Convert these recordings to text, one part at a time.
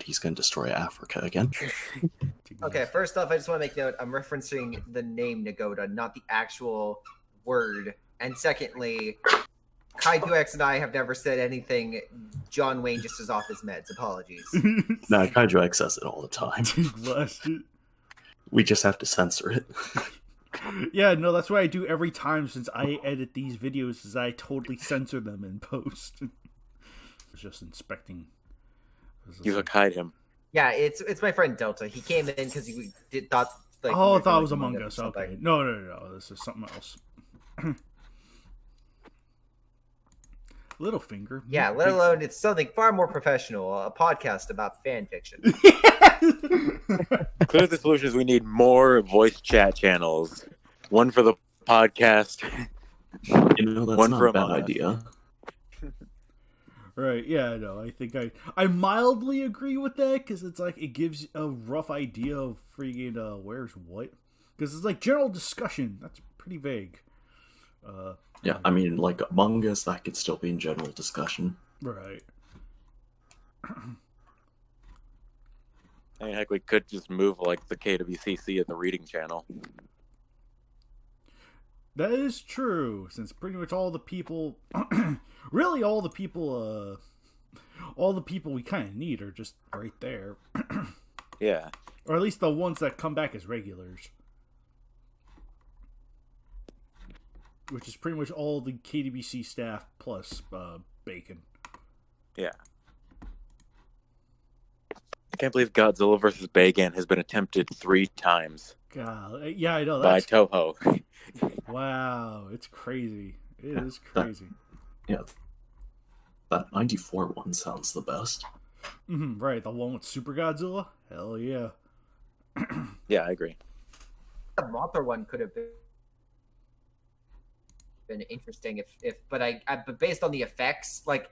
he's going to destroy Africa again. Okay, first off, I just want to make note, I'm referencing the name Nagoda, not the actual word. And secondly, Kaiju X and I have never said anything. John Wayne just is off his meds. Apologies. Nah, Kaiju X says it all the time. We just have to censor it. Yeah, no, that's what I do every time since I edit these videos, is I totally censor them in post. I was just inspecting. You look hide him. Yeah, it's my friend Delta. He came in because he thought. Like, I thought it was Among Us. Okay, no, this is something else. Littlefinger. Yeah, let alone it's something far more professional, a podcast about fan fiction. Clearly the solution is we need more voice chat channels. One for the podcast. You know, that's one not for a bad Among Us. idea. Right, yeah, no, I think I mildly agree with that, because it's like, it gives a rough idea of freaking, where's what. Because it's like, general discussion, that's pretty vague. Yeah, I mean, like, Among Us, that could still be in general discussion. Right. I mean, heck, we could just move, like, the KWCC and the reading channel. That is true, since pretty much all the people, really all the people we kind of need are just right there. Yeah. Or at least the ones that come back as regulars. Which is pretty much all the KWC staff plus Bacon. Yeah. I can't believe Godzilla vs. Bacon has been attempted 3 times. God, yeah, I know. By Toho. Wow, it's crazy. It is crazy. That 94 one sounds the best. Right, the one with Super Godzilla? Hell yeah. Yeah, I agree. The Mothra one could have been interesting but based on the effects, like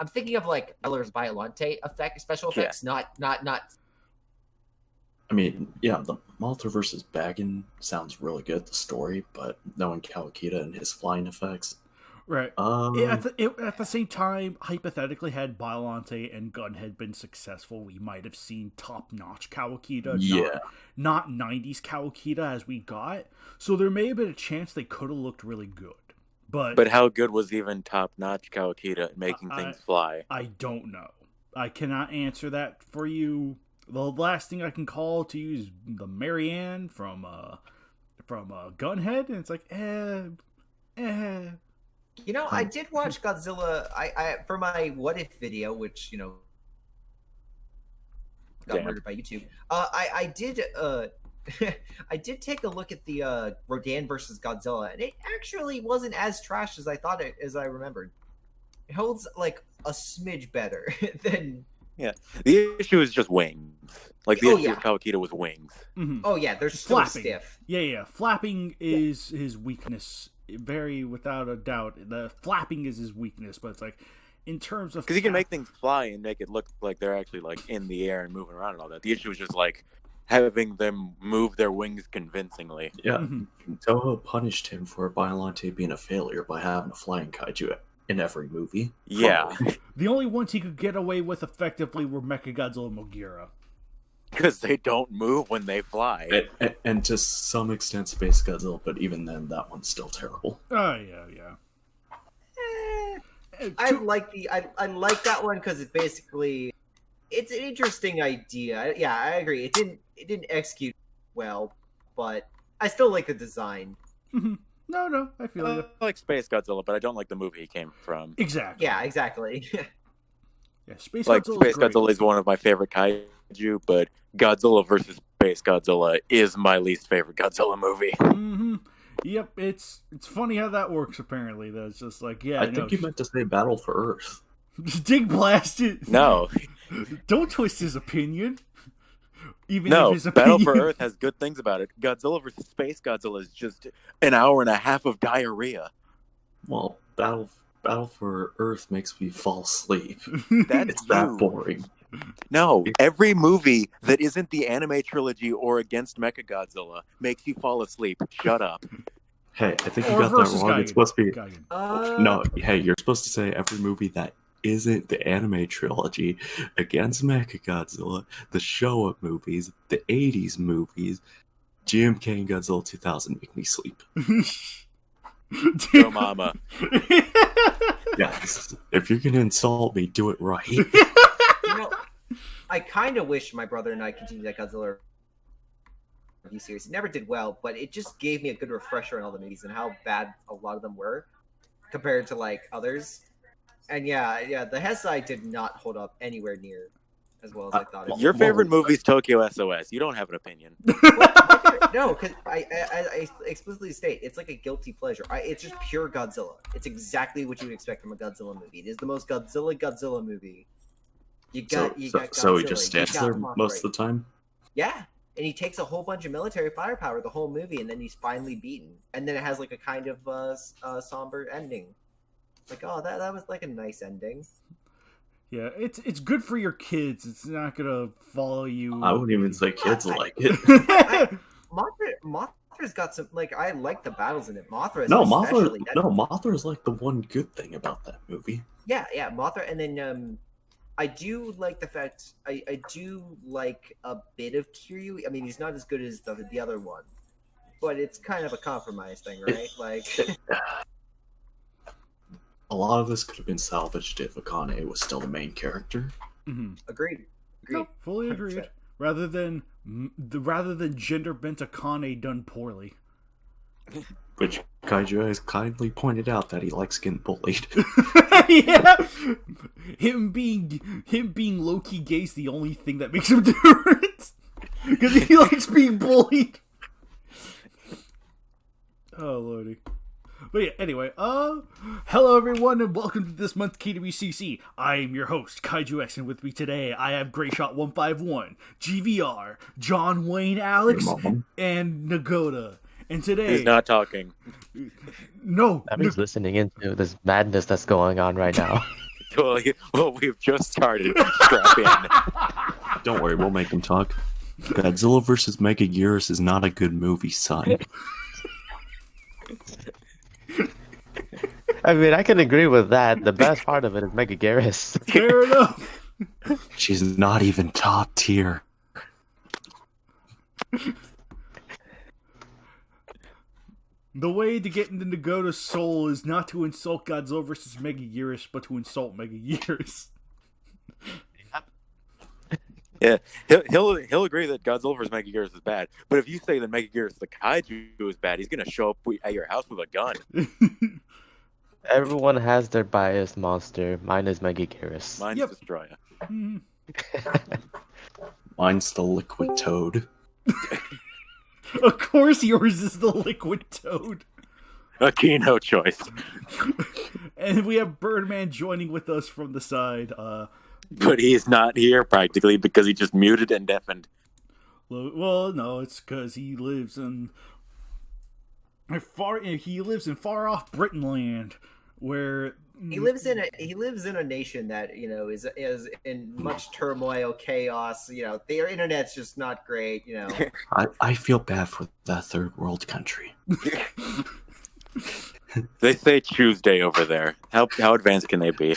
I'm thinking of like Beller's Violante effect, special effects, not. I mean, yeah, the Mothra versus Baggin sounds really good, the story, but knowing Kawakita and his flying effects. Right. At the same time, hypothetically, had Violante and Gunhead been successful, we might have seen top-notch Kawakita. Yeah. Not 90s Kawakita as we got. So there may have been a chance they could have looked really good. But how good was even top-notch Kawakita at making things fly? I don't know. I cannot answer that for you. The last thing I can call to you is the Marianne from Gunhead, and it's like, You know, I did watch Godzilla. I for my What If video, which got murdered by YouTube. I did I did take a look at the Rodan versus Godzilla, and it actually wasn't as trash as I thought as I remembered. It holds like a smidge better than. Yeah, the issue is just wings. Like the issue with Kawakita was wings. Mm-hmm. Oh yeah, they're so flapping. Stiff. Yeah. Flapping is his weakness, very without a doubt. The flapping is his weakness, but it's like in terms of because he can make things fly and make it look like they're actually like in the air and moving around and all that. The issue is just like having them move their wings convincingly. Yeah, Toho punished him for Biollante being a failure by having a flying kaiju in every movie. Yeah. The only ones he could get away with effectively were Mechagodzilla and Mogira. Because they don't move when they fly. And to some extent Space Godzilla, but even then, that one's still terrible. Oh, yeah. I like that one because it's basically it's an interesting idea. Yeah, I agree. It didn't execute well, but I still like the design. No, I feel you. I like Space Godzilla, but I don't like the movie he came from. Exactly. Yeah, exactly. Yeah, Space Godzilla is one of my favorite kaiju, but Godzilla versus Space Godzilla is my least favorite Godzilla movie. Mm-hmm. Yep, it's funny how that works. Apparently, that's just like I think you meant to say Battle for Earth. Dig blast it. No, don't twist his opinion. Even no, if his opinion... Battle for Earth has good things about it. Godzilla versus Space Godzilla is just an hour and a half of diarrhea. Well, Battle for Earth makes me fall asleep. It's that boring. No, every movie that isn't the anime trilogy or against Mechagodzilla makes you fall asleep. Shut up. Hey, I think you got that wrong. Geigen. It's supposed to be... Geigen. No, hey, you're supposed to say every movie that isn't the anime trilogy against Mechagodzilla, the Showa movies, the 80s movies, GMK and Godzilla 2000 make me sleep. Yo, mama. Yes. If you're going to insult me, do it right. You know, I kind of wish my brother and I continued that Godzilla review series. It never did well, but it just gave me a good refresher on all the movies and how bad a lot of them were compared to like others. And yeah, the Hesai did not hold up anywhere near as well as I thought it would. Your favorite movie is Tokyo SOS. You don't have an opinion. No, because I explicitly state it's like a guilty pleasure. It's just pure Godzilla. It's exactly what you would expect from a Godzilla movie. It is the most Godzilla movie. You got Godzilla, so he just stands there Mothra. most of the time? Yeah, and he takes a whole bunch of military firepower the whole movie, and then he's finally beaten. And then it has like a kind of somber ending. Like, oh, that was like a nice ending. Yeah, it's good for your kids. It's not gonna follow you. I wouldn't even say kids like it. Mothra's got some, like, I like the battles in it. Mothra is Mothra is like the one good thing about that movie. Yeah, Mothra, and then I do like the fact I do like a bit of Kiryu. I mean, he's not as good as the other one, but it's kind of a compromise thing, right? Like, a lot of this could have been salvaged if Akane was still the main character. Mm-hmm. Agreed. No, fully agreed. 100%. Rather than gender bent Akane done poorly. Which Kaiju has kindly pointed out that he likes getting bullied. Yeah, him being low-key gay is the only thing that makes him different. Because he likes being bullied. Oh lordy. But yeah, anyway, hello everyone and welcome to this month's KWCC. I am your host, Kaiju X, and with me today I have Greyshot151, GVR, John Wayne Alex, and Nagoda. And today... He's not talking. No. I'm listening into this madness that's going on right now. Well, we've just started. Strap in. Don't worry, we'll make him talk. Godzilla vs. Megaguirus is not a good movie, son. I mean, I can agree with that. The best part of it is Megaguirus. Fair enough. She's not even top tier. The way to get into Nagoda's soul is not to insult Godzilla vs. Megaguirus, but to insult Megaguirus. Yeah, he'll agree that Godzilla vs. Megaguirus is bad, but if you say that Megaguirus the Kaiju is bad, he's gonna show up at your house with a gun. Everyone has their biased monster. Mine is Megaguirus. Mine's Destroyer. Mine's the Liquid Toad. Of course yours is the Liquid Toad. A Kino choice. And we have Birdman joining with us from the side. But he's not here practically because he just muted and deafened. Well, no, it's because he lives in far off Britain land, where he lives in a nation that, you know, is in much turmoil, chaos. You know, their internet's just not great. You know, I feel bad for that third world country. They say Tuesday over there. How advanced can they be?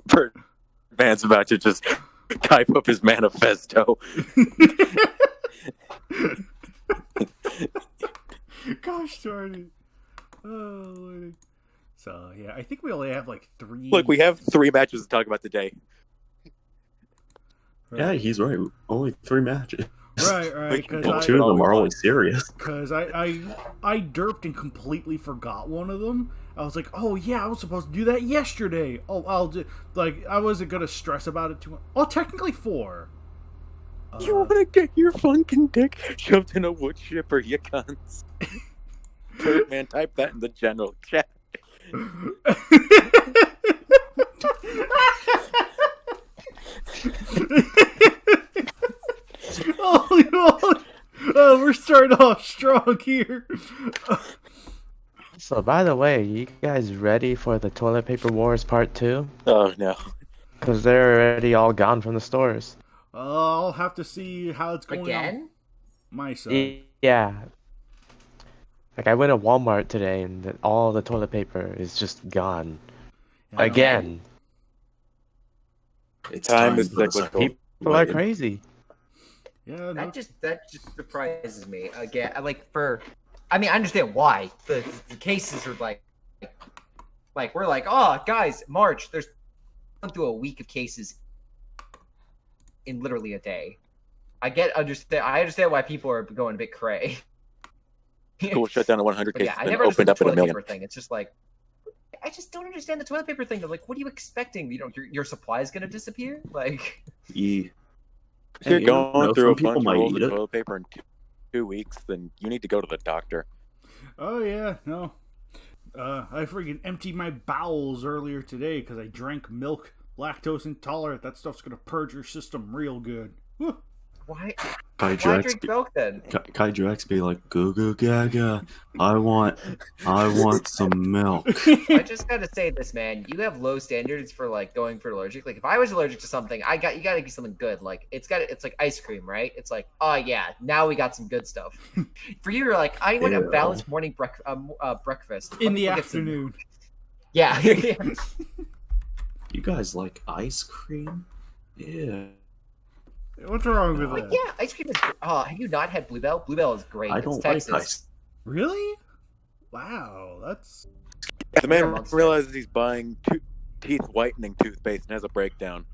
Birdman's about to just type up his manifesto. Gosh darn it. Oh, Lord. So, yeah, I think we only have like 3... Look, we have 3 matches to talk about today. Yeah, he's right. Only 3 matches. Right. Well, 2 of them are always serious. Because I derped and completely forgot one of them. I was like, oh yeah, I was supposed to do that yesterday. Oh, I wasn't going to stress about it too much. Oh, technically 4. You want to get your funkin' dick shoved in a wood chipper, you cunts. Birdman, type that in the general chat. Oh, we're starting off strong here. So, by the way, you guys ready for the Toilet Paper Wars Part 2? Oh, no. Because they're already all gone from the stores. I'll have to see how it's going again. On my side. Yeah. Like I went to Walmart today and all the toilet paper is just gone. Yeah, Again. It's Time is for the cyclical. second People are wave. crazy. Yeah, no, That just surprises me. Again, I mean, I understand why the cases are like we're like, oh guys, March. There's gone through a week of cases in literally a day. I understand why people are going a bit cray. School shut down to 100 But cases, yeah, I then never opened understood up the at a toilet million. paper thing. It's just like, I just don't understand the toilet paper thing. I'm like, what are you expecting? You know, your supply is gonna disappear? Like, Yeah. If you're Hey, going through some a people bunch of might rolls eat of it. toilet paper in 2 weeks, then you need to go to the doctor. oh yeah, no. I freaking emptied my bowels earlier today because I drank milk, lactose intolerant. That stuff's gonna purge your system real good. Whew. why Kaiju X drink milk then? Kaiju X be like, goo goo gaga. I want some milk. I just gotta say this, man. You have low standards for like going for allergic. Like, if I was allergic to something, you gotta get something good. Like, it's like ice cream, right? It's like, oh yeah, now we got some good stuff. For you, you're like, I want a Ew. balanced morning breakfast In Let me the go get some- afternoon. Yeah. You guys like ice cream? Yeah. What's wrong with Like, that? yeah, ice cream is. Oh, have you not had Bluebell? Bluebell is great. I It's don't Texas. like ice. Really? Wow, that's The man monster. realizes he's buying teeth whitening toothpaste and has a breakdown.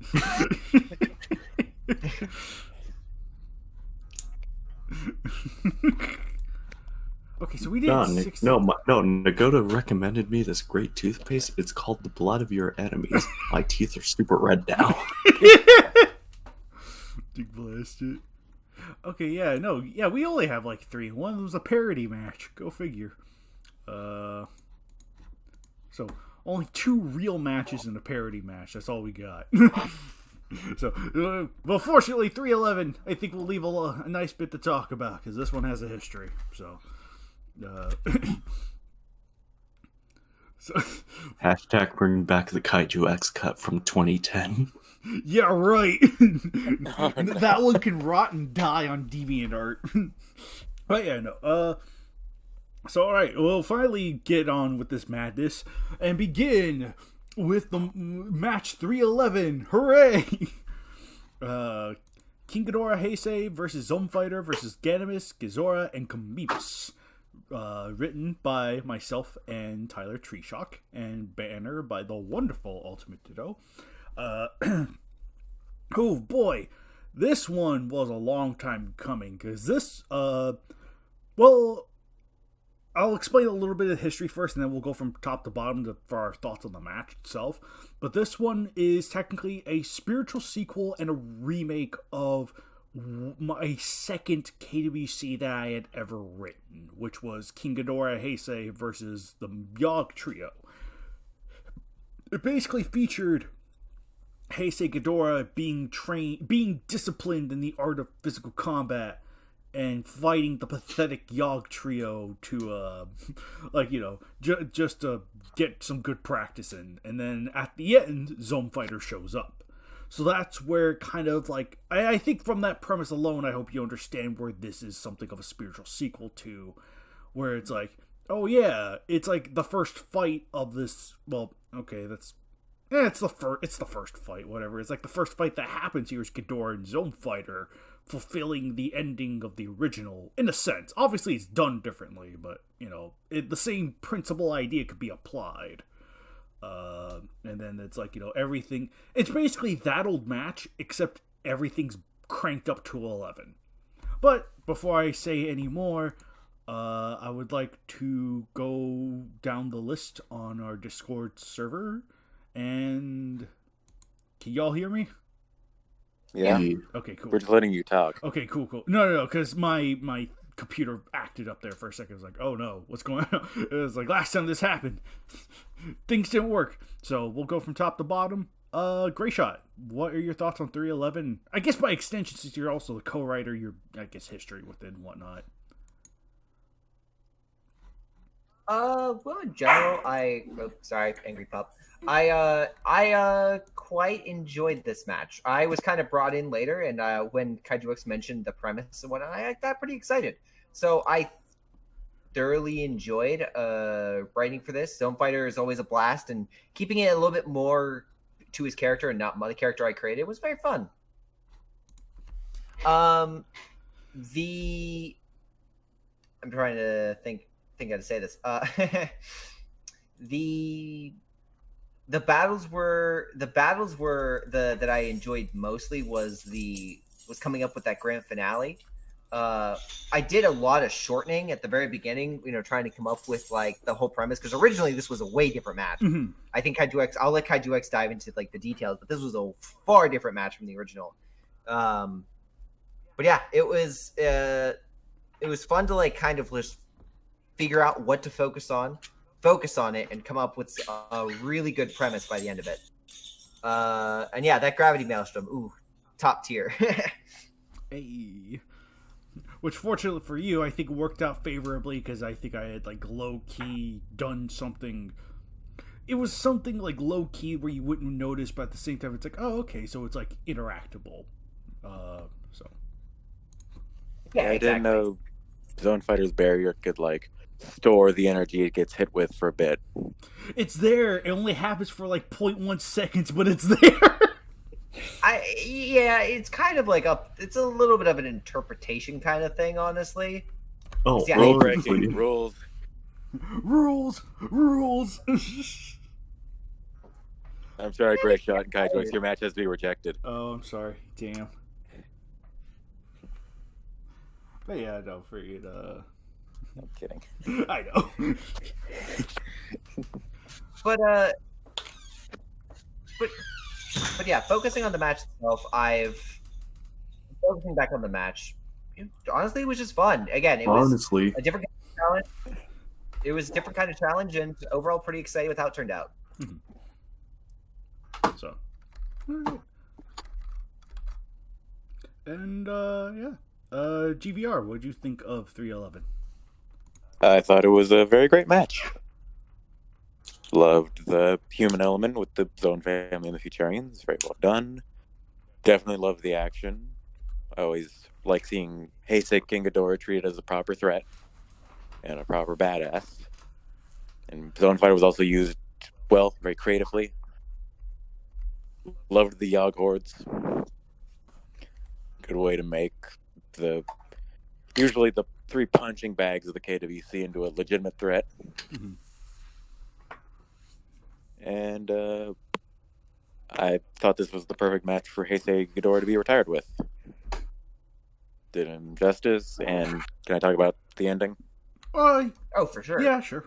okay. So we did No, 60. no, Nagoda recommended me this great toothpaste. It's called the blood of your enemies. My teeth are super red now. Dick blast it. Okay, yeah, no, yeah, we only have like 3. One of them was a parody match. Go figure. So only 2 real matches in a parody match. That's all we got. So, well, fortunately, 311. I think we'll leave a nice bit to talk about because this one has a history. So, so Hashtag bring back the Kaiju X cut from 2010. yeah, right. Oh, no. That one can rot and die on DeviantArt. But yeah, no. So all right, we'll finally get on with this madness and begin with the match 311. Hooray! King Ghidorah Heisei versus Zone Fighter versus Ganimus, Gizora, and Kamibus. Written by myself and Tyler Treeshock, and banner by the wonderful Ultimate Ditto. Oh boy, this one was a long time coming because this, well, I'll explain a little bit of history first, and then we'll go from top to bottom for our thoughts on the match itself. But this one is technically a spiritual sequel and a remake of my second KWC that I had ever written, which was King Ghidorah Heisei versus the Yogg Trio. It basically featured Heisei Ghidorah being disciplined in the art of physical combat, and fighting the pathetic Yogg Trio to, just to get some good practice in. And then at the end, Zone Fighter shows up. So that's where kind of like, I think from that premise alone, I hope you understand where this is something of a spiritual sequel to, where it's like, oh yeah, it's like the first fight of this, well, okay, it's the first fight, whatever. It's like the first fight that happens here is Ghidorah and Zone Fighter fulfilling the ending of the original, in a sense. Obviously, it's done differently, but, the same principal idea could be applied. And then it's like, everything... It's basically that old match, except everything's cranked up to 11. But, before I say any more, I would like to go down the list on our Discord server, and... Can y'all hear me? Yeah. Okay, cool. We're just letting you talk. Okay, cool. No, because my computer acted up there for a second. It was like, oh no, what's going on? It was like, last time this happened, things didn't work. So we'll go from top to bottom. Gray Shot, what are your thoughts on 311? I guess by extension, since you're also the co-writer, your, history with it and whatnot. Well, in general, sorry, Angry Pup. I quite enjoyed this match. I was kind of brought in later, and when KWC mentioned the premise and whatnot, I got pretty excited. So thoroughly enjoyed writing for this. Zone Fighter is always a blast, and keeping it a little bit more to his character and not the character I created was very fun. I'm trying to think how to say this. The battles were that I enjoyed mostly was coming up with that grand finale. I did a lot of shortening at the very beginning, trying to come up with like the whole premise, because originally this was a way different match. Mm-hmm. I think I'll let Kaiju X dive into like the details, but this was a far different match from the original. But yeah, it was fun to like kind of just figure out what to focus on it, and come up with a really good premise by the end of it. And yeah, that Gravity Maelstrom, ooh, top tier. Hey. Which, fortunately for you, I think worked out favorably, because I think I had, like, low-key done something. It was something, like, low-key where you wouldn't notice, but at the same time, it's like, oh, okay, so it's, like, interactable. So. Yeah, I didn't know Zone Fighter's barrier could, like, store the energy it gets hit with for a bit. It's there. It only happens for, like, 0.1 seconds, but it's there. It's kind of like it's a little bit of an interpretation kind of thing, honestly. Oh, Yeah, Rule well, breaking, rules. Rules. I'm sorry, Great Shot and Kaiju. Your match has to be rejected. Oh, I'm sorry. Damn. But yeah, no, forget. I'm kidding. I know. But yeah, focusing on the match itself, focusing back on the match. Honestly, it was just fun. Again, it was a different kind of challenge. It was a different kind of challenge, and overall pretty excited with how it turned out. Mm-hmm. So, and GVR, what did you think of 311? I thought it was a very great match. Loved the human element with the Zone family and the Futurians. Very well done. Definitely loved the action. I always like seeing Heisei King Ghidorah treated as a proper threat and a proper badass. And Zone Fighter was also used well, very creatively. Loved the Yogg hordes. Good way to make usually the 3 punching bags of the KWC into a legitimate threat. Mm-hmm. And I thought this was the perfect match for Heisei Ghidorah to be retired with. Did him justice, and can I talk about the ending? Oh, for sure. Yeah, sure.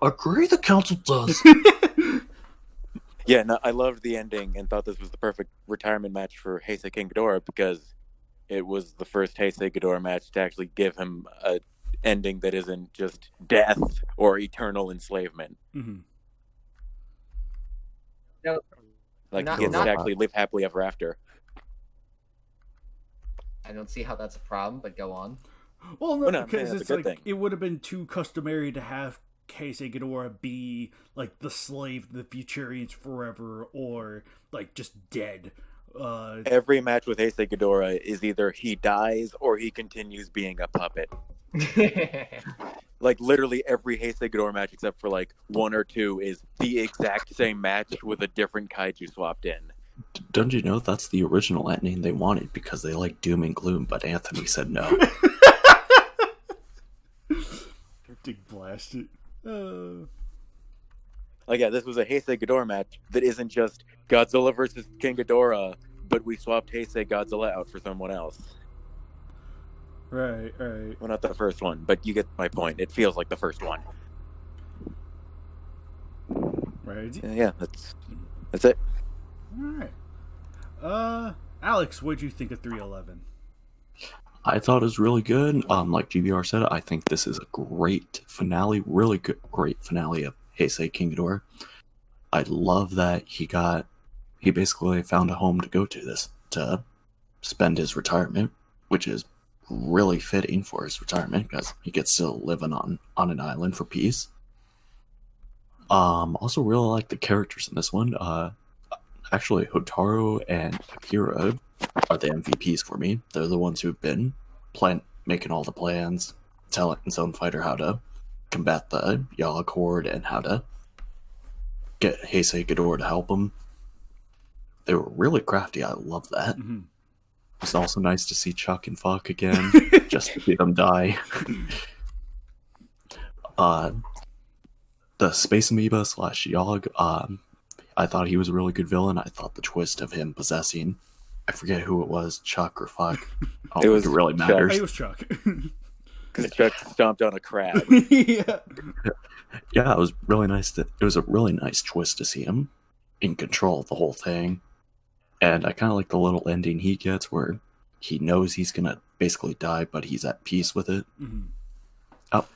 Agree, the council does. Yeah, no, I loved the ending and thought this was the perfect retirement match for Heisei King Ghidorah, because it was the first Heisei Ghidorah match to actually give him a ending that isn't just death or eternal enslavement. Mm-hmm. No, he gets to actually live happily ever after. I don't see how that's a problem, but go on. Well, no, because that's it's a good like thing. it would have been too customary to have Heisei Ghidorah be like the slave to the Futurians forever, or like just dead. Every match with Heisei Ghidorah is either he dies or he continues being a puppet. Like, literally every Heisei Ghidorah match except for like 1 or 2 is the exact same match with a different kaiju swapped in. Don't you know that's the original ending they wanted, because they like doom and gloom, but Anthony said no. Dick blasted. Like, yeah, this was a Heisei Ghidorah match that isn't just Godzilla versus King Ghidorah, but we swapped Heisei Godzilla out for someone else. Right. Well, not the first one, but you get my point. It feels like the first one. Right. Yeah, that's it. Alright. Alex, what'd you think of 311? I thought it was really good. Like GBR said, I think this is a great finale, really good, great finale of Heisei King Ghidorah. I love that he basically found a home to go to spend his retirement, which is really fitting for his retirement because he gets to live on an island for peace. Also really like the characters in this one. Actually, Hotaru and Akira are the MVPs for me. They're the ones who've been making all the plans, telling Zone Fighter how to combat the Yogg horde and how to get Heisei Ghidorah to help him. They were really crafty. I love that. Mm-hmm. It's also nice to see Chuck and Fuck again, just to see them die. The Space Amoeba / Yogg, I thought he was a really good villain. I thought the twist of him possessing, I forget who it was, Chuck or Fuck. I don't think it really matters. It was Chuck. Because Chuck stomped on a crab. Yeah. Yeah, it was really nice. It was a really nice twist to see him in control of the whole thing. And I kind of like the little ending he gets where he knows he's going to basically die, but he's at peace with it. Mm-hmm.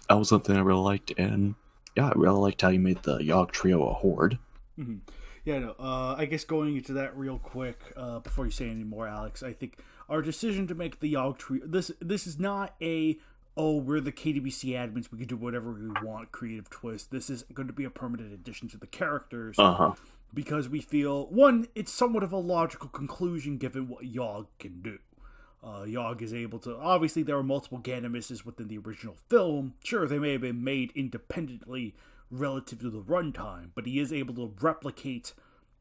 That was something I really liked. And yeah, I really liked how you made the Yogg trio a horde. Mm-hmm. Yeah, no, I guess going into that real quick, before you say any more, Alex, I think our decision to make the Yogg trio, this is not we're the KWC admins, we can do whatever we want, creative twist. This is going to be a permanent addition to the characters. Because we feel, one, it's somewhat of a logical conclusion given what Yogg can do. Yogg is able to, obviously there are multiple Ganimises within the original film. Sure, they may have been made independently relative to the runtime, but he is able to replicate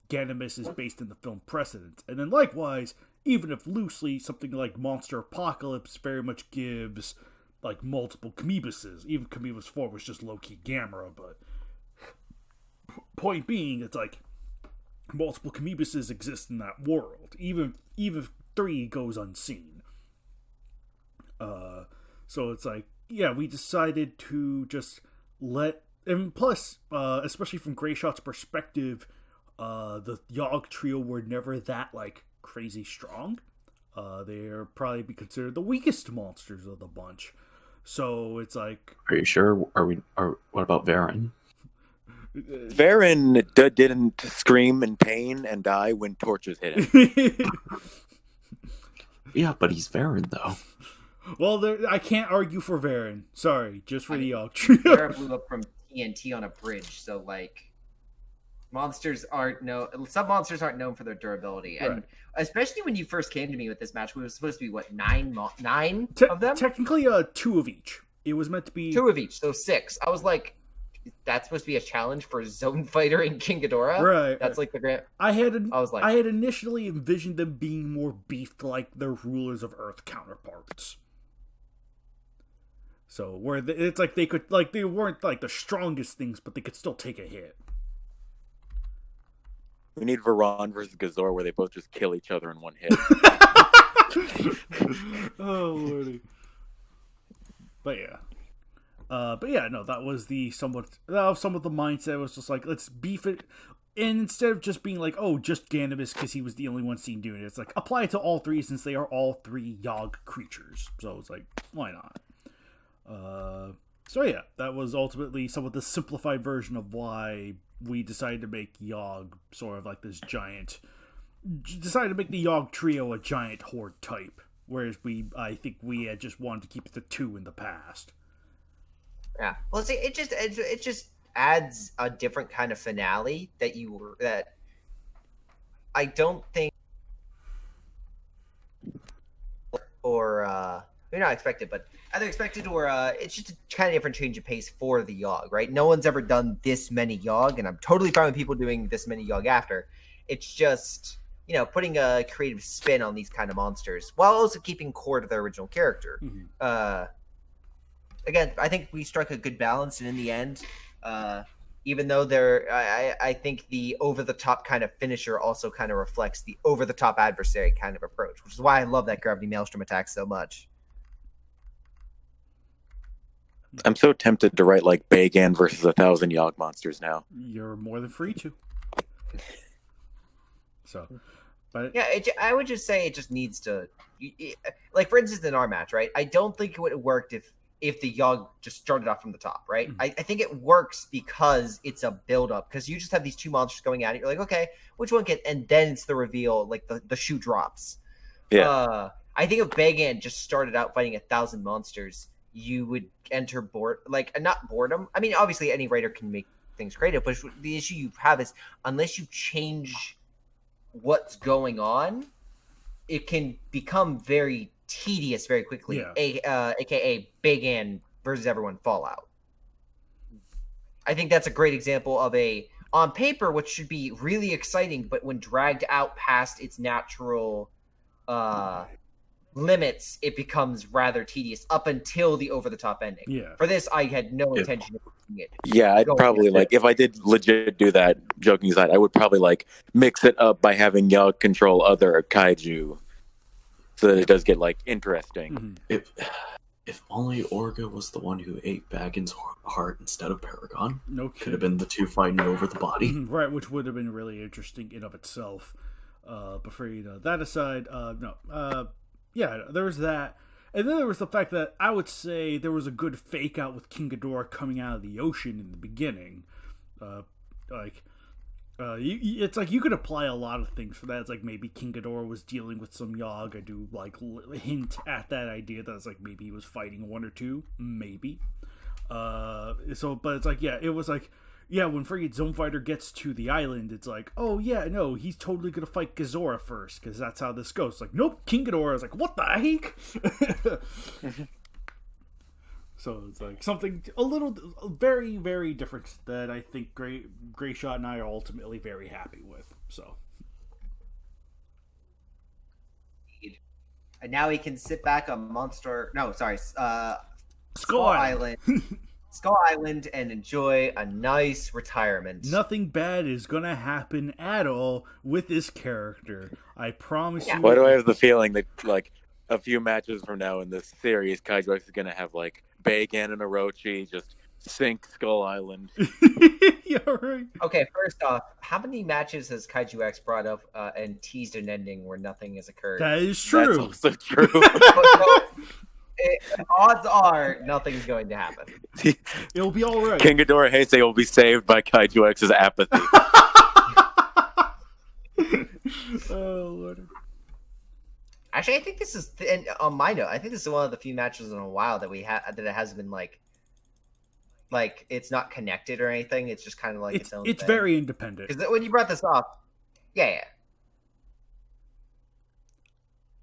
Ganimises based in the film precedent. And then likewise, even if loosely, something like Monster Apocalypse very much gives like multiple Kamebuses. Even Kamebus 4 was just low-key Gamera, but point being, it's like multiple Kamebuses exist in that world, even if 3 goes unseen. So it's like, yeah, we decided to just and plus, especially from Greyshot's perspective, the Yogg trio were never that like crazy strong. They're probably be considered the weakest monsters of the bunch. So it's like, are you sure? What about Varen? Varen didn't scream in pain and die when torches hit him. Yeah, but he's Varen though. Well, I can't argue for Varen. Sorry, just for the Yogg trio. Varen blew up from TNT on a bridge, so like some monsters aren't known for their durability, and Right. especially when you first came to me with this match, we were supposed to be what nine of them, Technically, 2 of each. It was meant to be 2 of each, so 6. I was like, that's supposed to be a challenge for Zone Fighter and King Ghidorah. Right. That's like the grand. I had initially envisioned them being more beefed like their Rulers of Earth counterparts. So where it's like they could, like, they weren't like the strongest things, but they could still take a hit. We need Varan versus Gazor where they both just kill each other in one hit. Oh lordy. But yeah, no, that was somewhat the mindset. It was just like, let's beef it, and instead of just being like, oh, just Ganimus because he was the only one seen doing it, it's like apply it to all 3 since they are all 3 Yogg creatures. So it's like, why not? So yeah, that was ultimately somewhat the simplified version of why we decided to make Yogg sort of like this giant. Decided to make the Yogg trio a giant horde type, whereas I think we had just wanted to keep it to 2 in the past. Yeah. Well, see, it just adds a different kind of finale that I don't think, or you're not expected, but either expected or it's just a kind of different change of pace for the Yogg, right? No one's ever done this many Yogg, and I'm totally fine with people doing this many Yogg after. It's just, putting a creative spin on these kind of monsters while also keeping core to their original character. Mm-hmm. Again, I think we struck a good balance, and in the end, even though I think the over-the-top kind of finisher also kind of reflects the over-the-top adversary kind of approach, which is why I love that Gravity Maelstrom attack so much. I'm so tempted to write like Bagan versus 1,000 Yogg monsters now. You're more than free to. So, but yeah, I would just say it just needs to, like for instance in our match, right? I don't think it would have worked if the Yogg just started off from the top, right? Mm-hmm. I think it works because it's a build-up, because you just have these 2 monsters going at it. You're like, okay, which one and then it's the reveal, like the shoe drops. Yeah. I think if Bagan just started out fighting 1,000 monsters, you would enter not boredom. I mean, obviously any writer can make things creative, but the issue you have is unless you change what's going on, it can become very tedious very quickly. Yeah. AKA Big An versus everyone Fallout. I think that's a great example of on paper, which should be really exciting, but when dragged out past its natural limits, it becomes rather tedious up until the over-the-top ending. Yeah. For this, I had no intention of doing it. Yeah, I'd probably if I did legit do that, joking aside, I would probably mix it up by having Yogg control other kaiju, so that it does get interesting. Mm-hmm. If only Orga was the one who ate Baggins' heart instead of Paragon. No Could have been the two fighting over the body. Right, which would have been really interesting in of itself. But for that aside, yeah, there was that. And then there was the fact that I would say there was a good fake out with King Ghidorah coming out of the ocean in the beginning. It's you could apply a lot of things for that. It's maybe King Ghidorah was dealing with some Yogg. I do hint at that idea that it's maybe he was fighting one or two, maybe. But it's it was when friggin' Zone Fighter gets to the island, it's oh yeah, no, he's totally gonna fight Ghidorah first, because that's how this goes. Nope, King Ghidorah is what the heck? So it's something very, very different that I think Gray Shot and I are ultimately very happy with. So. And now he can sit back on Skull Island. Skull Island, and enjoy a nice retirement. Nothing bad is gonna happen at all with this character. I promise you. Why do I have the feeling that a few matches from now in this series, Kaiju X is gonna have Bagan and Orochi just sink Skull Island? Yeah, right. Okay, first off, how many matches has Kaiju X brought up and teased an ending where nothing has occurred? That is true. That's also true. Odds are nothing's going to happen. It'll be all right. King Ghidorah Heisei will be saved by Kaiju X's apathy. Oh, Lord. Actually, I think this is, and on my note, I think this is one of the few matches in a while that that it has been it's not connected or anything. It's just kind of its own. It's thing. very independent. Because when you brought this up, yeah.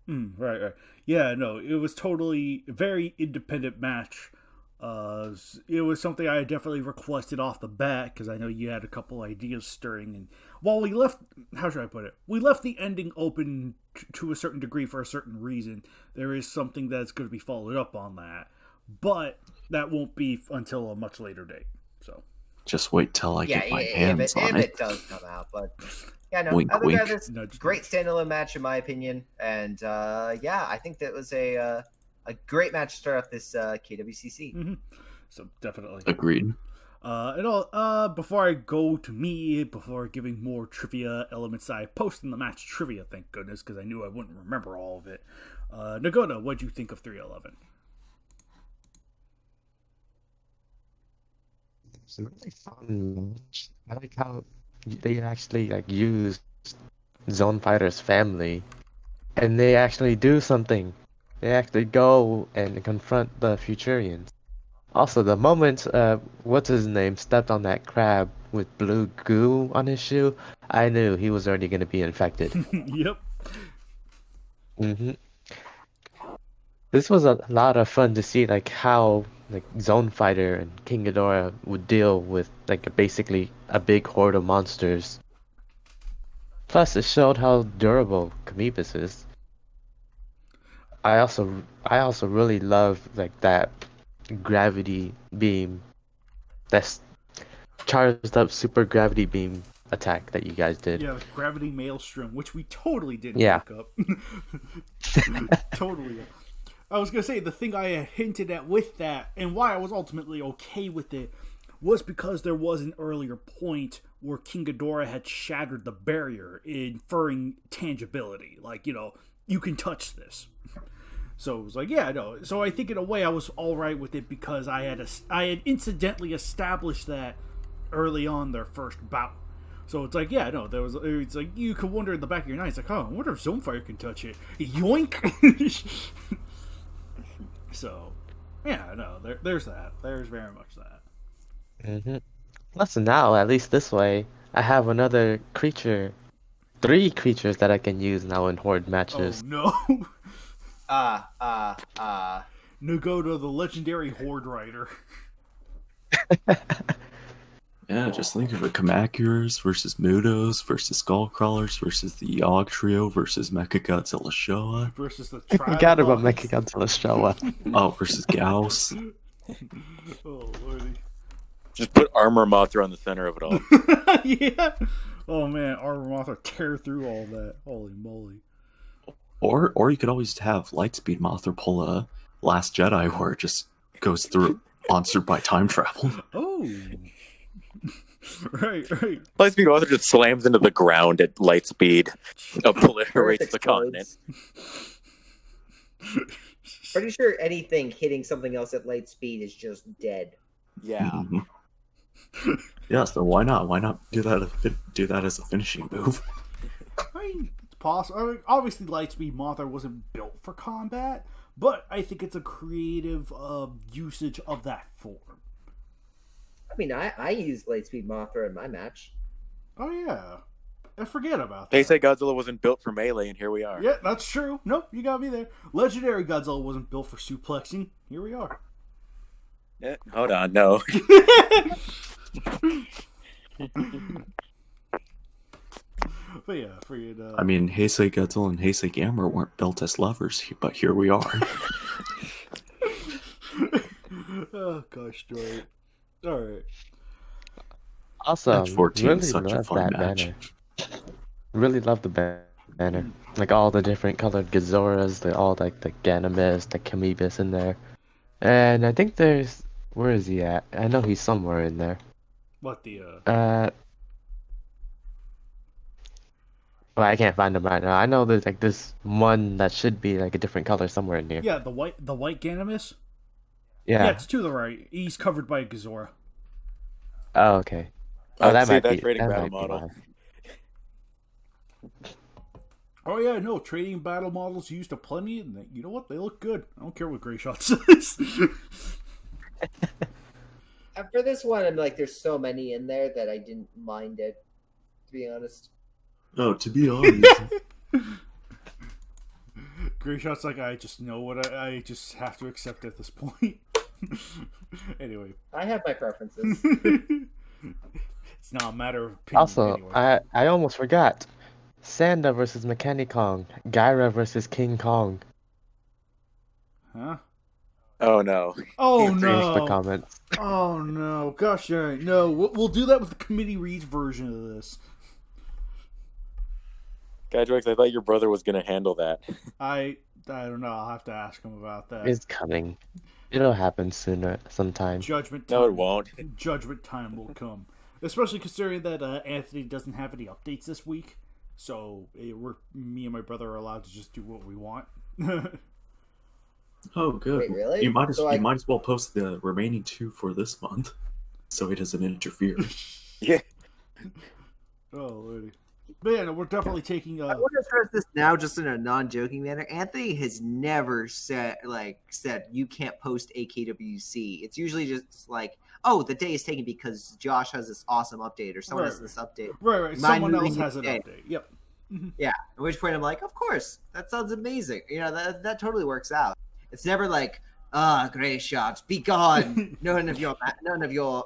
Right. Yeah, no, it was totally a very independent match. It was something I definitely requested off the bat, because I know you had a couple ideas stirring. And while we left, how should I put it? We left the ending open to a certain degree for a certain reason. There is something that's going to be followed up on that. But that won't be until a much later date. So just wait till I get my hands on it. It does come out, but yeah, no. Wink, other wink. than this, great standalone match in my opinion, and I think that was a great match to start off this KWCC. Mm-hmm. So definitely agreed. Before I go to me, before giving more trivia elements that I posted in the match trivia, thank goodness, because I knew I wouldn't remember all of it. Nagota, what'd you think of 311? It's a really fun match. I like how they actually use Zone Fighter's family, and they actually do something. They actually go and confront the Futurians. Also, the moment what's his name stepped on that crab with blue goo on his shoe, I knew he was already going to be infected. Yep. Mm-hmm. This was a lot of fun to see how Zone Fighter and King Ghidorah would deal with basically a big horde of monsters. Plus, it showed how durable Kamibus is. I also really love that gravity beam, that's charged up super gravity beam attack that you guys did. Yeah, gravity maelstrom, which we totally didn't pick up. Totally. I was going to say, the thing I hinted at with that, and why I was ultimately okay with it, was because there was an earlier point where King Ghidorah had shattered the barrier, inferring tangibility. You can touch this. So it was So I think in a way I was alright with it, because I had incidentally established that early on their first bout. So it's it's you could wonder in the back of your mind, I wonder if Zone Fire can touch it. Yoink! So, there's that. There's very much that. Mm-hmm. Plus, now, at least this way, I have another creature, 3 creatures that I can use now in horde matches. Oh, no! Nagota, the legendary horde rider. Yeah, just think of it. Kamacuras versus Mudos versus Skullcrawlers versus the Yogg Trio versus Mechagodzilla Showa. Versus the I forgot about Trilobites. Mechagodzilla Showa. Oh, versus Gauss. Oh, lordy. Just put Armor Mothra on the center of it all. Yeah. Oh man, Armor Mothra tear through all that. Holy moly. Or you could always have Lightspeed Mothra pull a Last Jedi where it just goes through monster by time travel. Oh. Right. Lightspeed Mothra just slams into the ground at light speed, obliterates the continent. Pretty sure anything hitting something else at light speed is just dead. Yeah. Mhm. Yeah, so why not? Why not do that as a finishing move? I mean, it's possible. I mean, obviously, Lightspeed Mothra wasn't built for combat, but I think it's a creative usage of that form. I mean, I used Lightspeed Mothra in my match. Oh yeah, I forget about that. They say Godzilla wasn't built for melee, and here we are. Yeah, that's true. Nope, you got me there. Legendary Godzilla wasn't built for suplexing. Here we are. Eh, hold on, no. But yeah, forget. I mean, Heisei Godzilla and Heisei Gamera weren't built as lovers, but here we are. Oh gosh, darn. All right. Also, Match 14 really is such a love fun that match. banner. Really love the banner. Like all the different colored Gazoras, all like the Ganymedes, the Kamibis in there. And I think there's, where is he at? I know he's somewhere in there. What the Well, I can't find him right now. I know there's like this one that should be like a different color somewhere in here. Yeah, the white Ganymedes? Yeah. Yeah, it's to the right. He's covered by a Gazora. Oh, okay. Oh, that See might that be trading that battle might be model. why. Oh yeah, no, trading battle models used aplenty, and you know what? They look good. I don't care what Gray Shot says. For this one, I'm like, there's so many in there that I didn't mind it, to be honest. Oh, to be honest. Gray Shot's like, I just know what I just have to accept at this point. Anyway. I have my preferences. It's not a matter of opinion Also, anyway. I almost forgot. Sanda versus Mechanicong. Gyra versus King Kong. Huh? Oh no. Oh Change the no! comments. Oh no! Gosh, darn it. No, we'll do that with the committee reads version of this. Kaiju, I thought your brother was going to handle that. I don't know. I'll have to ask him about that. It's coming. It'll happen sooner, sometime. Judgment time. No, it won't. Judgment time will come. Especially considering that Anthony doesn't have any updates this week. So me and my brother are allowed to just do what we want. Oh, good. Wait, really? You might as So you might as well post the remaining 2 for this month, so he doesn't interfere. Yeah. Oh, lordy. But yeah, no, we're definitely taking. I want to stress this now, just in a non-joking manner. Anthony has never said you can't post a KWC. It's usually just like, oh, the day is taken because Josh has this awesome update or someone has this update. Right. Mind Someone else moving has an today. update. Yep. Yeah. At which point I'm like, of course, that sounds amazing. You know, that totally works out. It's never like, Gray Shot, be gone. None of your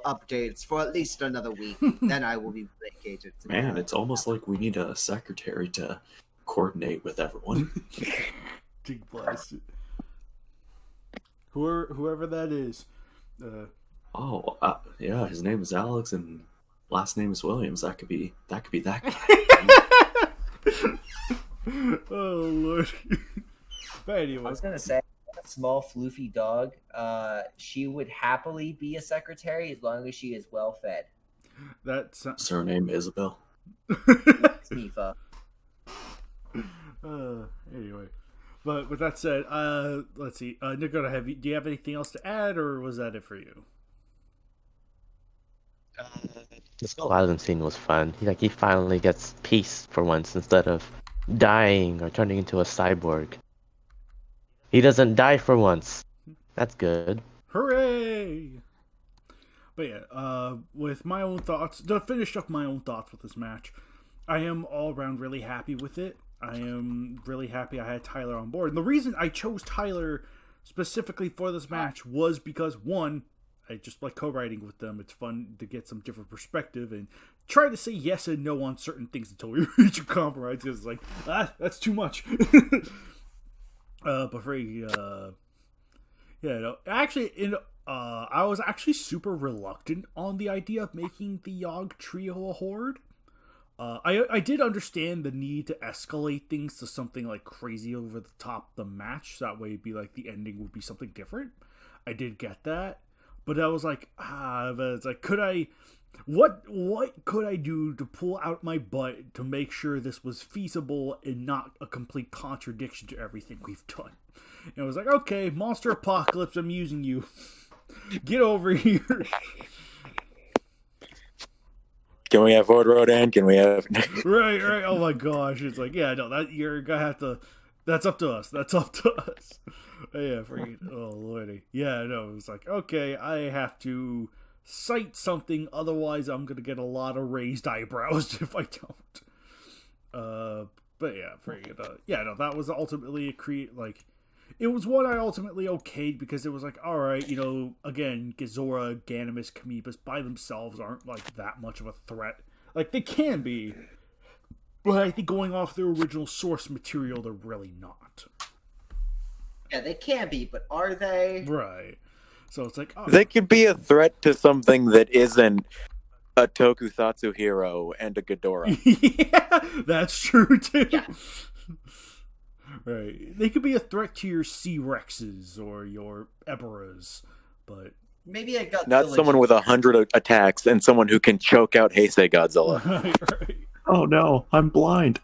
updates for at least another week. Then I will be vacated. Man, it's almost like we need a secretary to coordinate with everyone. Dig blast. Whoever that is. Yeah, his name is Alex and last name is Williams. That could be that guy. Oh Lord. But anyway. I was gonna say, a small floofy dog. She would happily be a secretary as long as she is well fed. That's Surname Isabel. Sneefa. Anyway. But with that said, let's see. Nicola, do you have anything else to add, or was that it for you? The Skull Island scene was fun. He finally gets peace for once instead of dying or turning into a cyborg. He doesn't die for once. That's good. Hooray! But yeah, with my own thoughts, to finish up my own thoughts with this match, I am all around really happy with it. I am really happy I had Tyler on board. And the reason I chose Tyler specifically for this match was because, one, I just like co-writing with them. It's fun to get some different perspective and try to say yes and no on certain things until we reach a compromise. Because it's like, that's too much. But for yeah, no, actually, I was actually super reluctant on the idea of making the Yogg trio a horde. I did understand the need to escalate things to something like crazy over the top the match. So that way, it'd be like the ending would be something different. I did get that, but I was like, but it's like, could I? What could I do to pull out my butt to make sure this was feasible and not a complete contradiction to everything we've done? And I was like, okay, Monster Apocalypse, I'm using you. Get over here. Can we have Ford Rodan? Can we have... Right. Oh my gosh. It's like, yeah, no, that you're gonna have to... That's up to us. Yeah, freaking... Oh, lordy. Yeah, no, it was like, okay, I have to cite something, otherwise I'm gonna get a lot of raised eyebrows if I don't. But yeah, freaking... yeah, no, that was ultimately it was one I ultimately okayed because it was like, alright, you know, again, Gizora, Ganymus, Kamibas by themselves aren't like that much of a threat. Like, they can be, but I think going off their original source material, they're really not. Yeah, they can be, but are they? Right. So it's like, oh. They could be a threat to something that isn't a Tokusatsu hero and a Ghidorah. Yeah, that's true too. Yeah. Right. They could be a threat to your C-Rexes or your Eberas, but... Maybe I got Not someone with 100 attacks and someone who can choke out Heisei Godzilla. Right. Oh no, I'm blind.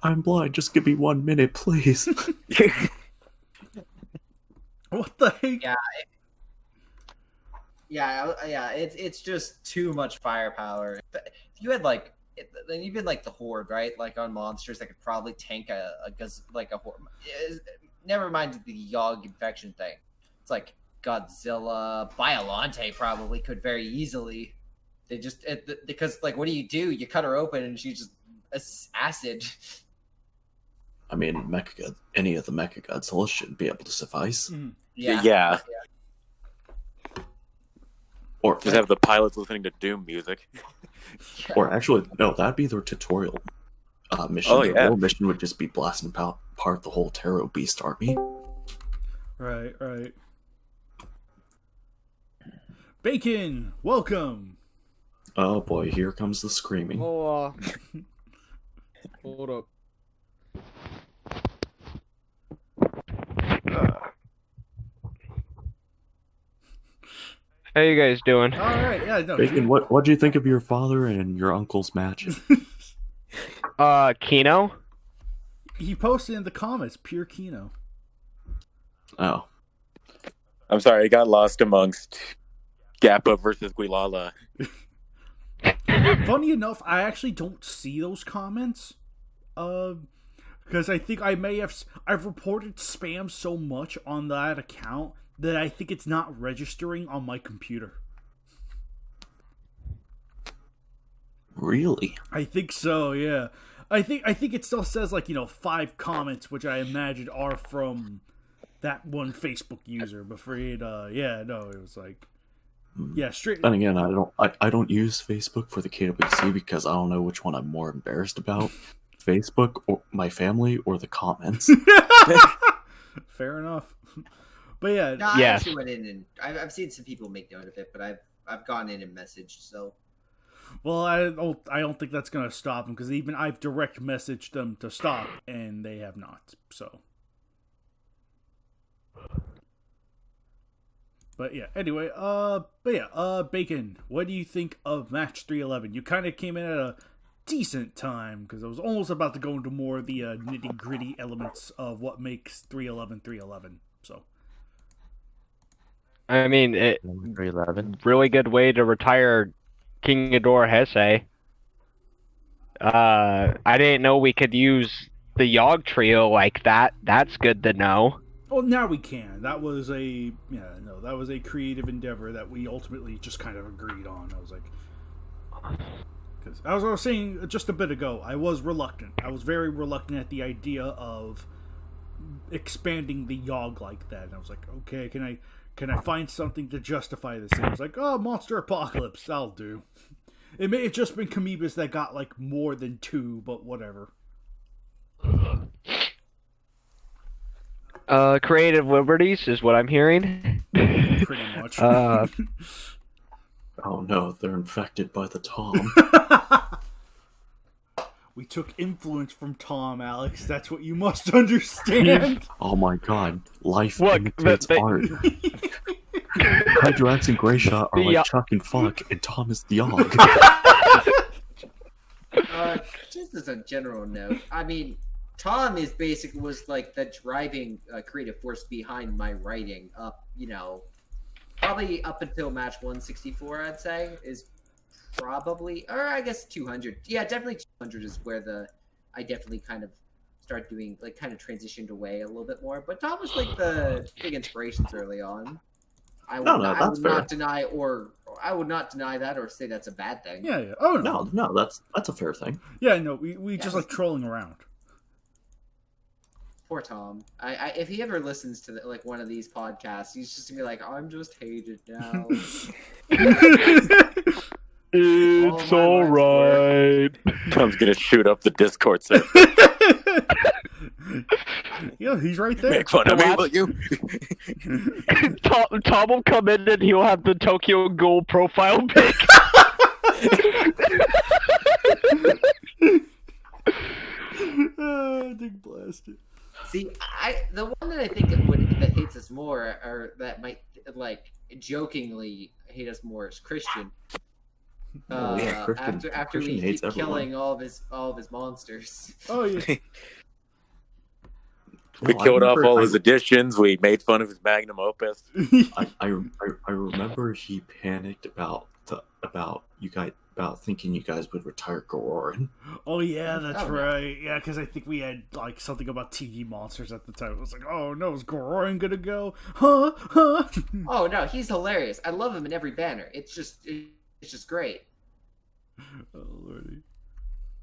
Just give me 1 minute, please. What the heck? Yeah. It's just too much firepower. If you had like even like the horde, right? Like on monsters that could probably tank a horde. Never mind the Yogg infection thing. It's like Godzilla, Biollante probably could very easily. They just because like what do? You cut her open and she just acid. I mean, any of the Mecha Godzilla shouldn't be able to suffice. Yeah. Or just have the pilots listening to Doom music. Or actually, no, that'd be their tutorial mission. Oh, Their yeah. real mission would just be blasting apart the whole Taro Beast army. Right. Bacon, welcome. Oh boy, here comes the screaming. Oh, hold up. How you guys doing? All right, yeah, no. Bacon, what'd you think of your father and your uncle's match? Kino? He posted in the comments, pure Kino. Oh. I'm sorry, I got lost amongst Gappa versus Guilala. Funny enough, I actually don't see those comments. Because I think I've reported spam so much on that account that I think it's not registering on my computer. Really? I think so, yeah. I think it still says 5 comments, which I imagine are from that one Facebook user. But for it, it was like, yeah, straight. Then again, I don't use Facebook for the KWC because I don't know which one I'm more embarrassed about: Facebook or my family or the comments. Fair enough. But yeah, no, I actually went in and I've seen some people make note of it, but I've gone in and messaged. So, well, I don't think that's gonna stop them because even I've direct messaged them to stop and they have not. So, but yeah. Anyway, Bacon, what do you think of match 311? You kind of came in at a decent time because I was almost about to go into more of the nitty gritty elements of what makes 311 311. So. I mean, 311. Really good way to retire King Ghidorah Heisei. I didn't know we could use the Yogg trio like that. That's good to know. Well, now we can. That was a creative endeavor that we ultimately just kind of agreed on. I was like, because as I was saying just a bit ago, I was reluctant. I was very reluctant at the idea of expanding the Yogg like that. And I was like, okay, Can I find something to justify this? And it was like, oh, Monster Apocalypse, that'll do. It may have just been Kamiibas that got like more than 2, but whatever. Creative liberties is what I'm hearing. Pretty much. Oh no, they're infected by the Tom. We took influence from Tom, Alex. That's what you must understand. Oh my god, life Look, imitates art. Hydrox and Greyshot are like Chuck and Fuck, and Tom is the Yogg. Just as a general note, I mean, Tom was like the driving creative force behind my writing up, probably up until match 164, I'd say, is probably, or I guess 200. Yeah, definitely 200 is where I definitely kind of start doing, like, kind of transitioned away a little bit more. But Tom was like the big inspirations early on. I would not deny that or say that's a bad thing. Yeah. Oh no, that's a fair thing. Yeah, no, we just like trolling around. Poor Tom. If he ever listens to like one of these podcasts, he's just gonna be like, I'm just hated now. It's alright. Tom's gonna shoot up the Discord server. Yeah, he's right there. Make fun of me, will you? Tom will come in and he'll have the Tokyo Ghoul profile pic. Dig blasted. See, the one that I think that hates us more, or that might like jokingly hate us more, is Christian. Christian. After Christian we hates keep everyone. killing all of his monsters. Oh yeah. We killed off all his additions. We made fun of his magnum opus. I remember he panicked about thinking you guys would retire Gororin. Oh yeah, that's right. Yeah, because I think we had like something about TV monsters at the time. It was like, oh no, is Gororin gonna go? Huh? Oh no, he's hilarious. I love him in every banner. It's just great. Oh lordy.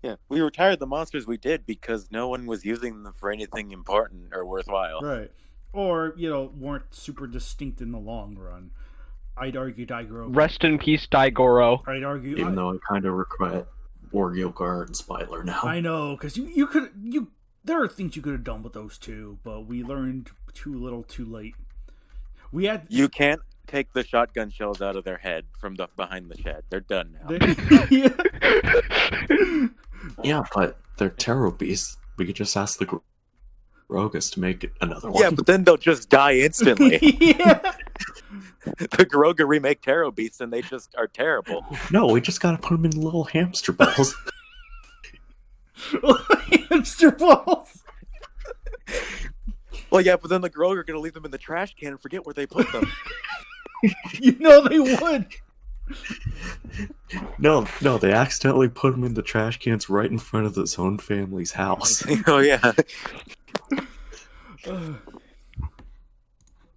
Yeah, we retired the monsters we did because no one was using them for anything important or worthwhile. Right. Or, weren't super distinct in the long run. I'd argue Daigoro. Rest in peace, Daigoro. I'd argue. Even though I kind of regret Wargilgar and Spyler now. I know, because there are things you could have done with those two, but we learned too little too late. You can't take the shotgun shells out of their head from behind the shed. They're done now. Yeah, but they're Terror Beasts. We could just ask the Grogus to make another one. Yeah, but then they'll just die instantly. Yeah. The Garoga remake Terror Beasts and they just are terrible. No, we just gotta put them in little hamster balls. Hamster balls. Well, yeah, but then the Garoga are gonna leave them in the trash can and forget where they put them. They would. No, they accidentally put them in the trash cans right in front of the Zone family's house. Oh, yeah.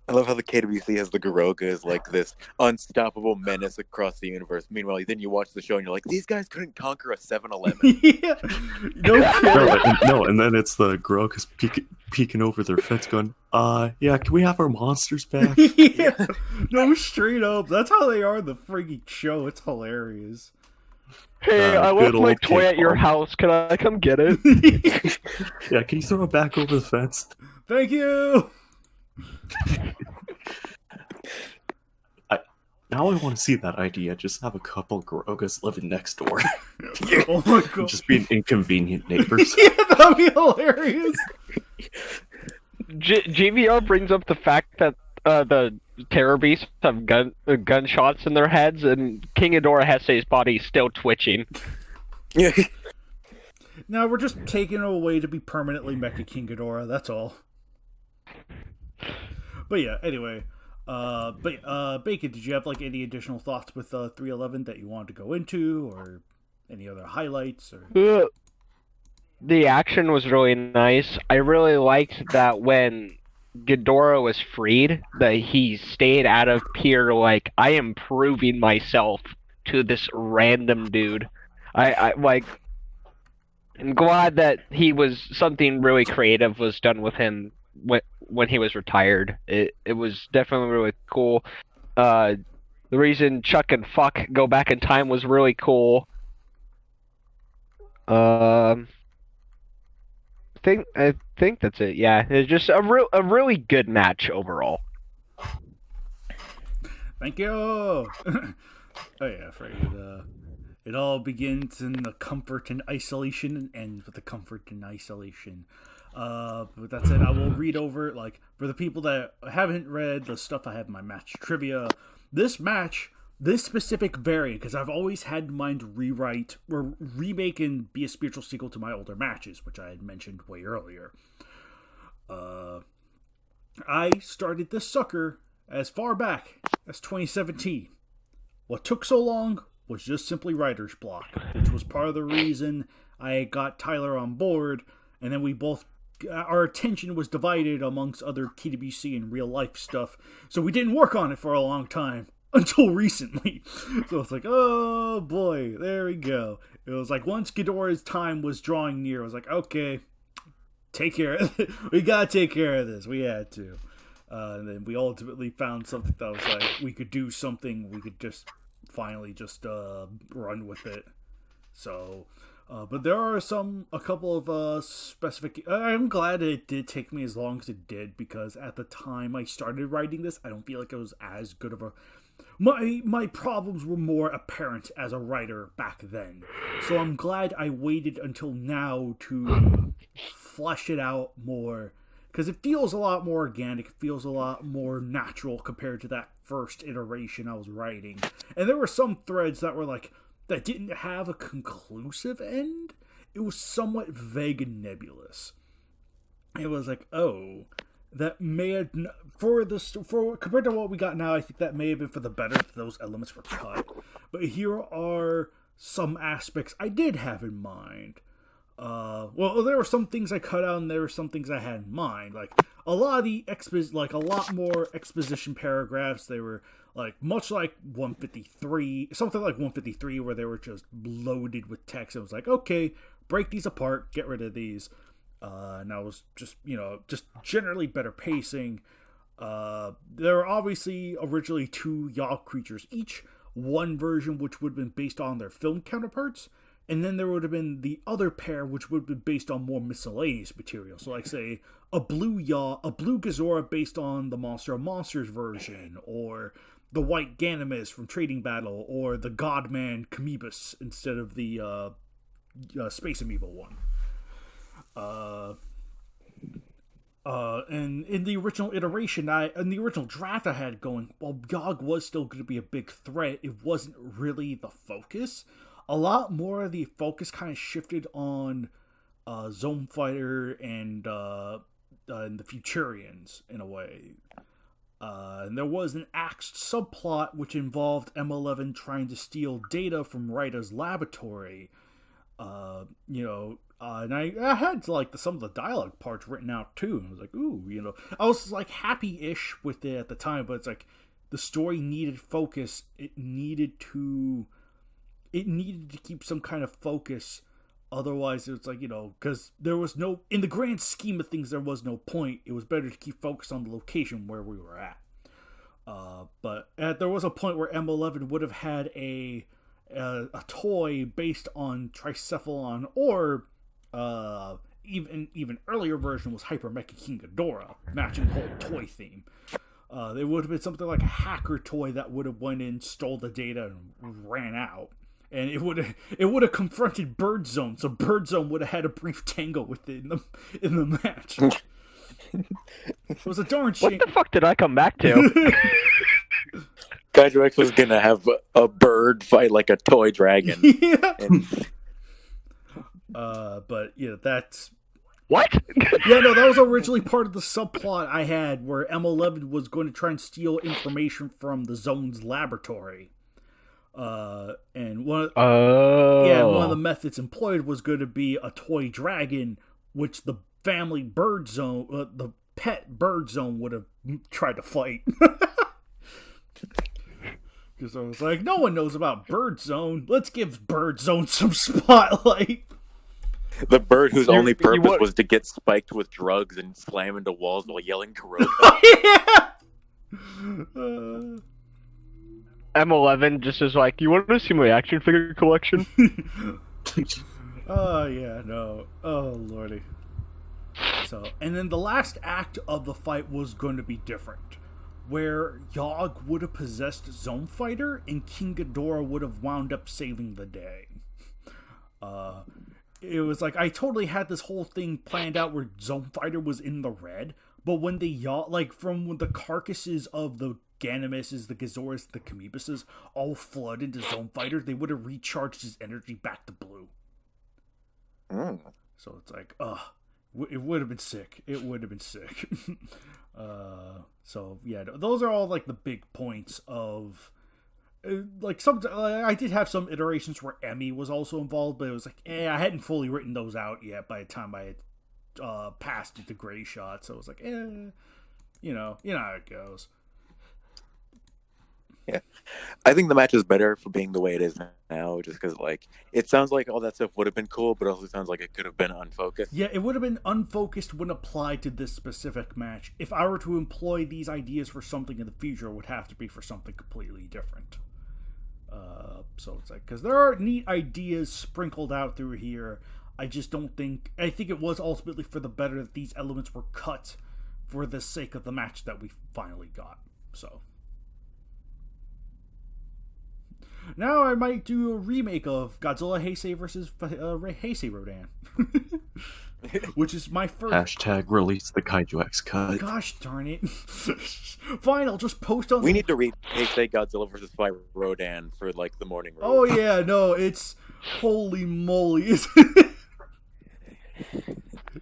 I love how the KWC has the Garoga as like this unstoppable menace across the universe. Meanwhile, then you watch the show and you're like, these guys couldn't conquer a 7-Eleven. Yeah. No, and then it's the Garogas peeking over their fence going, yeah, can we have our monsters back? Yeah. No, straight up. That's how they are in the freaking show. It's hilarious. Hey, I left my toy at your house. Can I come get it? Yeah, can you throw it back over the fence? Thank you. Now I want to see that idea. Just have a couple Garogas living next door. Oh my god. Just being inconvenient neighbors. Yeah, that'd be hilarious. GVR brings up the fact that the Terror Beasts have gunshots in their heads, and King Ghidorah Heisei's body is still twitching. Yeah. Now we're just taking it away to be permanently Mecha King Ghidorah. That's all. But yeah, anyway. Bacon, did you have like any additional thoughts with 311 that you wanted to go into, or any other highlights? Or the action was really nice. I really liked that when Ghidorah was freed, that he stayed out of Pier like, I am proving myself to this random dude. I'm glad that something really creative was done with him when he was retired. It was definitely really cool. The reason Chuck and Fuck go back in time was really cool. I think that's it. Yeah, it's just a really good match overall. Thank you. Oh yeah, afraid. It all begins in the comfort and isolation and ends with the comfort and isolation. With that said, I will read over, like, for the people that haven't read the stuff I have in my match trivia, this specific variant, because I've always had in mind to rewrite or remake and be a spiritual sequel to my older matches, which I had mentioned way earlier. I started this sucker as far back as 2017. What took so long was just simply writer's block, which was part of the reason I got Tyler on board, and then our attention was divided amongst other KWC and real life stuff, so we didn't work on it for a long time, until recently. So it's like, oh boy, there we go. It was like, once Ghidorah's time was drawing near, I was like, okay, take care of it. We gotta take care of this. We had to. And then we ultimately found something that was like, we could do something, we could just finally just run with it. So, but there are a couple of specific. I'm glad it did take me as long as it did, because at the time I started writing this, I don't feel like it was as good of a. My problems were more apparent as a writer back then, so I'm glad I waited until now to flesh it out more, because it feels a lot more organic, it feels a lot more natural compared to that first iteration I was writing. And there were some threads that were like, that didn't have a conclusive end. It was somewhat vague and nebulous. It was like, oh, that may have, for compared to what we got now, I think that may have been for the better if those elements were cut. But here are some aspects I did have in mind. Well, there were some things I cut out, and there were some things I had in mind. Like a lot of the a lot more exposition paragraphs. They were like much like 153, something like 153, where they were just loaded with text. It was like, okay, break these apart, get rid of these. And I was just generally better pacing. There were obviously originally 2 Yaw creatures each. One version which would have been based on their film counterparts, and then there would have been the other pair which would have been based on more miscellaneous material. So like, say, a blue Gazora based on the Monster of Monsters version, or the white Ganymed from Trading Battle, or the Godman Kamibus instead of the Space Amoeba one. And in the original iteration, in the original draft I had going, while Yogg was still going to be a big threat, it wasn't really the focus. A lot more of the focus kind of shifted on Zone Fighter and the Futurians in a way. And there was an axed subplot which involved M11 trying to steal data from Ryta's laboratory. And I had like some of the dialogue parts written out too. And I was like, ooh, I was like happy-ish with it at the time, but it's like the story needed focus. It needed to keep some kind of focus. Otherwise, it's like, because there was no, in the grand scheme of things, there was no point. It was better to keep focused on the location where we were at. But there was a point where M11 would have had a toy based on Tricephalon, or even earlier version was Hyper Mecha King Ghidorah, matching the whole toy theme. There would have been something like a hacker toy that would have went in, stole the data, and ran out. And it would have confronted Bird Zone, so Bird Zone would have had a brief tango with it in the match. It was a darn shame. What the fuck did I come back to? Kaiju X was gonna have a bird fight like a toy dragon. Yeah. And... but that's what? Yeah, no, that was originally part of the subplot I had, where M11 was going to try and steal information from the Zone's laboratory. And one of the methods employed was going to be a toy dragon, which the family Bird Zone, the pet Bird Zone, would have tried to fight. Because I was like, no one knows about Bird Zone. Let's give Bird Zone some spotlight. The bird whose only purpose want- was to get spiked with drugs and slam into walls while yelling Kuroda. yeah. M11 just is like, you want to see my action figure collection? Oh yeah, no. Oh lordy. So, and then the last act of the fight was going to be different, where Yogg would have possessed Zone Fighter and King Ghidorah would have wound up saving the day. It was like I totally had this whole thing planned out where Zone Fighter was in the red, but when the from the carcasses of the Ganymeds, the Gizoras, the Kamebuses all flood into Zone Fighter, they would have recharged his energy back to blue. So it's like, it would have been sick. It would have been sick. So yeah, those are all like the big points of like some. I did have some iterations where Emmy was also involved, but it was like, I hadn't fully written those out yet by the time I had passed it to Gray Shot. So it was like, you know how it goes. Yeah, I think the match is better for being the way it is now, just because like it sounds like all that stuff would have been cool, but also sounds like it could have been unfocused. Yeah, it would have been unfocused when applied to this specific match. If I were to employ these ideas for something in the future, it would have to be for something completely different. So it's like, because there are neat ideas sprinkled out through here. I just don't think. I think it was ultimately for the better that these elements were cut for the sake of the match that we finally got. So. Now I might do a remake of Godzilla Heisei versus Heisei Rodan. Which is my first... Hashtag release the Kaiju X cut. Gosh darn it. Fine, I'll just post on... We need to read Heisei Godzilla versus Fire Rodan for like the morning room. Oh yeah, no, it's... Holy moly.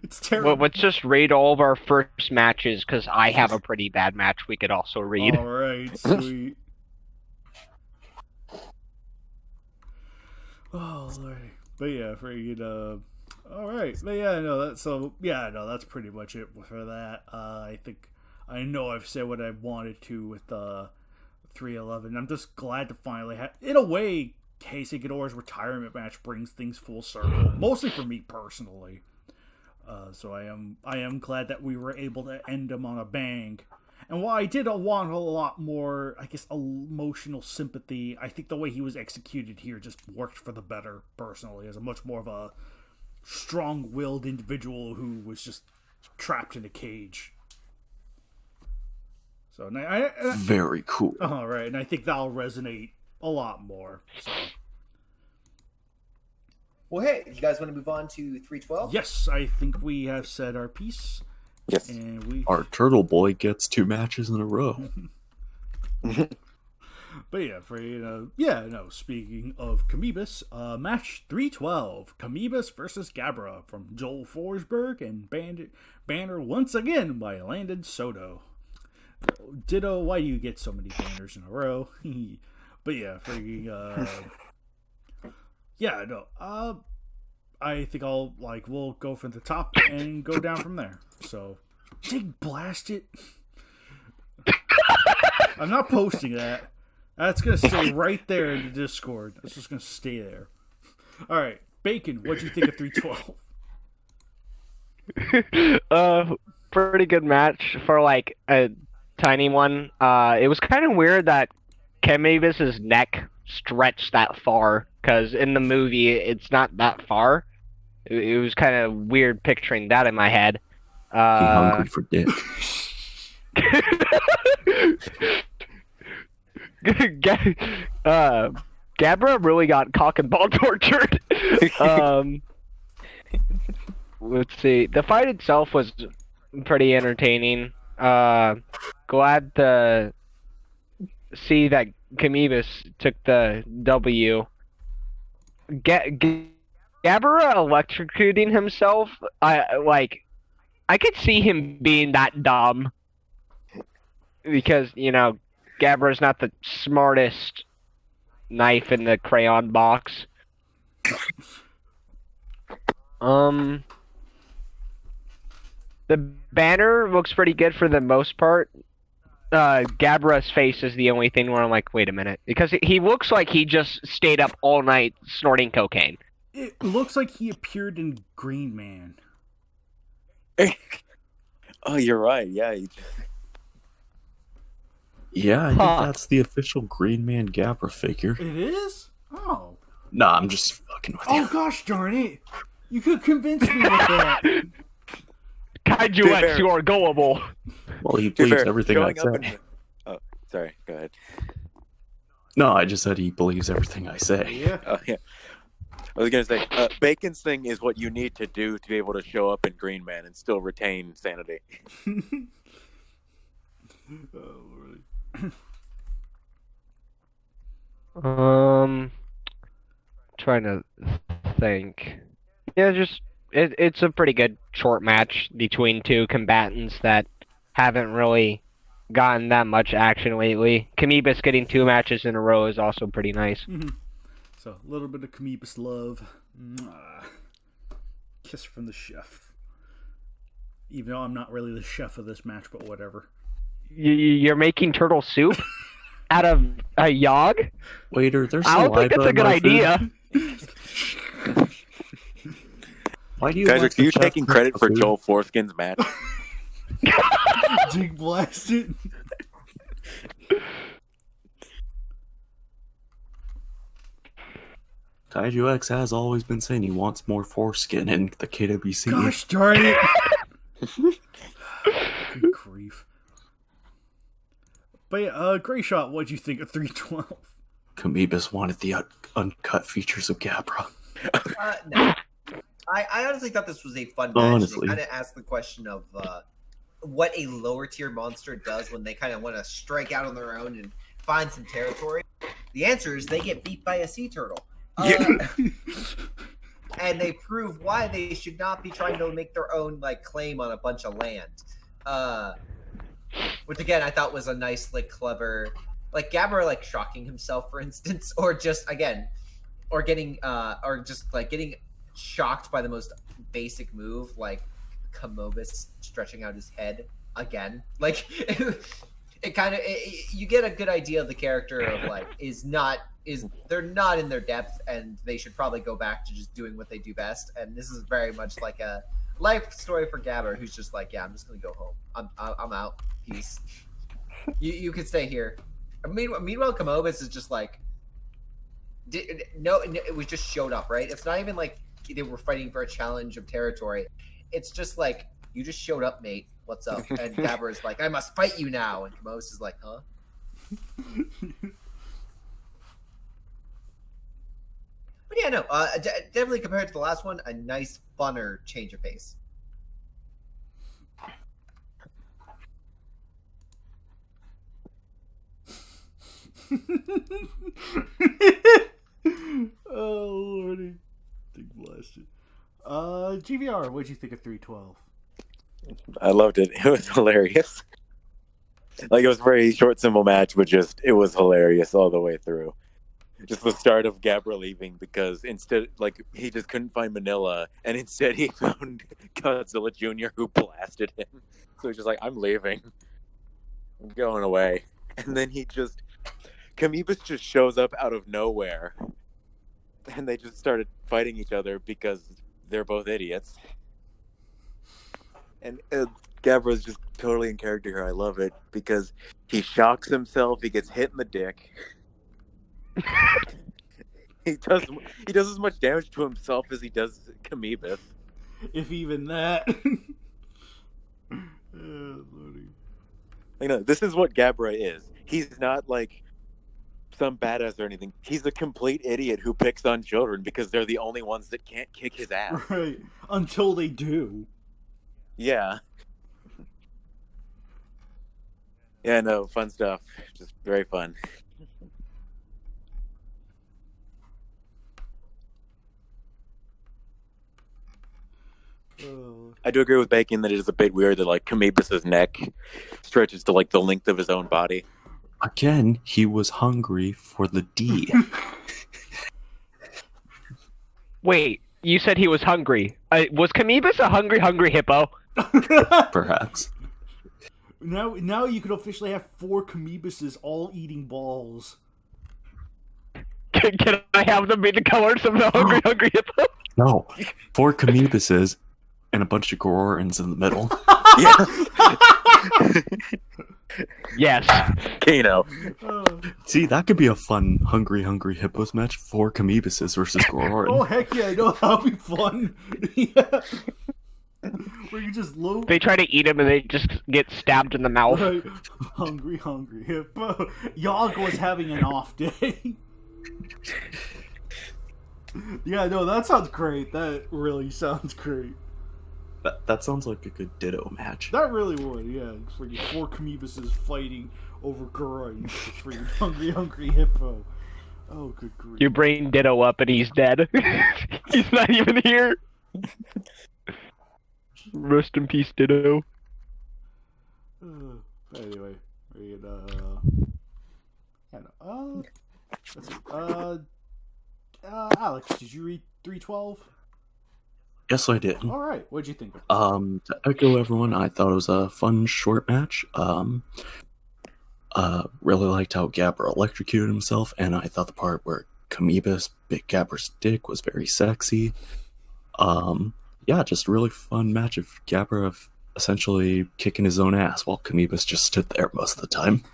It's terrible. Well, let's just read all of our first matches, because I have a pretty bad match we could also read. Alright, sweet. Oh lordy, but yeah, freaking all right, but yeah, no, that's pretty much it for that. I think I know I've said what I wanted to with 311. I'm just glad to finally have, in a way, Heisei Ghidorah's retirement match brings things full circle, mostly for me personally. So I am glad that we were able to end him on a bang. And while I did want a lot more, I guess, emotional sympathy, I think the way he was executed here just worked for the better, personally, as a much more of a strong-willed individual who was just trapped in a cage. So, very cool. All right, and I think that'll resonate a lot more. So. Well, hey, you guys want to move on to 312? Yes, I think we have said our piece. Yes. And Our turtle boy gets 2 matches in a row. But yeah, speaking of Kamebus, match 312, Kamebus versus Gabra from Joel Forsberg and Banner once again by Landon Soto. Ditto, why do you get so many banners in a row? But yeah, I think we'll go from the top and go down from there. So, dig blast it. I'm not posting that. That's going to stay right there in the Discord. It's just going to stay there. Alright, Bacon, what'd you think of 312? Pretty good match for like a tiny one. It was kind of weird that Kamebus's neck stretched that far, because in the movie it's not that far. It was kind of weird picturing that in my head. He hungry for dick. Gabra really got cock and ball tortured. Let's see. The fight itself was pretty entertaining. Glad to see that Kamebus took the W. Gabra electrocuting himself, I could see him being that dumb. Because, Gabra's not the smartest knife in the crayon box. The banner looks pretty good for the most part. Gabra's face is the only thing where I'm like, wait a minute. Because he looks like he just stayed up all night snorting cocaine. It looks like he appeared in Green Man. Oh, you're right. Yeah, Yeah, I think Huh. that's the official Green Man Gabra figure. It is? Oh. Nah, I'm just fucking with you. Oh gosh darn it! You could convince me with that. Kaiju Be X, fair. you are gullible. Well, he to be believes fair, everything I showing up say. in- Oh, sorry. Go ahead. No, I just said he believes everything I say. Yeah. Oh, yeah. I was gonna say, Bacon's thing is what you need to do to be able to show up in Green Man and still retain sanity. Oh, Um, trying to think. Yeah, just it's a pretty good short match between two combatants that haven't really gotten that much action lately. Kamibus getting 2 matches in a row is also pretty nice. So, a little bit of Kamibus love. Mwah. Kiss from the chef. Even though I'm not really the chef of this match, but whatever. You're making turtle soup out of a yog? Waiter, there's I don't think saliva that's a in good my food. idea. Why do you Guys, let are the you chef taking cook credit the for food? Joel Foreskin's match? Jig blast it. Kaiju X has always been saying he wants more foreskin in the KWC. Gosh darn it. Good grief. But yeah, Gray Shot, what'd you think of 312? Kamibus wanted the uncut features of Gabra. No. I honestly thought this was a fun match. Honestly. They kind of asked the question of what a lower tier monster does when they kind of want to strike out on their own and find some territory. The answer is they get beat by a sea turtle. And they prove why they should not be trying to make their own like claim on a bunch of land. Which again I thought was a nice, like, clever, like Gabra like shocking himself, for instance, or just again, or getting or just like getting shocked by the most basic move, like Kamobus stretching out his head again. Like it kind of you get a good idea of the character of like they're not in their depth and they should probably go back to just doing what they do best. And this is very much like a life story for Gabber, who's just like, yeah, I'm just gonna go home. I'm out. Peace. You can stay here. Meanwhile, Kamobus is just like, it was just showed up, right? It's not even like they were fighting for a challenge of territory. It's just like, you just showed up, mate. What's up? And Gabber is like, I must fight you now. And Kamobus is like, huh? But yeah, no, definitely compared to the last one, a nice, funner change of pace. Oh lordy. Big blasted. GVR, what'd you think of 312? I loved it. It was hilarious. Like, it was a very short, simple match, but just, it was hilarious all the way through. Just the start of Gabra leaving because instead, like, he just couldn't find Manila, and instead he found Godzilla Jr., who blasted him. So he's just like, I'm leaving. I'm going away. And then Kamibus just shows up out of nowhere. And they just started fighting each other because they're both idiots. And Gabra's just totally in character here. I love it because he shocks himself. He gets hit in the dick. He does as much damage to himself as he does Kamibus. If even that. Oh, lordy. Like, no, this is what Gabra is. He's not like some badass or anything. He's a complete idiot who picks on children because they're the only ones that can't kick his ass. Right. Until they do. Yeah. Yeah, no, fun stuff. Just very fun. Oh. I do agree with Bacon that it is a bit weird that, like, Kamibus's neck stretches to, like, the length of his own body. Again, he was hungry for the D. Wait, you said he was hungry. Was Kamibus a hungry hippo? Perhaps. Now you can officially have 4 Kamibuses all eating balls. Can I have them be the colors of the Hungry Hungry Hippo? No, 4 Kamebuses and a bunch of Gororans in the middle. Yes. Kano. See, that could be a fun Hungry Hungry Hippos match. 4 Kamebuses versus Gororan. Oh heck yeah, no, that'll be fun. Yeah. Where you just low. They try to eat him and they just get stabbed in the mouth. Right. Hungry Hungry Hippo. Yogg was having an off day. Yeah, no, that sounds great. That really sounds great. That sounds like a good Ditto match. That really would, yeah. Freaking 4 Kamebuses fighting over Gororan. Freaking Hungry Hungry Hippo. Oh, good grief. You bring Ditto up and he's dead. He's not even here. Rest in peace, Ditto. Anyway, read, let's see. Alex, did you read 312? Yes, I did. All right, what'd you think? To echo everyone, I thought it was a fun short match. Really liked how Gabber electrocuted himself, and I thought the part where Kamebus bit Gabber's dick was very sexy. Yeah, just a really fun match of Gabber of essentially kicking his own ass while Kamebus just stood there most of the time.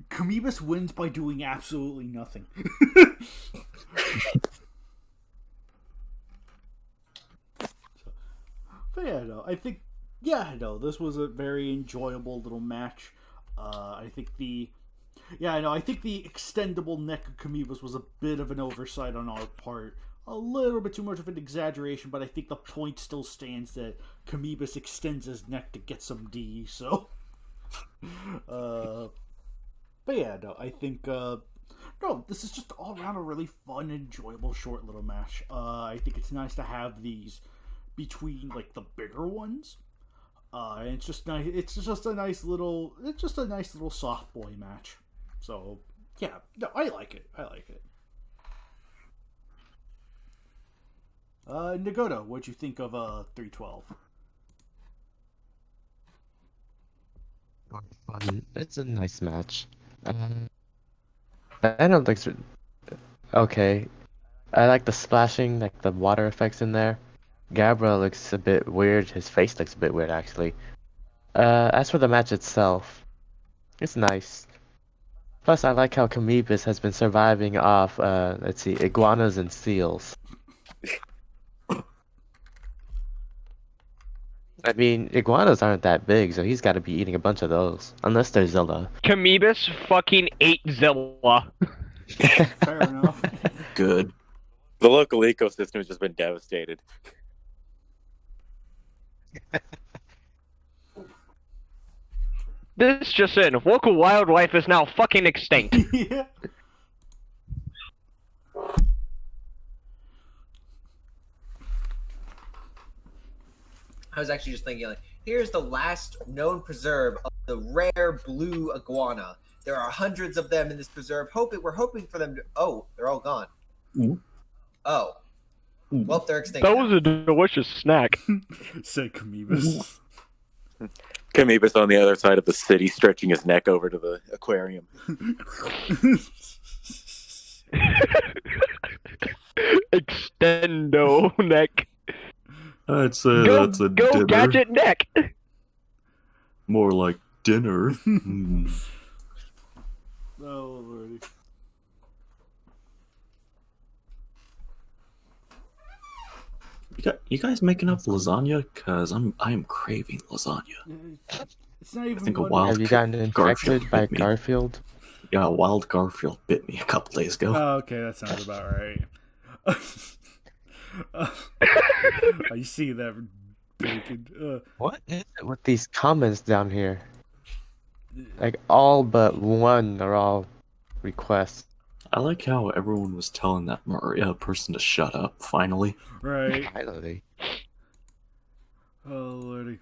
Kamebus wins by doing absolutely nothing. But yeah, no, I think, this was a very enjoyable little match. I think the extendable neck of Kamebus was a bit of an oversight on our part. A little bit too much of an exaggeration, but I think the point still stands that Kamebus extends his neck to get some D, so... But yeah, no, I think, this is just all around a really fun, enjoyable, short little match. I think it's nice to have these between, like, the bigger ones. And it's just nice, it's just a nice little soft boy match. So, yeah, no, I like it. Nagoto, what'd you think of 312? Fun. It's a nice match. I don't think so. Okay. I like the splashing, like the water effects in there. Gabra looks a bit weird. His face looks a bit weird, actually. As for the match itself, it's nice. Plus, I like how Kamebus has been surviving off, iguanas and seals. I mean, iguanas aren't that big, so he's got to be eating a bunch of those. Unless they're Zilla. Kamebus fucking ate Zilla. Fair enough. Good. The local ecosystem has just been devastated. This just in. Local wildlife is now fucking extinct. Yeah. I was actually just thinking, like, here's the last known preserve of the rare blue iguana. There are hundreds of them in this preserve. We're hoping for them to... Oh, they're all gone. Mm. Oh. Well, they're extinct. That was a delicious snack. Said Kamebus. Kamebus on the other side of the city, stretching his neck over to the aquarium. Extendo neck. That's Go dinner. gadget neck. More like dinner. Mm. Oh, lordy. You guys making up lasagna? Cause I am craving lasagna. It's not even. I think a one- wild Have you gotten infected by bit me. Garfield? Yeah, a wild Garfield bit me a couple days ago. Oh, okay, that sounds about right. I see that bacon. What is it with these comments down here? Like, all but one are all requests. I like how everyone was telling that Maria person to shut up, finally. Right. Finally. Oh, lordy.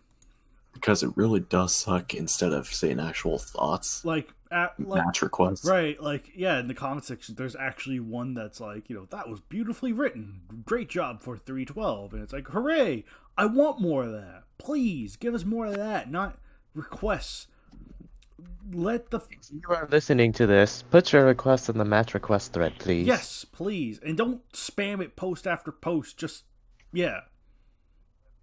Because it really does suck instead of saying actual thoughts. Like, Match requests. right, like, yeah, in the comment section, there's actually one that's like, that was beautifully written. Great job for 312. And it's like, hooray! I want more of that. Please, give us more of that, not requests. let the If you are listening to this, put your request in the match request thread, please. yes, please, and don't spam it post after post. Just yeah.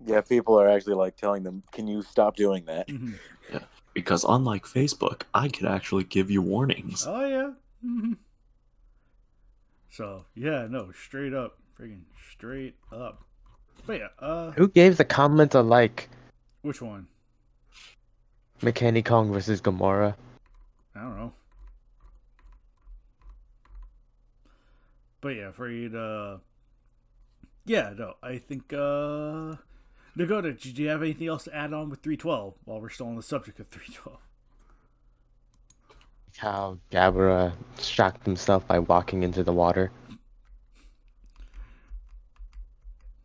Yeah, people are actually like telling them, "Can you stop doing that?" Mhm. Yeah, because unlike Facebook, I could actually give you warnings. Oh yeah. Mhm. So yeah, no, straight up, freaking straight up. But yeah, Who gave the comment a like? which one? McKinney Kong versus Gamora. I don't know. But yeah, freaking yeah, no, I think Dakota, did you have anything else to add on with 312 while we're still on the subject of 312? How Gabra shocked himself by walking into the water.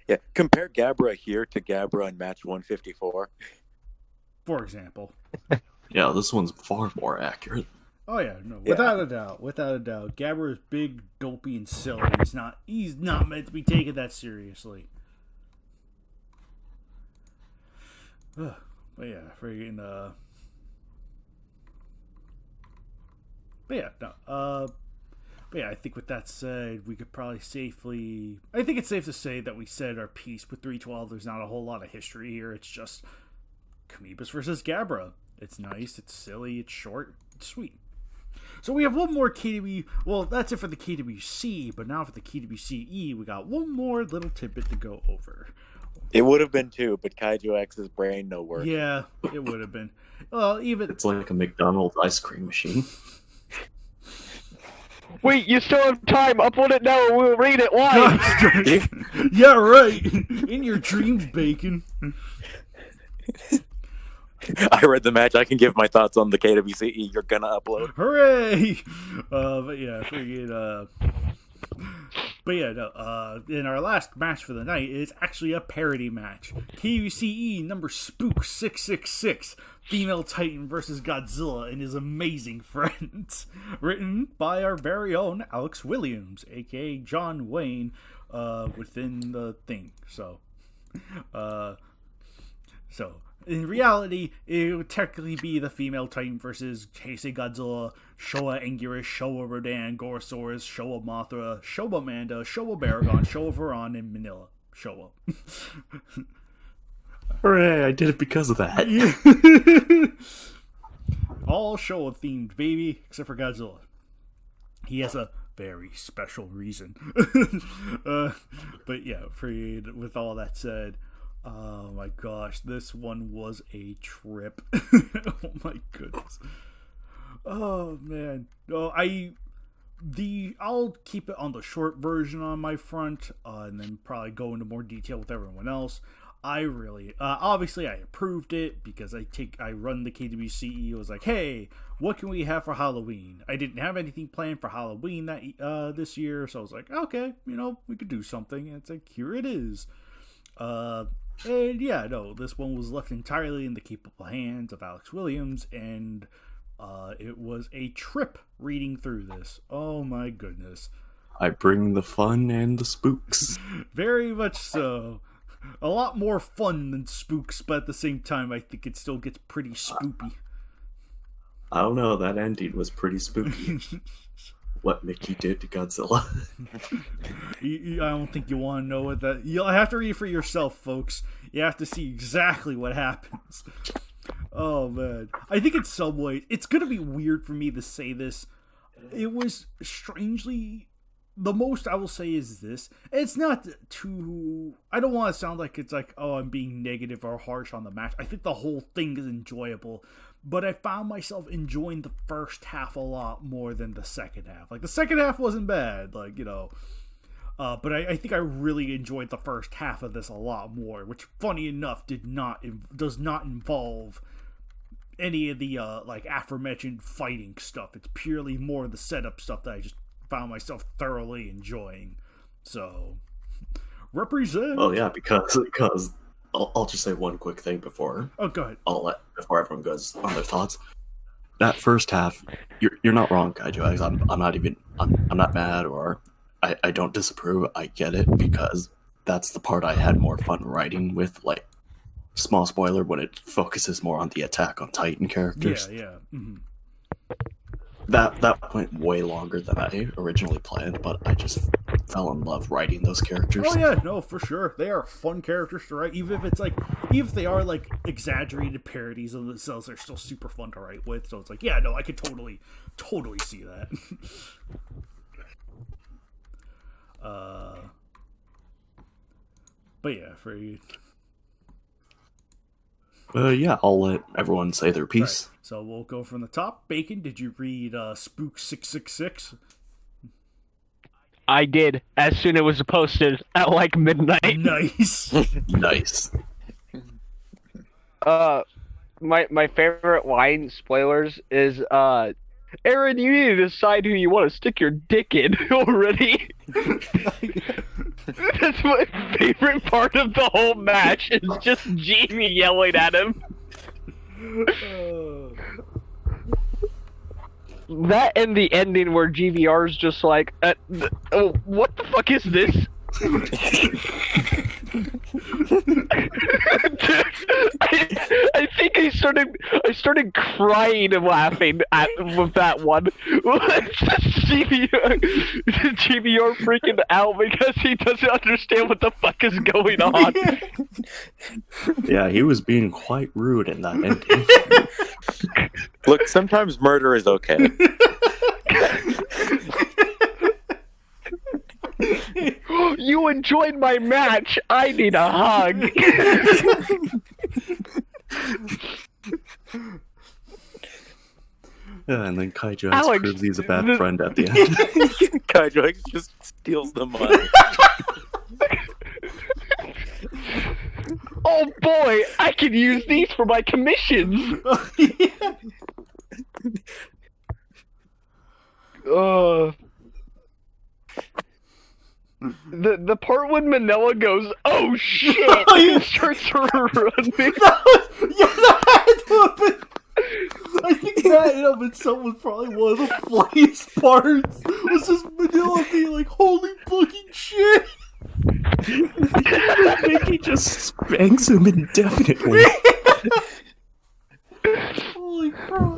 Yeah, compare Gabra here to Gabra in match 154. For example. Yeah, this one's far more accurate. Oh yeah, no, Yeah. without a doubt. Gabber is big, dopey, and silly. He's not meant to be taken that seriously. But yeah, freaking But yeah, no. But yeah, I think with that said, we could probably safely. I think it's safe to say that we said our piece with 312. There's not a whole lot of history here. It's just Kamibus versus Gabra. It's nice. It's silly. It's short. It's sweet. So we have one more KW. Well, that's it for the KWC. But now for the KWCE, we got one more little tidbit to go over. It would have been two, but Kaiju X's brain no work. Yeah, it would have been. Well, even It's like a McDonald's ice cream machine. Wait, you still have time. Upload it now and we'll read it live. yeah, right. In your dreams, bacon. I read the match. I can give my thoughts on the KWCE you're gonna upload. Hooray! But yeah, freaking. But yeah, no. In our last match for the night, it's actually a parody match. KWCE number Spooks666, Female Titan versus Godzilla and his amazing friends. Written by our very own Alex Williams, aka John Wayne, within the thing. So, in reality, it would technically be the Female Titan versus Heisei Godzilla, Showa Anguirus, Showa Rodan, Gorosaurus, Showa Mothra, Showa Manda, Showa Baragon, Showa Varan, and Manila. Showa. Hooray, I did it because of that. All Showa themed, baby, except for Godzilla. He has a very special reason. But yeah, with all that said, oh my gosh, this one was a trip. Oh my goodness. Oh man. No, I'll keep it on the short version on my front, and then probably go into more detail with everyone else. I really, obviously I approved it because I run the KWCE. I was like, hey, what can we have for Halloween? I didn't have anything planned for Halloween this year, so I was like, okay, we could do something. And it's like, here it is. And yeah, no, this one was left entirely in the capable hands of Alex Williams, and it was a trip reading through this. Oh my goodness. I bring the fun and the spooks. Very much so. A lot more fun than spooks, but at the same time, I think it still gets pretty spoopy. I don't know, that ending was pretty spooky. What Mickey did to Godzilla. I don't think you want to know what that... You'll have to read it for yourself, folks. You have to see exactly what happens. Oh, man. I think in some ways, it's going to be weird for me to say this. It was strangely... The most I will say is this. It's not too... I don't want to sound like it's like, oh, I'm being negative or harsh on the match. I think the whole thing is enjoyable. But I found myself enjoying the first half a lot more than the second half. Like, the second half wasn't bad. But I think I really enjoyed the first half of this a lot more. Which, funny enough, does not involve any of the, aforementioned fighting stuff. It's purely more the setup stuff that I just found myself thoroughly enjoying. So, represent. Well, yeah, because I'll just say one quick thing before. Oh, go ahead. Before everyone goes on their thoughts. That first half, you're not wrong, Kaiju. I'm not mad or I don't disapprove. I get it because that's the part I had more fun writing with. Like, small spoiler when it focuses more on the Attack on Titan characters. Yeah. Mm-hmm. that went way longer than I originally planned, but I just fell in love writing those characters. Oh yeah, no, for sure. They are fun characters to write. Even if they are like exaggerated parodies of themselves, they're still super fun to write with. So it's like, yeah, no, I could totally see that. But yeah, for you. Yeah, I'll let everyone say their piece. Right. So we'll go from the top. Bacon, did you read Spooks666? I did, as soon as it was posted at like midnight. Nice. Nice. My favorite line, spoilers, is Aaron, you need to decide who you want to stick your dick in already. That's my favorite part of the whole match, is just Jamie yelling at him. That and the ending where GVR's just like, oh, what the fuck is this? I think I started crying and laughing with that one. GVR freaking out because he doesn't understand what the fuck is going on. Yeah, he was being quite rude in that ending. Look, sometimes murder is okay. You enjoyed my match. I need a hug. Yeah, and then Kaiju Alex, proves he's a bad friend at the end. Kaiju just steals the money. Oh boy, I can use these for my commissions. The part when Manila goes, oh shit, and starts running. That had to have been... I think that in of itself was probably one of the funniest parts. Was just Manila being like, holy fucking shit. I think he just spanks him indefinitely. Holy crap.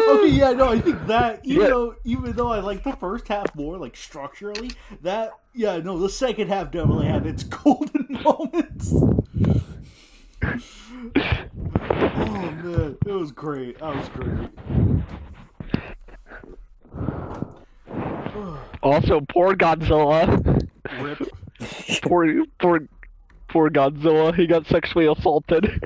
Okay, yeah, no, I think that, even though I like the first half more, like, structurally, the second half definitely had its golden moments. Oh, man, it was great. That was great. Also, poor Godzilla. Rip. Poor Godzilla. He got sexually assaulted.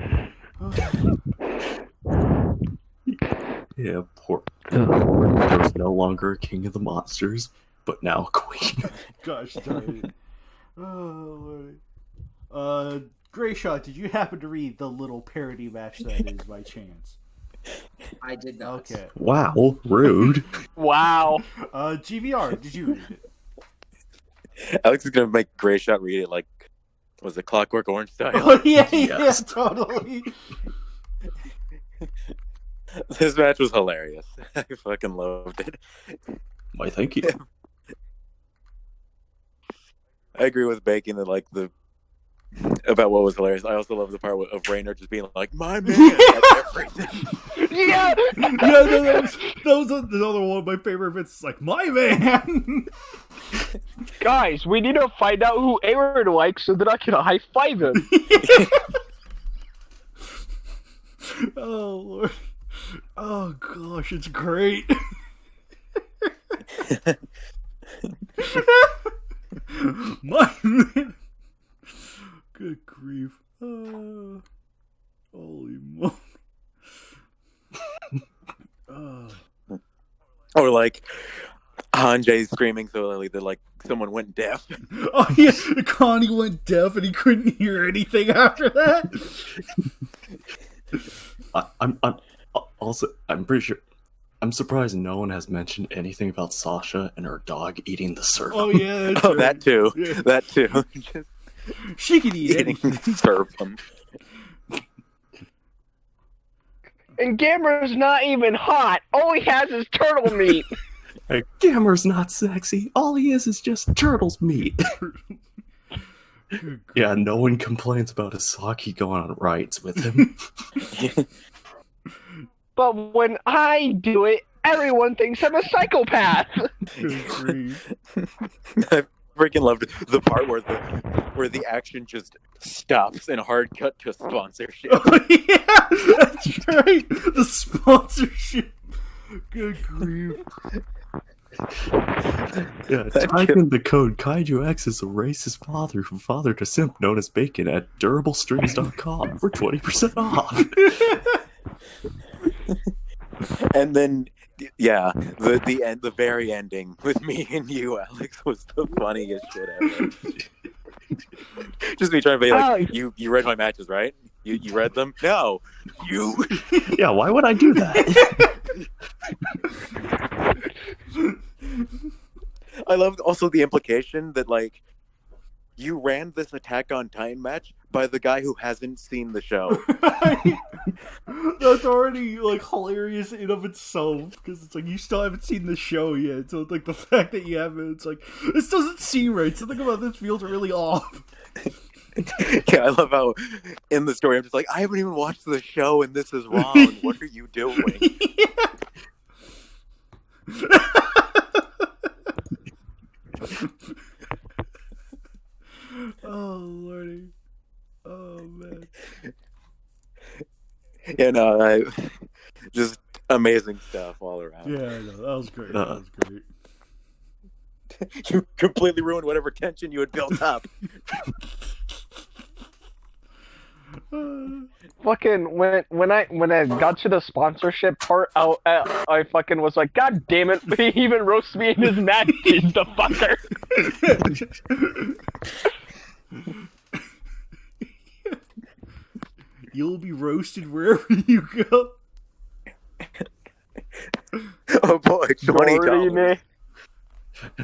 Yeah, poor was no longer king of the monsters, but now queen. Gosh darn it. Oh, Lord. Gray Shot, did you happen to read the little parody match that is by chance? I did not. Okay. Wow, rude. Wow. GVR, did you read it? Alex is gonna make Gray Shot read it like, was it Clockwork Orange style? Oh, yeah, Yes. totally. This match was hilarious. I fucking loved it. Why, thank you. I agree with Bacon that about what was hilarious. I also love the part of Raynor just being like, my man, at everything. Yeah. That was another one of my favorite bits. It's like, my man. Guys, we need to find out who Aaron likes so that I can high five him. Oh, Lord. Oh, gosh, it's great. My man. Good grief. Holy moly. Or like Hanjay screaming so that like someone went deaf. Oh yeah, Connie went deaf and he couldn't hear anything after that. I'm pretty sure. I'm surprised no one has mentioned anything about Sasha and her dog eating the servant. Oh yeah, that's Oh, right. that too. Yeah. That too. Just She could eat eating anything. servant. And Gamera's not even hot. All he has is turtle meat. Hey, Gamera's not sexy. All he is just turtle's meat. Yeah, no one complains about Asaki going on rides with him. But when I do it, Everyone thinks I'm a psychopath. Good grief. I freaking loved the part where the action just stops and hard cut to sponsorship. Oh, yeah, that's right. The sponsorship. Good grief. Yeah, type in the code KaijuX is a racist father from father to simp known as Bacon at durablestrings.com for 20% off. And then, yeah, the very ending with me and you, Alex, was the funniest shit ever. Just me trying to be like, you read my matches, right? You read them? No, you. Yeah, why would I do that? I love also the implication that like you ran this Attack on Titan match by the guy who hasn't seen the show. That's already like hilarious in of itself because it's like you still haven't seen the show yet. So it's like the fact that you haven't, it's like this doesn't seem right. Something about this feels really off. Yeah, I love how in the story I'm just like, I haven't even watched the show and this is wrong. What are you doing? Oh lordy. Oh man. Yeah, no, just amazing stuff all around. Yeah, I know. That was great. That was great. You completely ruined whatever tension you had built up. Fucking when I got to the sponsorship part, I fucking was like, God damn it! He even roasts me in his matches, the fucker. You'll be roasted wherever you go. Oh boy, $20.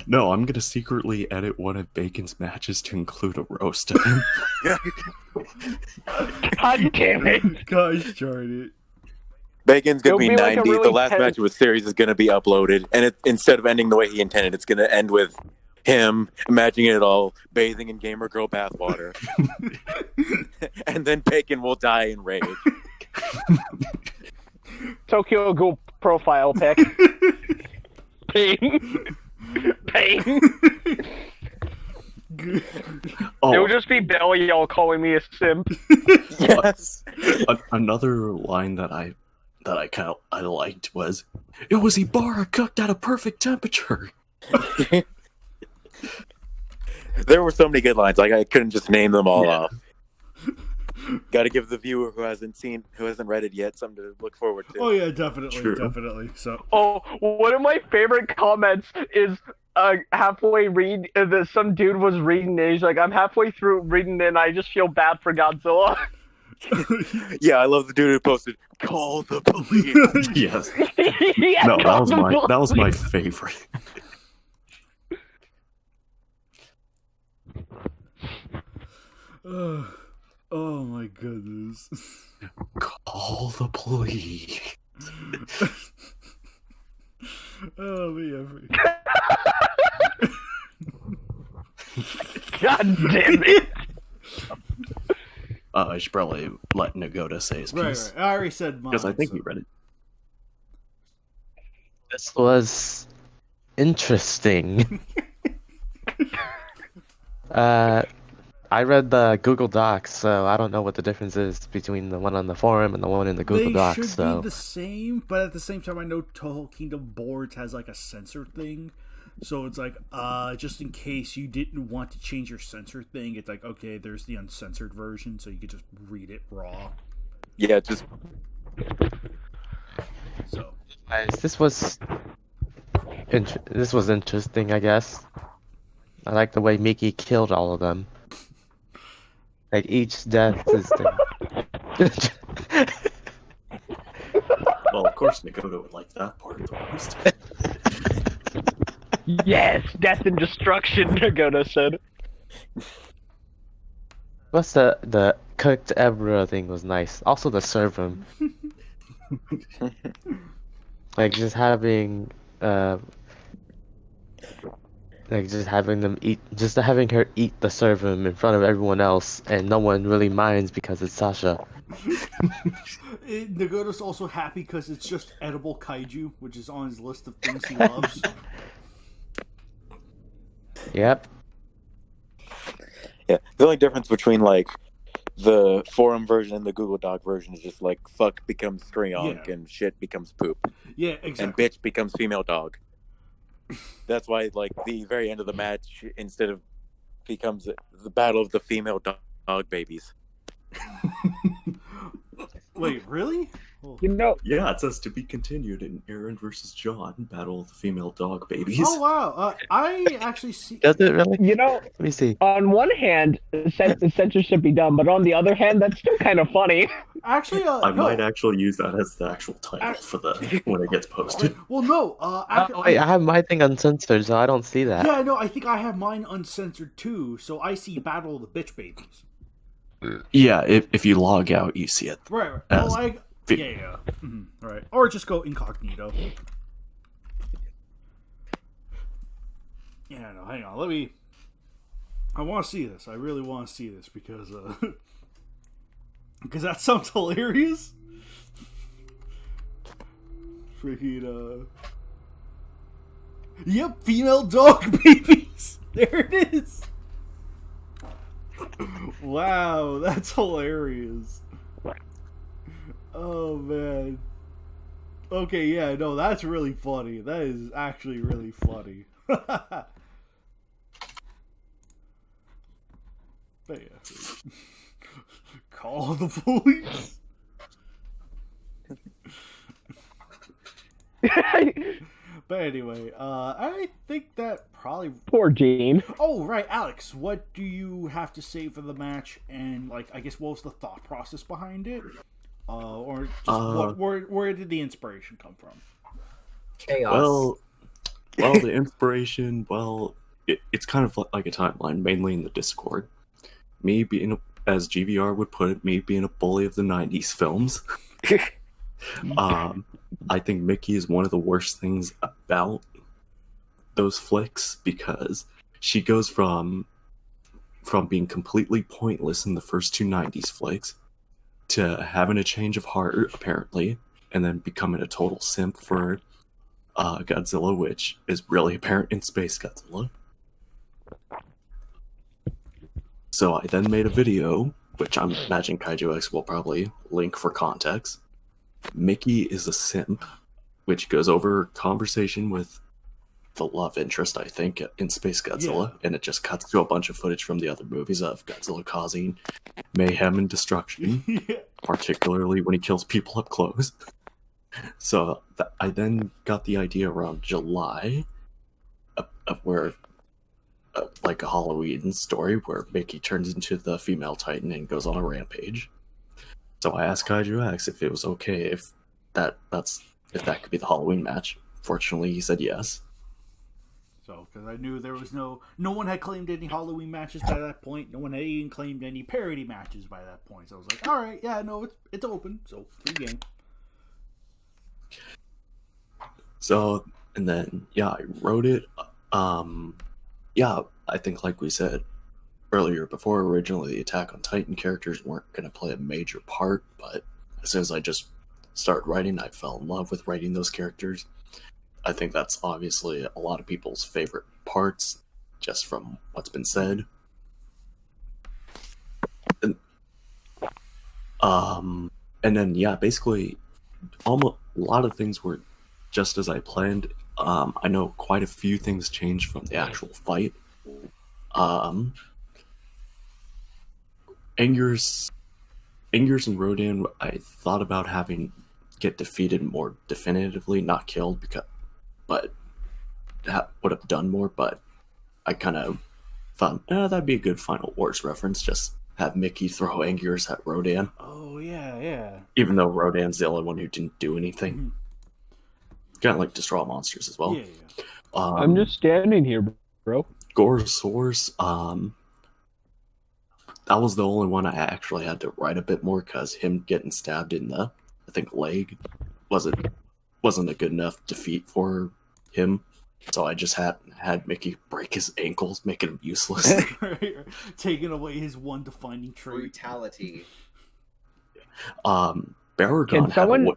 No, I'm gonna secretly edit one of Bacon's matches to include a roast of him. God damn it! Gosh darn it. Bacon's gonna be It'll be like 90. a really The last tense- match of the series is gonna be uploaded, and instead of ending the way he intended, it's gonna end with him imagining it all, bathing in gamer girl bathwater, and then Bacon will die in rage. Tokyo Ghoul profile pic. Pain. Pain. Oh, It would just be Belial calling me a simp. Yes. Another line that I liked was, "It was Ibarra cooked at a perfect temperature." There were so many good lines. Like I couldn't just name them all off. Got to give the viewer who hasn't read it yet, something to look forward to. Oh yeah, definitely, True. definitely. So Oh, one of my favorite comments is halfway read that some dude was reading it. He's like, I'm halfway through reading it and I just feel bad for Godzilla. Yeah, I love the dude who posted, "Call the police." Yes. Yeah, No, that was my favorite. Oh my goodness. Call the police. Oh man. God damn it. I should probably let Nagoda say his Right, piece. right. I already said mine. Because I think so- he read it. This was interesting. I read the Google Docs, so I don't know what the difference is between the one on the forum and the one in the Google they Docs. should So be the same, but at the same time, I know Toho Kingdom Boards has like a censor thing, so it's like, just in case you didn't want to change your censor thing, it's like, okay, there's the uncensored version, so you could just read it raw. Yeah, just So guys, this was interesting, I guess. I like the way Mickey killed all of them. Like each death is. Well, of course Nagoda would like that part the most. Yes, death and destruction, Nagoda said. Plus the cooked Ebra thing was nice. Also the server. Like just having having her eat the servum in front of everyone else, and no one really minds because it's Sasha. Nagoto's also happy because it's just edible kaiju, which is on his list of things he loves. Yep. Yeah, the only difference between like the forum version and the Google Doc version is just like fuck becomes Strayonk and shit becomes poop. Yeah, exactly. And bitch becomes female dog. That's why like the very end of the match instead of becomes the battle of the female dog babies. Wait, really? You know, Yeah, it says to be continued in Aaron versus John, Battle of the Female Dog Babies. Oh wow! I actually see. Does it really? you know, Let me see. on one hand, the censorship should be done, but on the other hand, that's still kind of funny. Actually, I no. might actually use that as the actual title for the when it gets posted. Well, no. Wait, I have my thing uncensored, so I don't see that. Yeah, no. I think I have mine uncensored too, so I see Battle of the Bitch Babies. Yeah, if you log out, you see it. Right. As Yeah. Mm-hmm. Right. Or just go incognito. Yeah, no, hang on. I want to see this. I really want to see this because that sounds hilarious. Freaking Yep, female dog babies. There it is. Wow, that's hilarious. Oh man. Okay, yeah, no, that's really funny. That is actually really funny. But yeah. Call the police. But anyway, I think that probably. Poor Gene. Oh right, Alex, what do you have to say for the match? And like, I guess what was the thought process behind it? Or just where did the inspiration come from? Chaos. Well, the inspiration, it's kind of like a timeline, mainly in the Discord. Me being, as GVR would put it, me being a bully of the 90s films. I think Mickey is one of the worst things about those flicks because she goes from being completely pointless in the first two 90s flicks to having a change of heart, apparently, and then becoming a total simp for Godzilla, which is really apparent in Space Godzilla. So I then made a video, which I'm imagining Kaiju X will probably link for context. Mickey is a simp, which goes over conversation with the love interest, I think, in Space Godzilla, and it just cuts to a bunch of footage from the other movies of Godzilla causing mayhem and destruction, particularly when he kills people up close. So I then got the idea around July of where, like a Halloween story, where Mickey turns into the female Titan and goes on a rampage. So I asked Kaiju X if it was okay if that could be the Halloween match. Fortunately, he said yes. So, because I knew there was no one had claimed any Halloween matches by that point. No one had even claimed any parody matches by that point. So I was like, all right, yeah, no, it's open. So free game. So, and then I wrote it. I think like we said earlier before, originally the Attack on Titan characters weren't going to play a major part, but as soon as I just started writing, I fell in love with writing those characters. I think that's obviously a lot of people's favorite parts, just from what's been said. And then basically, almost a lot of things were just as I planned. I know quite a few things changed from the actual fight. Anger's and Rodan, I thought about having get defeated more definitively, not killed, but that would have done more. But I kind of thought that'd be a good Final Wars reference. Just have Mickey throw Anger's at Rodan. Oh yeah. Even though Rodan's the only one who didn't do anything. Mm-hmm. Kind of like Destroy Monsters as well. Yeah. I'm just standing here, bro. Gorosaurus, that was the only one I actually had to write a bit more because him getting stabbed in the, I think, leg wasn't a good enough defeat for him. So I just had Mickey break his ankles, making him useless. Taking away his one defining trait. Brutality. Baragon Can someone? had a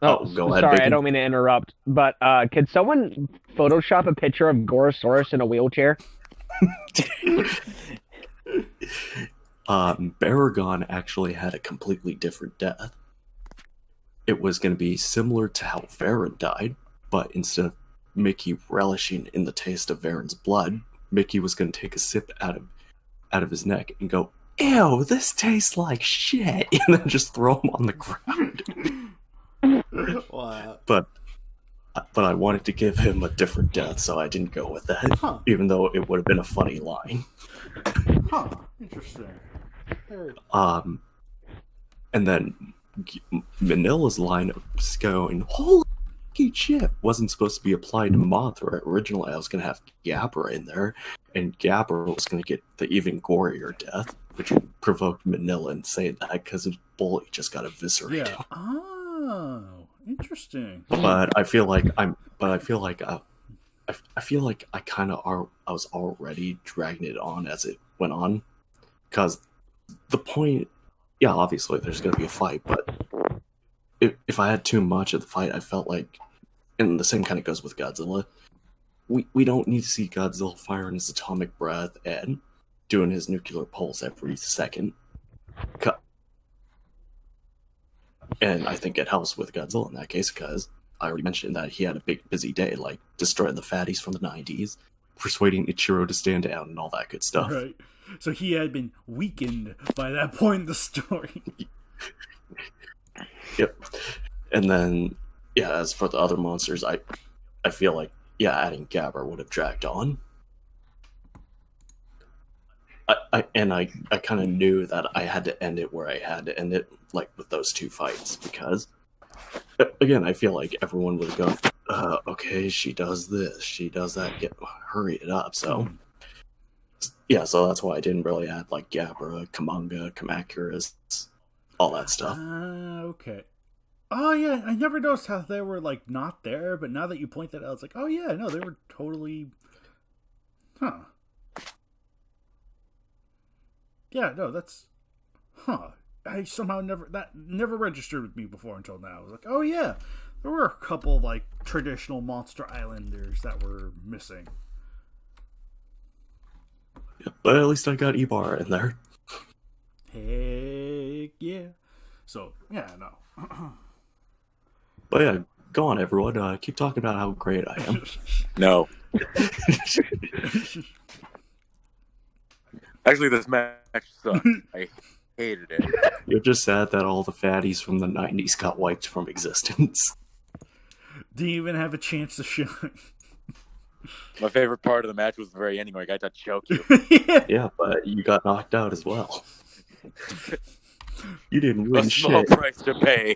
Oh, go ahead, sorry, I Bacon. don't mean to interrupt, but could someone Photoshop a picture of Gorosaurus in a wheelchair? Baragon actually had a completely different death. It was going to be similar to how Varen died, but instead of Mickey relishing in the taste of Varen's blood, Mickey was going to take a sip out of his neck and go, "Ew, this tastes like shit," and then just throw him on the ground. Wow. But I wanted to give him a different death, so I didn't go with that, Huh. even though it would have been a funny line. Huh. Interesting. Very... And then Manila's line was going, "Holy shit!" Wasn't supposed to be applied to Mothra. Originally, I was going to have Gabra in there, and Gabra was going to get the even gorier death, which provoked Manila in saying that because his bully just got eviscerated. Yeah. Oh, interesting. But I feel like I was already dragging it on as it went on, because the point, yeah, obviously there's going to be a fight, but if I had too much of the fight, I felt like, and the same kind of goes with Godzilla, we don't need to see Godzilla firing his atomic breath and doing his nuclear pulse every second. And I think it helps with Godzilla in that case, because I already mentioned that he had a big busy day, like destroying the fatties from the 90s, persuading Ichiro to stand down, and all that good stuff. Right. So he had been weakened by that point in the story. Yep. And then, yeah, as for the other monsters, I feel like, yeah, adding Gabra would have dragged on. I kind of knew that I had to end it where I had to end it, like with those two fights, because again, I feel like everyone would have gone, okay, she does this, she does that, hurry it up. So yeah, so that's why I didn't really add like Gabra, Kamanga, Kamacuras, all that stuff. Okay. Oh yeah, I never noticed how they were like not there, but now that you point that out, it's like, oh yeah, no, they were totally. Huh. Yeah, no, that's. Huh. I somehow never registered with me before until now. I was like, oh yeah, there were a couple of like traditional Monster Islanders that were missing. Yeah, but at least I got Ibarra in there. Heck yeah. So yeah, no. But yeah, go on, everyone. Keep talking about how great I am. No. Actually, this match sucked. I hated it. You're just sad that all the fatties from the 90s got wiped from existence. Didn't even have a chance to shine. My favorite part of the match was the very ending where I got to choke you. Yeah, but you got knocked out as well. You didn't win A small shit. price to pay.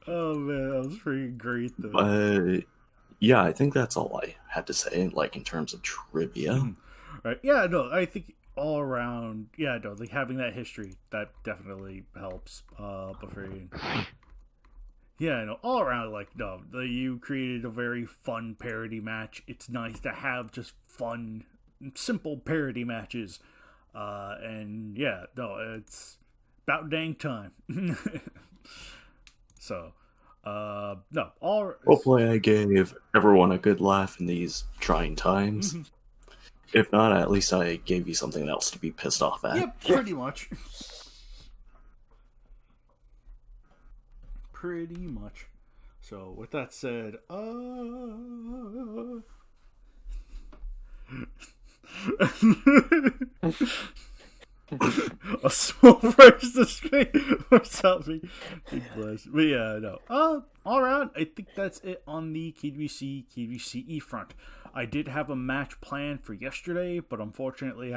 Oh man, that was freaking great though. But yeah, I think that's all I had to say, like in terms of trivia. Right? Yeah, no, I think all around, yeah, no, like having that history that definitely helps. But freaking, yeah, no, all around, like no, you created a very fun parody match. It's nice to have just fun, simple parody matches. And yeah, no, it's about dang time. So, no, all. Hopefully I gave everyone a good laugh in these trying times. If not, at least I gave you something else to be pissed off at. Yeah, pretty much. Pretty much. So, with that said, a small price to pay for something. But yeah, no. All around, I think that's it on the KWCE front. I did have a match planned for yesterday, but unfortunately,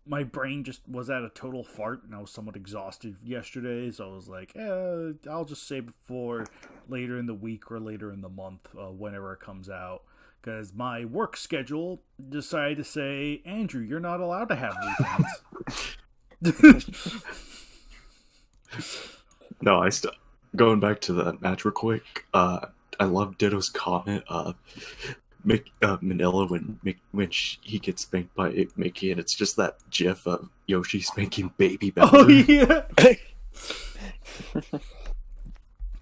my brain just was at a total fart, and I was somewhat exhausted yesterday, so I was like, I'll just save it for later in the week or later in the month, whenever it comes out. Because my work schedule decided to say, Andrew, you're not allowed to have weekends. No, going back to the match real quick. I love Ditto's comment. Manila when he gets spanked by Mickey, and it's just that GIF of Yoshi spanking Baby Bowser. Oh yeah.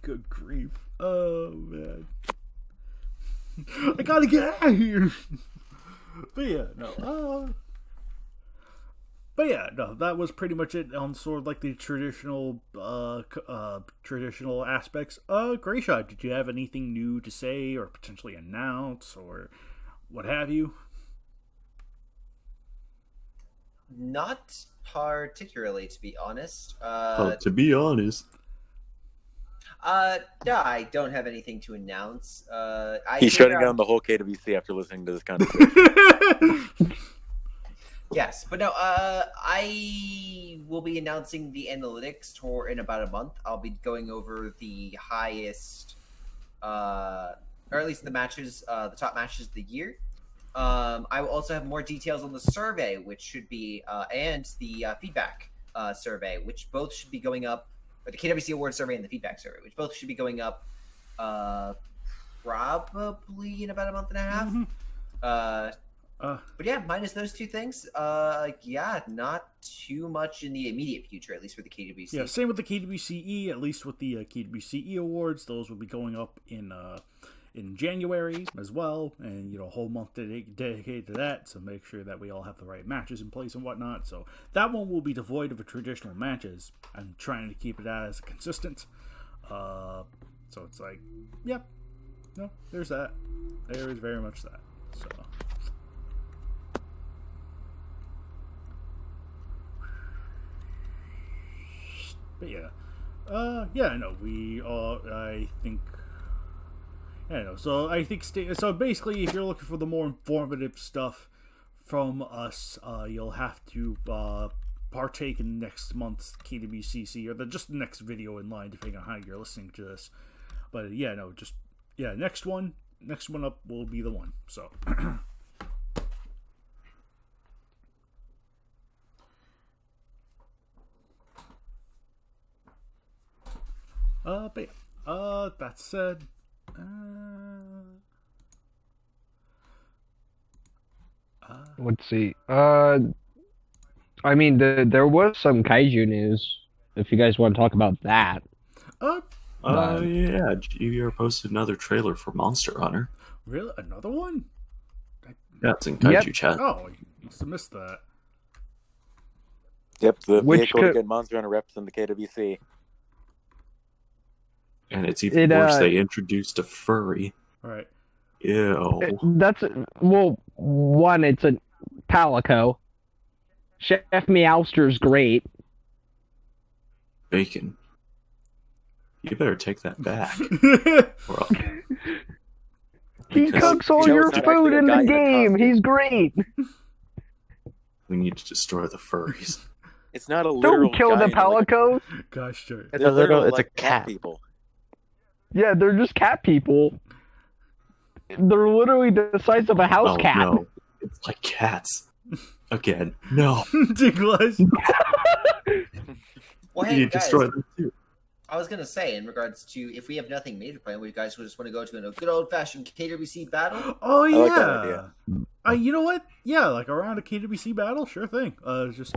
Good grief! Oh man, I gotta get out of here. But yeah, no. But yeah, no, that was pretty much it on sort of like the traditional aspects. Grayshot, did you have anything new to say or potentially announce or what have you? Not particularly, to be honest. To be honest, No, I don't have anything to announce. He's shutting down the whole KWC after listening to this conversation. Yes, but no, I will be announcing the analytics tour in about a month. I'll be going over the highest, or at least the matches, the top matches of the year. I will also have more details on the survey, which should be, and the feedback survey, which both should be going up, or the KWC Award survey and the feedback survey, which both should be going up probably in about a month and a half. Mm-hmm. But yeah, minus those two things, yeah, not too much in the immediate future, at least for the KWC. Yeah, same with the KWCE, at least with the KWCE awards. Those will be going up in January as well, and a whole month dedicated to that, so make sure that we all have the right matches in place and whatnot. So that one will be devoid of traditional matches. I'm trying to keep it as consistent. So it's like, yep, no, there's that. There is very much that. So. But yeah, no, I think, so I think, so basically, if you're looking for the more informative stuff from us, you'll have to, partake in next month's KWCC, or just the next video in line, depending on how you're listening to this. But yeah, no, next one up will be the one, so. But yeah, that said, let's see. I mean, there was some Kaiju news. If you guys want to talk about that. yeah, GVR posted another trailer for Monster Hunter. Really, another one? Yeah, it's in Kaiju chat. Oh, you must have missed that. Yep, the vehicle to get Monster Hunter reps in the KWC. And it's even worse, they introduced a furry. Right. Ew. That's, well, one, it's a Palico. Chef Meowster's great. Bacon. You better take that back. Well, He cooks all your food in the game. He's great. We need to destroy the furries. It's not a literal. Don't kill the Palicos. Gosh, sure. It's a little. It's like a cat. people. Yeah, they're just cat people. They're literally the size of a house cat. No. It's like cats. Again, no. Ridiculous. Well, hey, You guys, destroy them too. I was going to say, in regards to, if we have nothing major planned, we guys would just want to go to a good old-fashioned KWC battle? Oh, yeah. I like that idea. You know what? Yeah, like around a KWC battle? Sure thing. Just...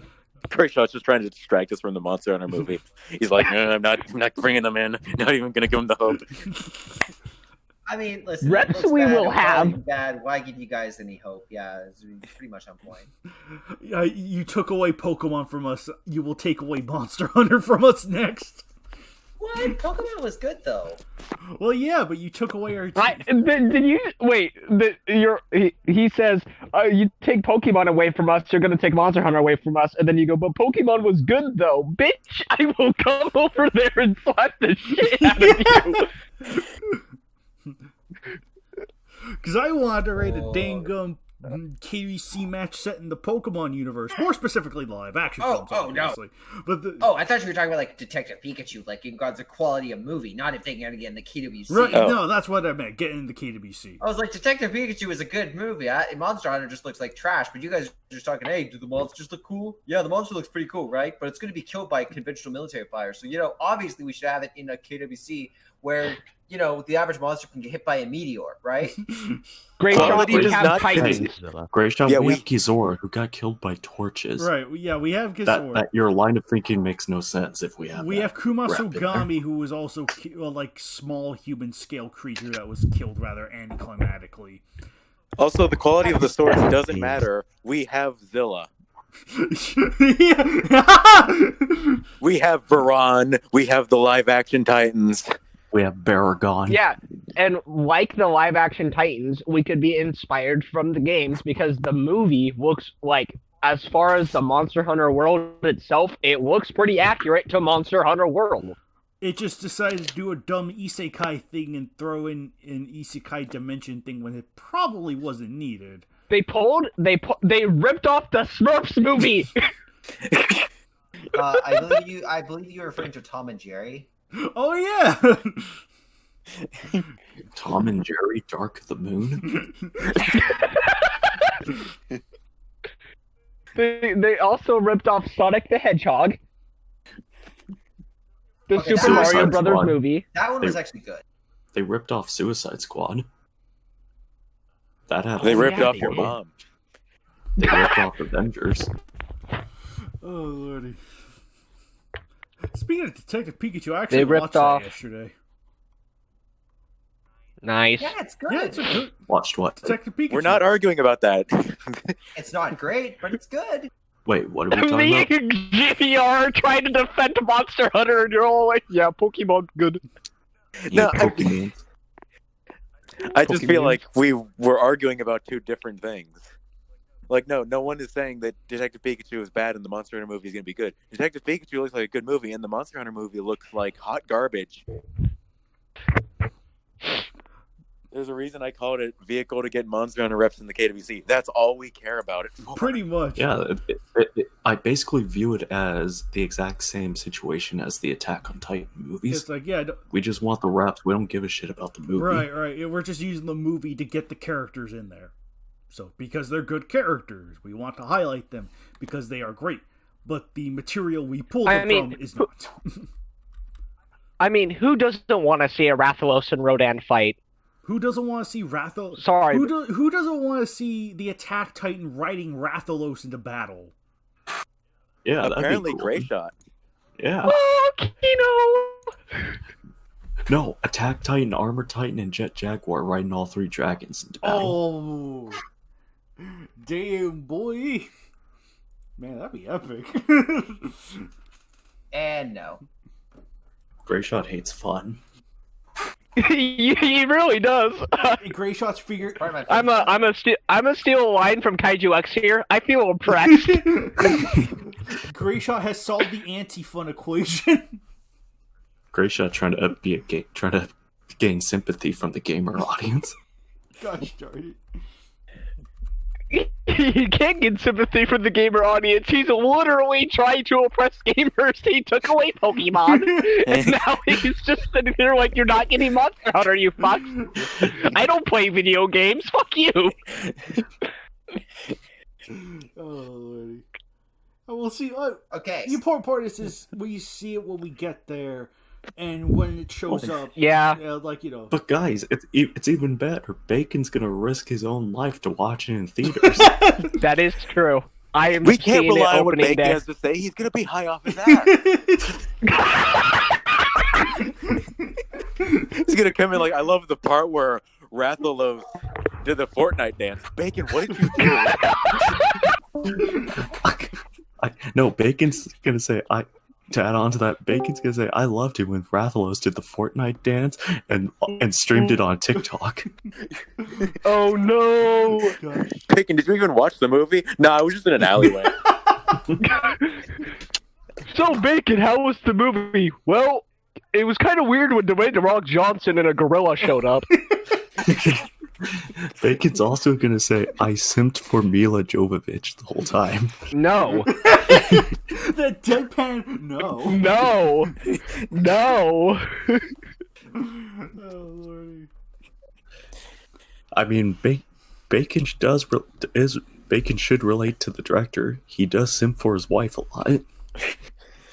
Grayshot's just trying to distract us from the Monster Hunter movie. He's like, no, I'm not bringing them in. Not even going to give them the hope. I mean, listen. Reps we will have. Bad. Why give you guys any hope? Yeah, it's pretty much on point. You took away Pokemon from us. You will take away Monster Hunter from us next. What? Pokemon was good, though. Well, yeah, but you took away our... Did you... Wait, he says, you take Pokemon away from us, you're going to take Monster Hunter away from us, and then you go, but Pokemon was good, though. Bitch, I will come over there and slap the shit out of you. Because I wanted to rate a dang KWC match set in the Pokemon universe, more specifically the live action films, obviously. No. But I thought you were talking about like Detective Pikachu, like in regards to quality of movie, not if they can get in the KWC. Right? No, that's what I meant. Get in the KWC. I was like, Detective Pikachu is a good movie. Monster Hunter just looks like trash, but you guys just talking, hey, do the monsters look cool? Yeah, the monster looks pretty cool, right? But it's going to be killed by conventional military fire. So, obviously we should have it in a KWC where, the average monster can get hit by a meteor, right? Great Quality shot. We does have not Titans. Great shot. Yeah, we we- have Kizora, who got killed by torches. Right, yeah, we have Kizora. That your line of thinking makes no sense if we have. We that have Kuma wrapped in there. Sogami, who was also small human scale creature that was killed rather anticlimactically. Also, the quality of the swords doesn't matter. We have Zilla. We have Varan. We have the live-action Titans. We have Baragon. Yeah, and like the live-action Titans, we could be inspired from the games because the movie looks like, as far as the Monster Hunter world itself, it looks pretty accurate to Monster Hunter World. It just decided to do a dumb isekai thing and throw in an isekai dimension thing when it probably wasn't needed. They ripped off the Smurfs movie. I believe you're referring to Tom and Jerry. Oh yeah. Tom and Jerry, Dark of the Moon. They also ripped off Sonic the Hedgehog. The Okay, Super Mario Suicide Brothers Squad. movie. That one was actually good. They ripped off Suicide Squad. That had. They a ripped yeah, off they your did. mom. They ripped off Avengers. Oh lordy. Speaking of Detective Pikachu, I actually They ripped watched that off- yesterday. Nice. Yeah, it's good. Yeah, it's a good Watched what? Detective Pikachu. We're not arguing about that. It's not great, but it's good. Wait, what are we talking Me about? and GVR trying to defend Monster Hunter, and you're all like, "Yeah, Pokemon's good." No, You Pokemon. I just feel Pokemon? like we were arguing about two different things. Like, no one is saying that Detective Pikachu is bad and the Monster Hunter movie is going to be good. Detective Pikachu looks like a good movie, and the Monster Hunter movie looks like hot garbage. There's a reason I called it vehicle to get Monster Hunter reps in the KWC. That's all we care about it for. Pretty much. Yeah, I basically view it as the exact same situation as the Attack on Titan movies. It's like, yeah, We just want the reps. We don't give a shit about the movie. right. Yeah, we're just using the movie to get the characters in there. So, because they're good characters, we want to highlight them because they are great. But the material we pulled I them mean, from is not. I mean, who doesn't want to see a Rathalos and Rodan fight? Who doesn't want to see Rathalos? Sorry. Who doesn't want to see the Attack Titan riding Rathalos into battle? Yeah, that'd be Apparently, cool. Gray Shot. Yeah. Oh, Kino! No, Attack Titan, Armor Titan, and Jet Jaguar riding all three dragons into battle. Oh, damn boy! Man, that'd be epic. And no. Grayshot hates fun. he really does. Gray Shot's figure. Part of my I'm a steal a line from Kaiju X here. I feel impressed. Gray Shot has solved the anti-fun equation. Grayshot trying to gain sympathy from the gamer audience. Gosh darn He can't get sympathy from the gamer audience. He's literally trying to oppress gamers. He took away Pokemon, and now he's just sitting there like, "You're not getting Monster Hunter, you fucks. I don't play video games. Fuck you." it! Oh, lordy. Oh, we'll see. Okay. The important part is we see it when we get there, and when it shows up. Yeah. Like, you know. But guys, it's even better. Bacon's gonna risk his own life to watch it in theaters. That is true. I am We can't seeing it rely on what opening Bacon day. has to say. He's going to be high off his ass. He's going to come in like, I love the part where Rathalos did the Fortnite dance. Bacon, what did you do? No, Bacon's gonna say to add on to that, Bacon's gonna say I loved it when Rathalos did the Fortnite dance and streamed it on TikTok. Oh no! Gosh. Bacon, did you even watch the movie? No, I was just in an alleyway. So Bacon, how was the movie? Well, it was kind of weird when Dwayne The Rock Johnson and a gorilla showed up. Bacon's also gonna say I simped for Mila Jovovich the whole time. No. The deadpan. No. No. No. Oh, lordy. I mean, Bacon Bacon should relate to the director. He does simp for his wife a lot.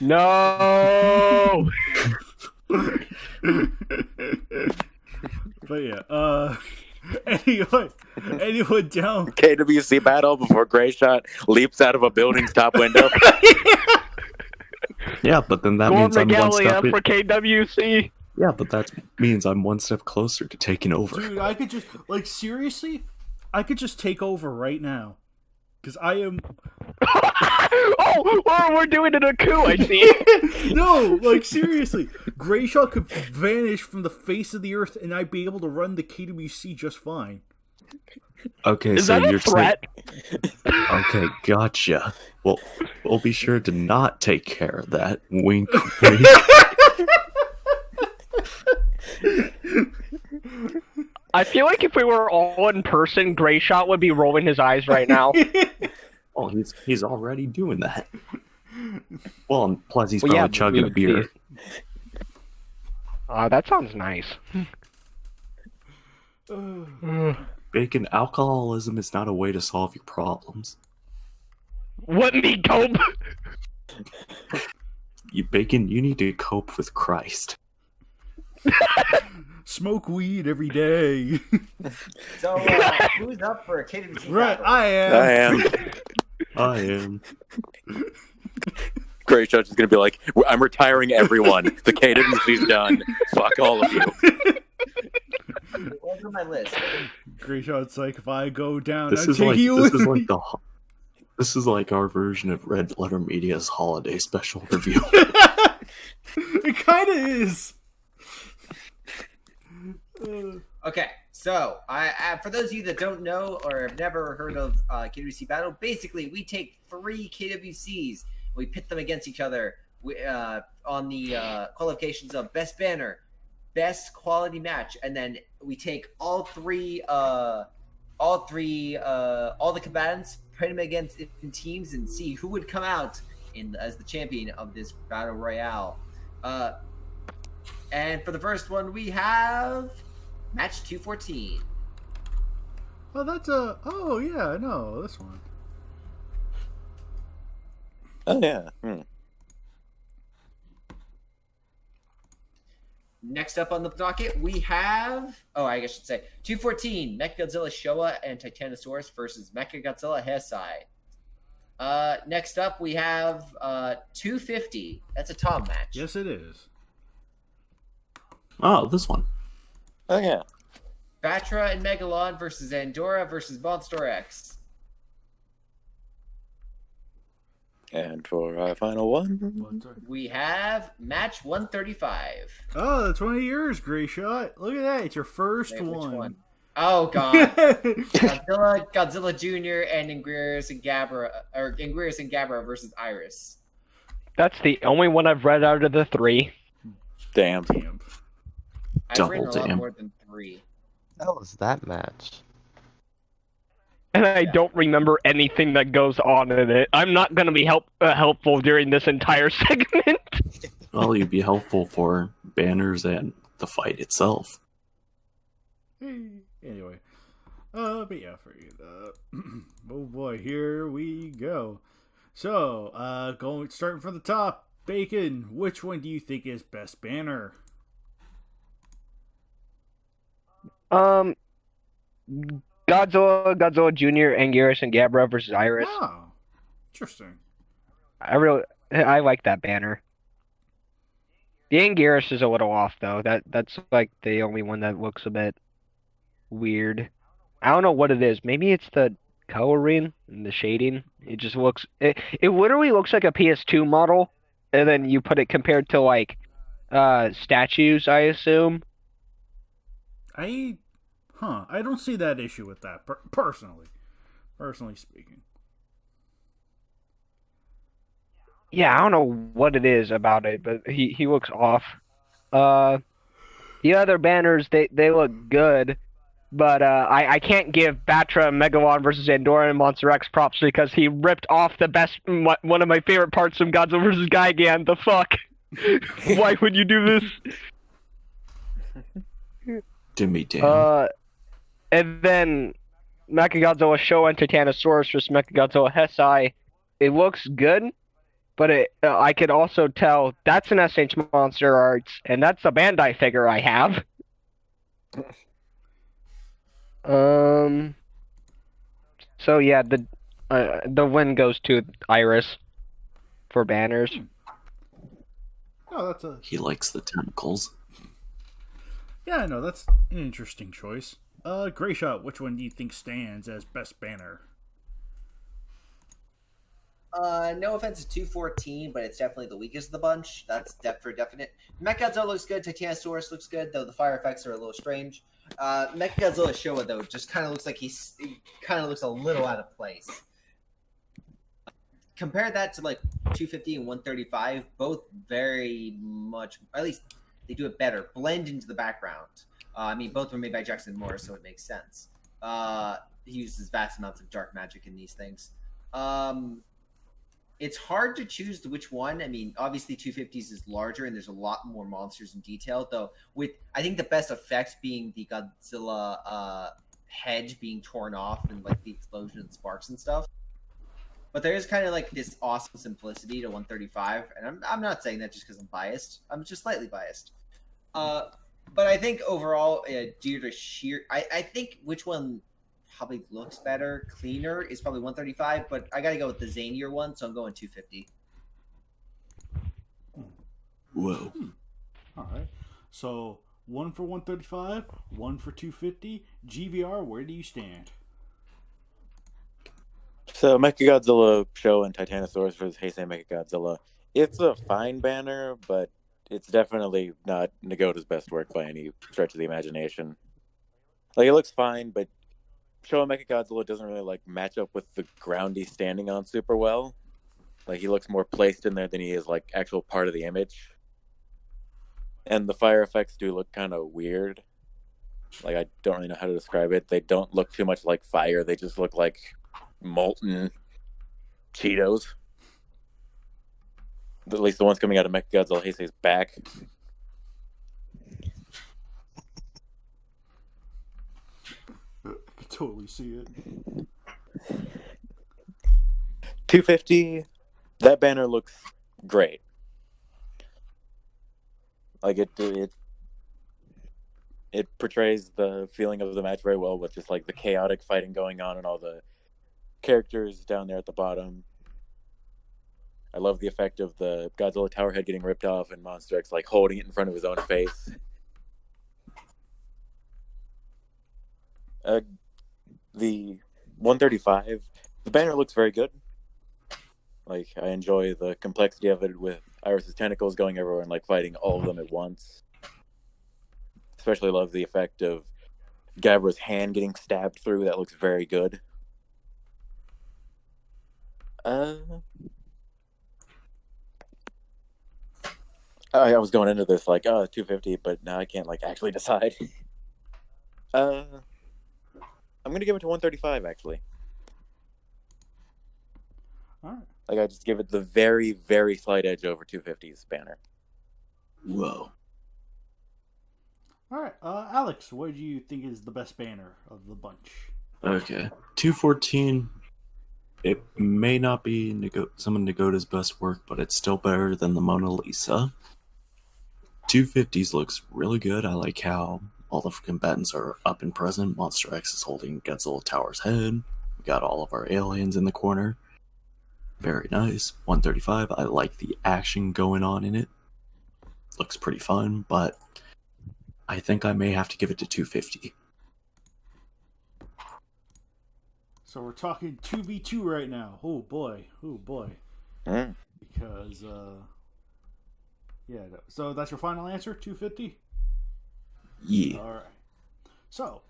No. But yeah, anyone down? KWC battle before Gray Shot leaps out of a building's top window. Yeah, but then that Gold means I'm one regalia step. for KWC. Yeah, but that means I'm one step closer to taking over. Dude, I could just seriously, I could just take over right now, because I am. Oh, well, we're doing it a coup. I see. No, seriously, Grayshaw could vanish from the face of the earth, and I'd be able to run the KWC just fine. Okay, Is so that you're a threat? Okay, gotcha. Well, we'll be sure to not take care of that. Wink, wink. I feel like if we were all in person, Grayshot would be rolling his eyes right now. Oh, he's already doing that. Well, and plus he's Well, probably yeah, chugging a beer. That sounds nice. Bacon, alcoholism is not a way to solve your problems. What me cope? Bacon, you need to cope with Christ. Smoke weed every day. So, who's up for a KWC Right, battle? I am. I am. Gray Shot's just gonna be like, I'm retiring everyone. The KWC's done. Fuck all of you. What's on my list? Grayshot's like, if I go down, This I'm is like taking you with me. This is like our version of Red Letter Media's holiday special review. It kind of is. Okay, so I for those of you that don't know or have never heard of KWC Battle, basically we take 3 KWCs, we pit them against each other on the qualifications of best banner, best quality match, and then we take all the combatants, pit them against in teams, and see who would come out as the champion of this battle royale. And for the first one, we have match 214. Oh, that's a. Oh, yeah, I know this one. Oh yeah. Next up on the docket, we have. Oh, I guess I should say 214. Mechagodzilla Showa and Titanosaurus versus Mechagodzilla Heisei. Next up, we have 250. That's a Tom match. Yes, it is. Oh, this one. Oh yeah. Batra and Megalon versus Andorra versus Monster X. And for our final one, We have match 135. Oh, that's one of yours, Grayshot. Look at that. It's your first Wait, which one. Oh god. Godzilla Jr. and Ingrius and Gabra versus Iris. That's the only one I've read out of the 3. damn. Damn. I've written a lot damn. more than 3. That was that match. And I don't remember anything that goes on in it. I'm not going to be helpful during this entire segment. Well, you'd be helpful for banners and the fight itself. Anyway. But yeah, forget that. Oh boy, here we go. So, starting from the top, Bacon, which one do you think is best banner? Godzilla Jr., Anguirus, and Gabra versus Iris. Oh, interesting. I like that banner. The Anguirus is a little off though. That's like the only one that looks a bit weird. I don't know what it is. Maybe it's the coloring and the shading. It just looks. It literally looks like a PS2 model, and then you put it compared to like statues. I assume. I don't see that issue with that, personally speaking. Yeah, I don't know what it is about it, but he looks off. The other banners, they look good, but I can't give Batra, Megalon versus Andorra and Monster X props because he ripped off the best, one of my favorite parts from Godzilla versus Gigan. The fuck? Why would you do this? Dimmy damn. And then Mechagodzilla Showa and Titanosaurus vs. Mechagodzilla Hesai. It looks good, but I could also tell that's an SH Monster Arts, and that's a Bandai figure I have. So yeah, the win goes to Iris for banners. Oh, that's a He likes the tentacles. yeah. No, that's an interesting choice. Gray Shot, which one do you think stands as best banner? No offense to 214, but it's definitely the weakest of the bunch. That's for definite. Mechagodzilla looks good. Titanosaurus looks good, though the fire effects are a little strange. Mechagodzilla Showa, though, just kind of looks like he kind of looks a little out of place. Compare that to like 250 and 135, both very much, at least they do it better, blend into the background. I mean, both were made by Jackson Morris, so it makes sense. He uses vast amounts of dark magic in these things. It's hard to choose which one. I mean, obviously 250s is larger and there's a lot more monsters in detail, though with I think the best effects being the Godzilla head being torn off and like the explosion and sparks and stuff. But there is kind of like this awesome simplicity to 135, and I'm not saying that just because I'm biased. I'm just slightly biased. But I think overall, due to sheer, I think which one probably looks better, cleaner, is probably 135, but I gotta go with the zanier one, so I'm going 250. Whoa. All right. So one for 135, one for 250. GVR, where do you stand? So Mechagodzilla Show and Titanosaurus vs. Heisei Mechagodzilla. It's a fine banner, but it's definitely not Nagota's best work by any stretch of the imagination. Like, it looks fine, but Showa Mechagodzilla doesn't really like match up with the ground he's standing on super well. Like, he looks more placed in there than he is like actual part of the image. And the fire effects do look kind of weird. Like, I don't really know how to describe it. They don't look too much like fire. They just look like molten Cheetos. At least the ones coming out of Mechagodzilla Heisei's back. I can totally see it. 250, that banner looks great. Like, it portrays the feeling of the match very well, with just like the chaotic fighting going on and all the characters down there at the bottom. I love the effect of the Godzilla tower head getting ripped off and Monster X like holding it in front of his own face. The 135, the banner looks very good. Like, I enjoy the complexity of it with Iris's tentacles going everywhere and like fighting all of them at once. Especially love the effect of Gabra's hand getting stabbed through. That looks very good. I was going into this like, 250, but now I can't like actually decide. I'm gonna give it to 135 actually. All right. Like, I just give it the very, very slight edge over 250's banner. Whoa. All right. Alex, what do you think is the best banner of the bunch? Okay. 214, it may not be some of Nagota's best work, but it's still better than the Mona Lisa. 250s looks really good. I like how all the combatants are up and present. Monster X is holding Godzilla Tower's head. We got all of our aliens in the corner. Very nice. 135, I like the action going on in it. Looks pretty fun, but I think I may have to give it to 250. So we're talking 2v2 right now. Oh boy. Oh boy. Mm. Because, yeah. So that's your final answer, 250? Yeah. All right. So,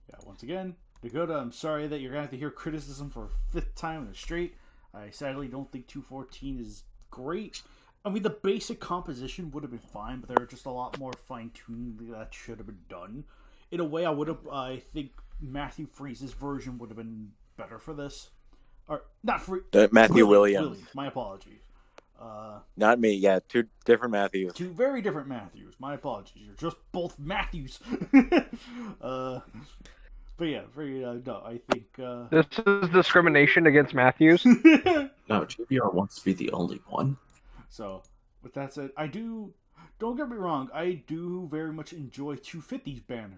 yeah, once again, Dakota, I'm sorry that you're going to have to hear criticism for a fifth time in a straight. I sadly don't think 214 is great. I mean, the basic composition would have been fine, but there are just a lot more fine-tuning that should have been done. In a way, I think Matthew Freese's version would have been better for this. Or, not Free... Matthew Williams. My apologies. Not me, yeah, two different Matthews. Two very different Matthews. My apologies. You're just both Matthews. But But yeah, no, I think. This is discrimination against Matthews. No, GBR wants to be the only one. So, with that said, don't get me wrong, I do very much enjoy 250's banner.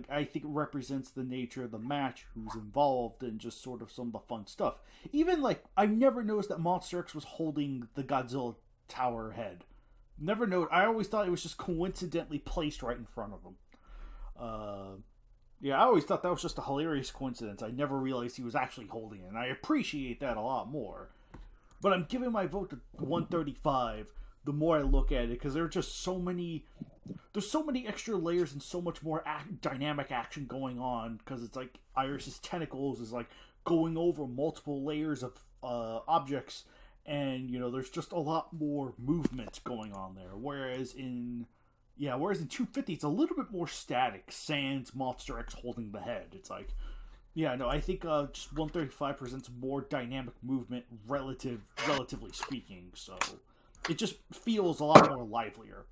I think it represents the nature of the match, who's involved, and just sort of some of the fun stuff. Even, I never noticed that Monster X was holding the Godzilla tower head. Never noticed. I always thought it was just coincidentally placed right in front of him. Yeah, I always thought that was just a hilarious coincidence. I never realized he was actually holding it, and I appreciate that a lot more. But I'm giving my vote to 135 the more I look at it, because there's so many extra layers and so much more dynamic action going on, because it's like Iris's tentacles is going over multiple layers of objects, and there's just a lot more movement going on there. Whereas in 250 it's a little bit more static, sans Monster X holding the head. It's I think just 135 presents more dynamic movement relatively speaking, so it just feels a lot more livelier.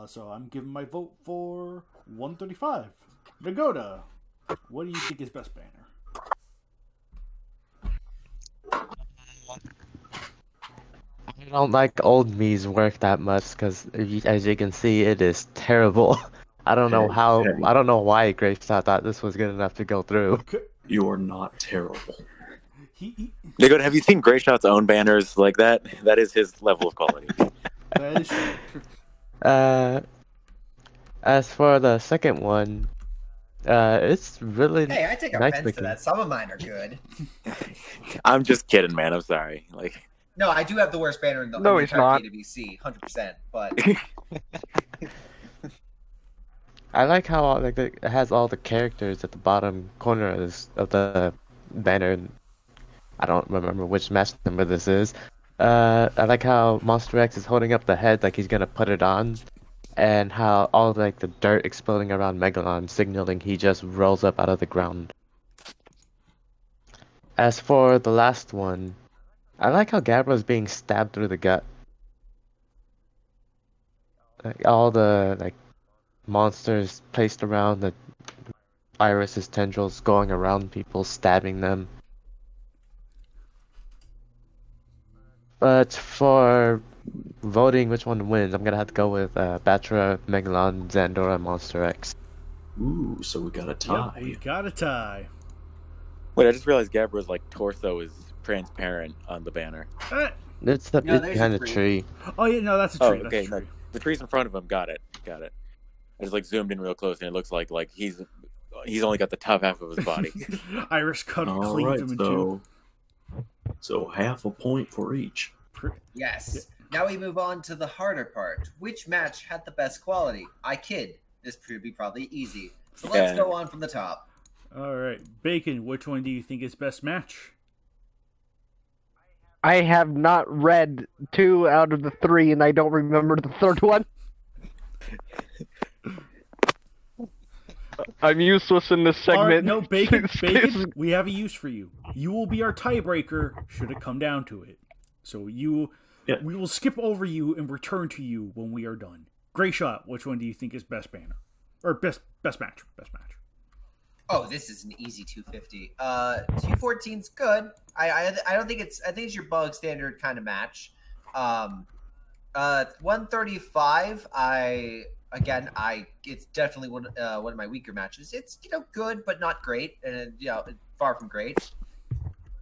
So I'm giving my vote for 135. Nagoda, what do you think is best banner? I don't like old me's work that much because, as you can see, it is terrible. I don't know why Grapeshot thought this was good enough to go through. You are not terrible. Nico, have you seen Grayshot's own banners like that? That is his level of quality. That is true. As for the second one, it's really Hey, I take nice offense looking. to that. Some of mine are good. I'm just kidding, man. I'm sorry. No, I do have the worst banner in the No, he's entire not. KWC, 100%. But I like how it has all the characters at the bottom corner of the banner. I don't remember which match number this is. I like how Monster X is holding up the head like he's gonna put it on, and how all the dirt exploding around Megalon, signaling he just rolls up out of the ground. As for the last one, I like how Gabra's being stabbed through the gut. All the monsters placed around the Iris's tendrils going around people, stabbing them. But for voting which one wins, I'm gonna have to go with Batra, Megalon, Zandora, Monster X. Ooh, so we got a tie. Yep, we got a tie. Wait, I just realized Gabra's torso is transparent on the banner. It's the No, bit there's behind a the tree. tree. Oh yeah, no, that's a Oh, tree. okay. That's a tree. No, the tree's in front of him. Got it. I just zoomed in real close, and it looks like he's only got the top half of his body. Iris cut him, All cleaved right, him in two. so half a point for each. yes. Now we move on to the harder part. Which match had the best quality? I kid. This should be probably easy. So let's Yeah. go on from the top. All right, Bacon. Which one do you think is best match? I have not read 2 out of the 3, and I don't remember the third one. I'm useless in this segment. All right, no, Bacon. We have a use for you. You will be our tiebreaker should it come down to it. So we will skip over you and return to you when we are done. Grayshot, which one do you think is best banner or best match? Best match. Oh, this is an easy 250. 214's good. I don't think it's. I think it's your bug standard kind of match. 135. It's definitely one of my weaker matches. It's good but not great, and far from great. It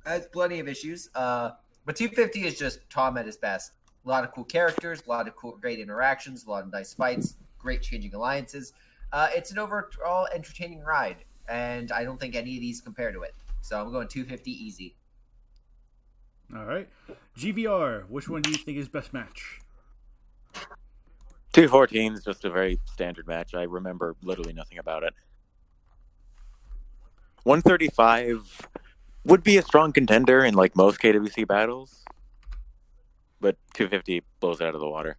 has plenty of issues. But 250 is just Tom at his best. A lot of cool characters, a lot of great interactions, a lot of nice fights, great changing alliances. It's an overall entertaining ride, and I don't think any of these compare to it. So I'm going 250 easy. All right, GVR. Which one do you think is best match? 214 is just a very standard match. I remember literally nothing about it. 135 would be a strong contender in most KWC battles, but 250 blows it out of the water.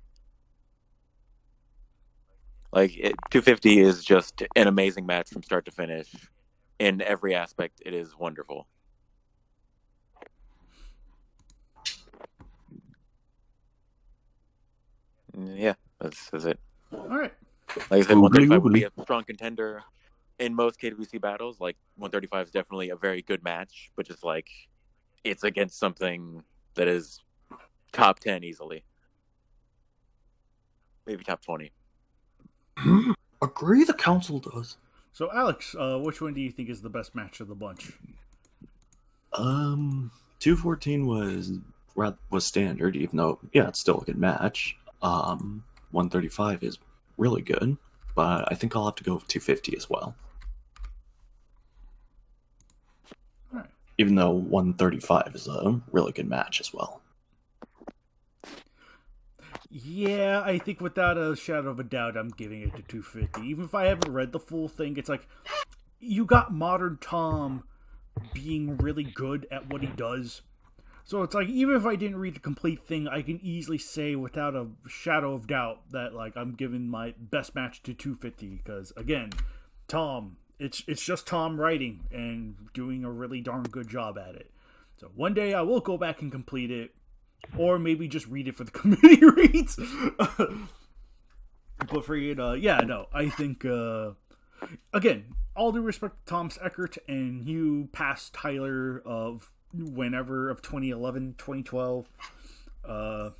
250 is just an amazing match from start to finish. In every aspect, it is wonderful. Yeah, that's it. All right. Like I said, 135 would be a strong contender in most KWC battles, like 135 is definitely a very good match, but just like it's against something that is top 10 easily, maybe top 20. Agree, the council does. So, Alex, which one do you think is the best match of the bunch? 214 was standard, even though it's still a good match. 135 is really good, but I think I'll have to go with 250 as well. All right. Even though 135 is a really good match as well. Yeah, I think without a shadow of a doubt, I'm giving it to 250. Even if I haven't read the full thing, it's like you got Modern Tom being really good at what he does. So it's like, even if I didn't read the complete thing, I can easily say without a shadow of doubt that like I'm giving my best match to 250 because again, Tom, it's just Tom writing and doing a really darn good job at it. So one day I will go back and complete it, or maybe just read it for the community reads. But for I think again, all due respect to Thomas Eckert and Hugh past Tyler of whenever of 2011, 2012. No,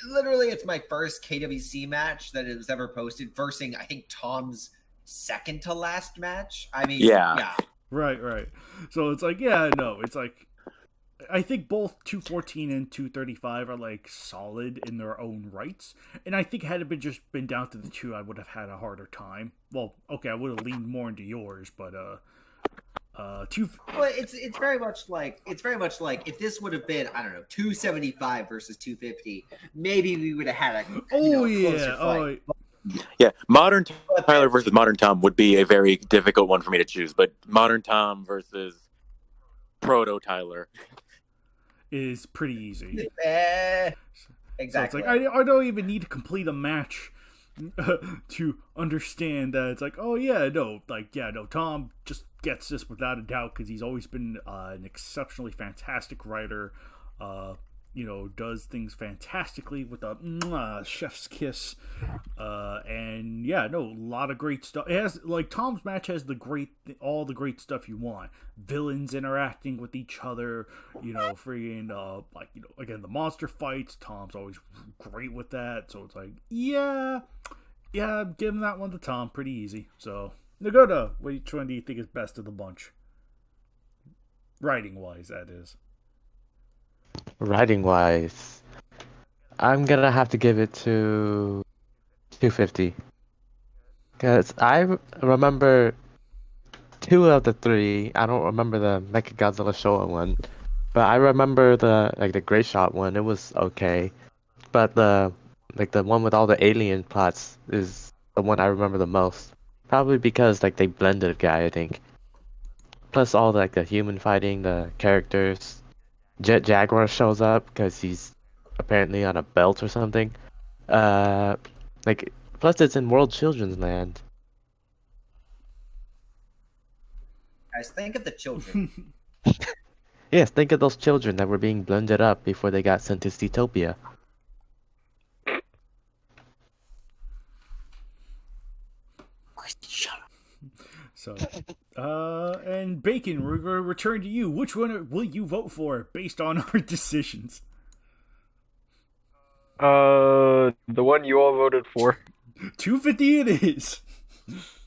literally it's my first KWC match that it was ever posted, versing I think Tom's second to last match. I mean, yeah. Right. So it's like, it's like I think both 214 and 235 are like solid in their own rights, and I think had it been down to the two, I would have had a harder time. Well, okay, I would have leaned more into yours, but Well, it's very much like if this would have been 275 versus 250, maybe we would have had a closer fight. Yeah, Modern Tyler versus Modern Tom would be a very difficult one for me to choose, but Modern Tom versus Proto Tyler is pretty easy. Exactly. So it's like I don't even need to complete a match to understand that it's like, Tom just gets this without a doubt because he's always been an exceptionally fantastic writer. Does things fantastically with a chef's kiss. A lot of great stuff. It has Tom's match has all the great stuff you want. Villains interacting with each other, again, the monster fights. Tom's always great with that. So it's like, I'm giving that one to Tom pretty easy. So, Nagoda, which one do you think is best of the bunch? Writing wise, that is. Writing wise, I'm gonna have to give it to 250. Because I remember 2 of the 3. I don't remember the Mechagodzilla Showa one, but I remember the Great Shot one. It was okay, but the one with all the alien plots is the one I remember the most. Probably because they blended a guy, I think. Plus all the human fighting, the characters. Jet Jaguar shows up because he's apparently on a belt or something. Plus it's in World Children's Land. Guys, think of the children. Yes, think of those children that were being blended up before they got sent to Seatopia. Shut up. So, and Bacon, we're going to return to you. Which one will you vote for based on our decisions? The one you all voted for. 250 it is.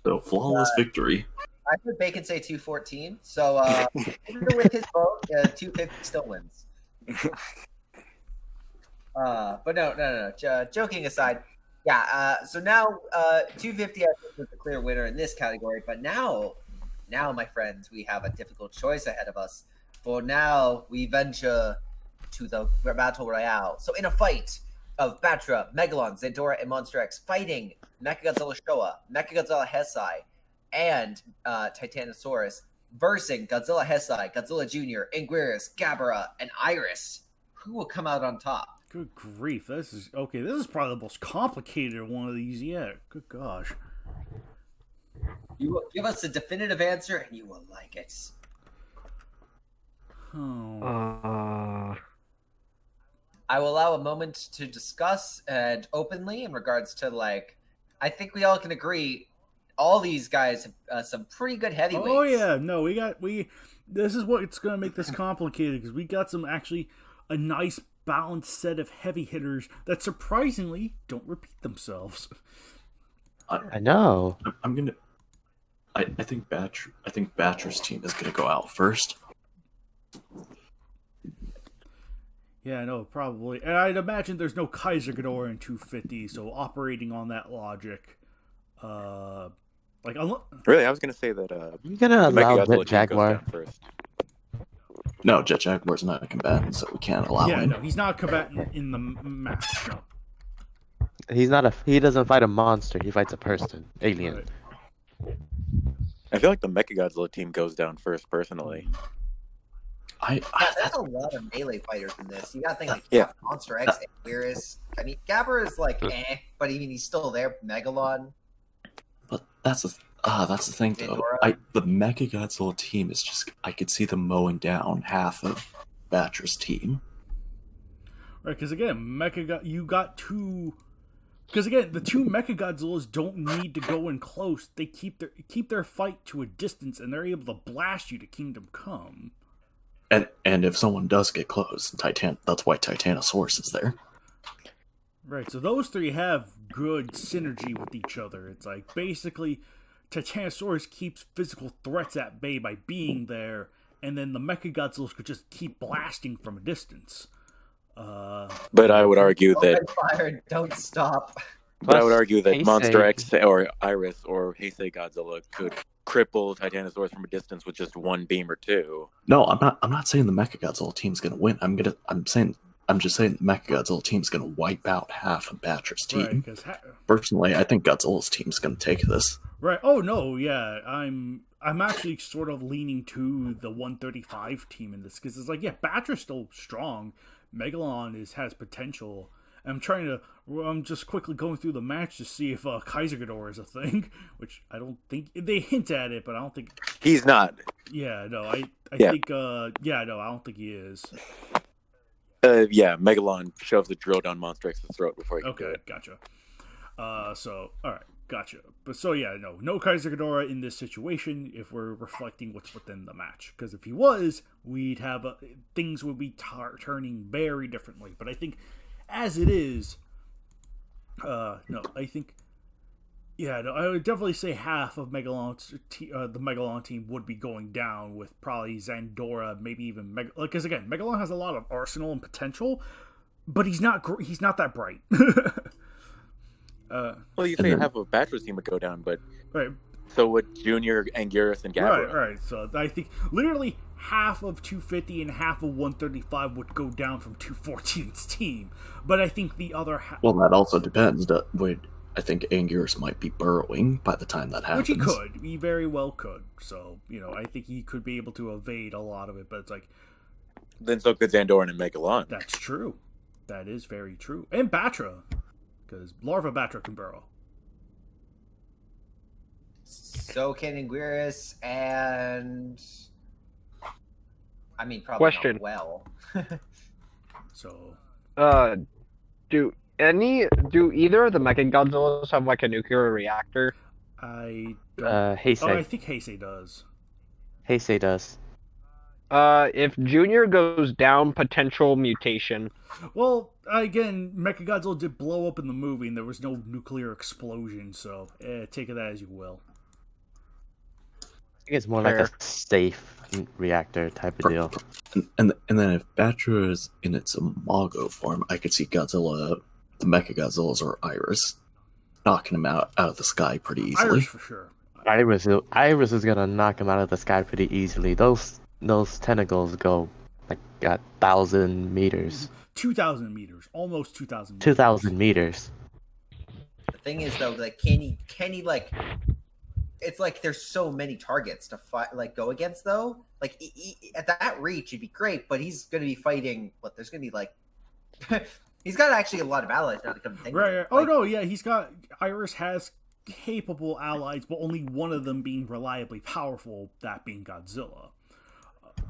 So, flawless victory. I heard Bacon say 214, so even with his vote, 250 still wins. But no. Joking aside, so now 250 I think was the clear winner in this category. But now, my friends, we have a difficult choice ahead of us. For now, we venture to the Battle Royale. So in a fight of Batra, Megalon, Zedora, and Monster X fighting Mechagodzilla Showa, Mechagodzilla Hesai, and Titanosaurus versing Godzilla Hesai, Godzilla Jr., Anguirus, Gabara, and Iris, who will come out on top? Good grief. This is probably the most complicated one of these yet. Good gosh. You will give us a definitive answer and you will like it. Oh. I will allow a moment to discuss and openly in regards to I think we all can agree all these guys have some pretty good heavyweights. Oh yeah, no, this is what's going to make this complicated, because we got a nice balanced set of heavy hitters that surprisingly don't repeat themselves. I know. I think Batcher's team is gonna go out first. Yeah, I know, probably. And I'd imagine there's no Kaiser Ghidorah in 250, so operating on that logic, Really, I was gonna say that You're gonna the allow Mechagodzilla Jet team Jaguar. goes down first. No, Jet Jaguar's not a combatant, so we can't allow yeah, him. no, he's not a combatant in the match. No. He doesn't fight a monster. He fights a person, alien. Right. I feel like the Mechagodzilla team goes down first, personally. Yeah, there's a lot of melee fighters in this. You gotta think like Yeah. Monster X, Anguirus. I mean, Gabber is like but I mean he's still there. Megalon. But that's the thing though. Ghidorah. The Mechagodzilla team is just, I could see them mowing down half of Batcher's team. Right, because again, you got two. Because again, the two Mechagodzillas don't need to go in close. They keep their fight to a distance, and they're able to blast you to Kingdom Come. And if someone does get close, that's why Titanosaurus is there. Right, so those three have good synergy with each other. It's like, basically, Titanosaurus keeps physical threats at bay by being there, and then the Mechagodzillas could just keep blasting from a distance. But I would argue that Fire, don't stop. But I would argue that Heisei- Monster X or Iris or Heisei Godzilla could cripple Titanosaurus from a distance with just one beam or two. No, I'm not saying the Mechagodzilla team's gonna win. I'm just saying the Mechagodzilla team's gonna wipe out half of Batcher's team. Right, Personally, I think Godzilla's team's gonna take this. right. Oh no, yeah. I'm actually sort of leaning to the 135 team in this, because it's like, yeah, Batcher's still strong. Megalon has potential. I'm just quickly going through the match to see if Kaiser Ghidorah is a thing, which I don't think they hint at it, but I don't think He's not. Yeah, no, I Yeah. think yeah, no, I don't think he is. Yeah, Megalon shoves the drill down Monster X's throat before he can do Okay, it. gotcha. So all right, gotcha. But so yeah, no Kaiser Ghidorah in this situation if we're reflecting what's within the match. Because if he was, we'd have things would be turning very differently. But I think as it is, no, I think. Yeah, no, I would definitely say half of the Megalon team would be going down, with probably Zandora, maybe even because again, Megalon has a lot of arsenal and potential, but he's not that bright. Well, you say half of Batcher's team would go down, but Right, so would Junior, Anguirus, and Gabra. right. So I think literally half of 250 and half of 135 would go down from 214's team, but I think the other half. Well, that also depends. I think Anguirus might be burrowing by the time that happens. Which he could. He very well could. So, I think he could be able to evade a lot of it, but it's like... Then so could Zandoran and Megalon. That's true. That is very true. And Batra. Because Larva Batra can burrow. So can Anguirus and... I mean, probably Question. not well. So... Do either of the Mechagodzillas have like a nuclear reactor? I don't... Heisei. Oh, I think Heisei does. Heisei does. If Junior goes down, potential mutation. Well, again, Mechagodzilla did blow up in the movie, and there was no nuclear explosion, so take it as you will. I think it's more Fair. like a safe reactor type of deal. And then if Batra is in its Imago form, I could see Godzilla, the Mechagodzillas or Iris, knocking him out of the sky pretty easily. Irish for sure. Iris is gonna knock him out of the sky pretty easily. Those tentacles go like 1,000 meters. 2,000 meters. Almost 2,000 meters. 2,000 meters. The thing is, though, like, can he like... It's like there's so many targets to fight, like, go against, though. Like, at that reach, it'd be great, but he's going to be fighting... What, there's going to be, like... he's got actually a lot of allies now to come think of Right. it. Oh, Like, no, yeah, Iris has capable allies, but only one of them being reliably powerful, that being Godzilla.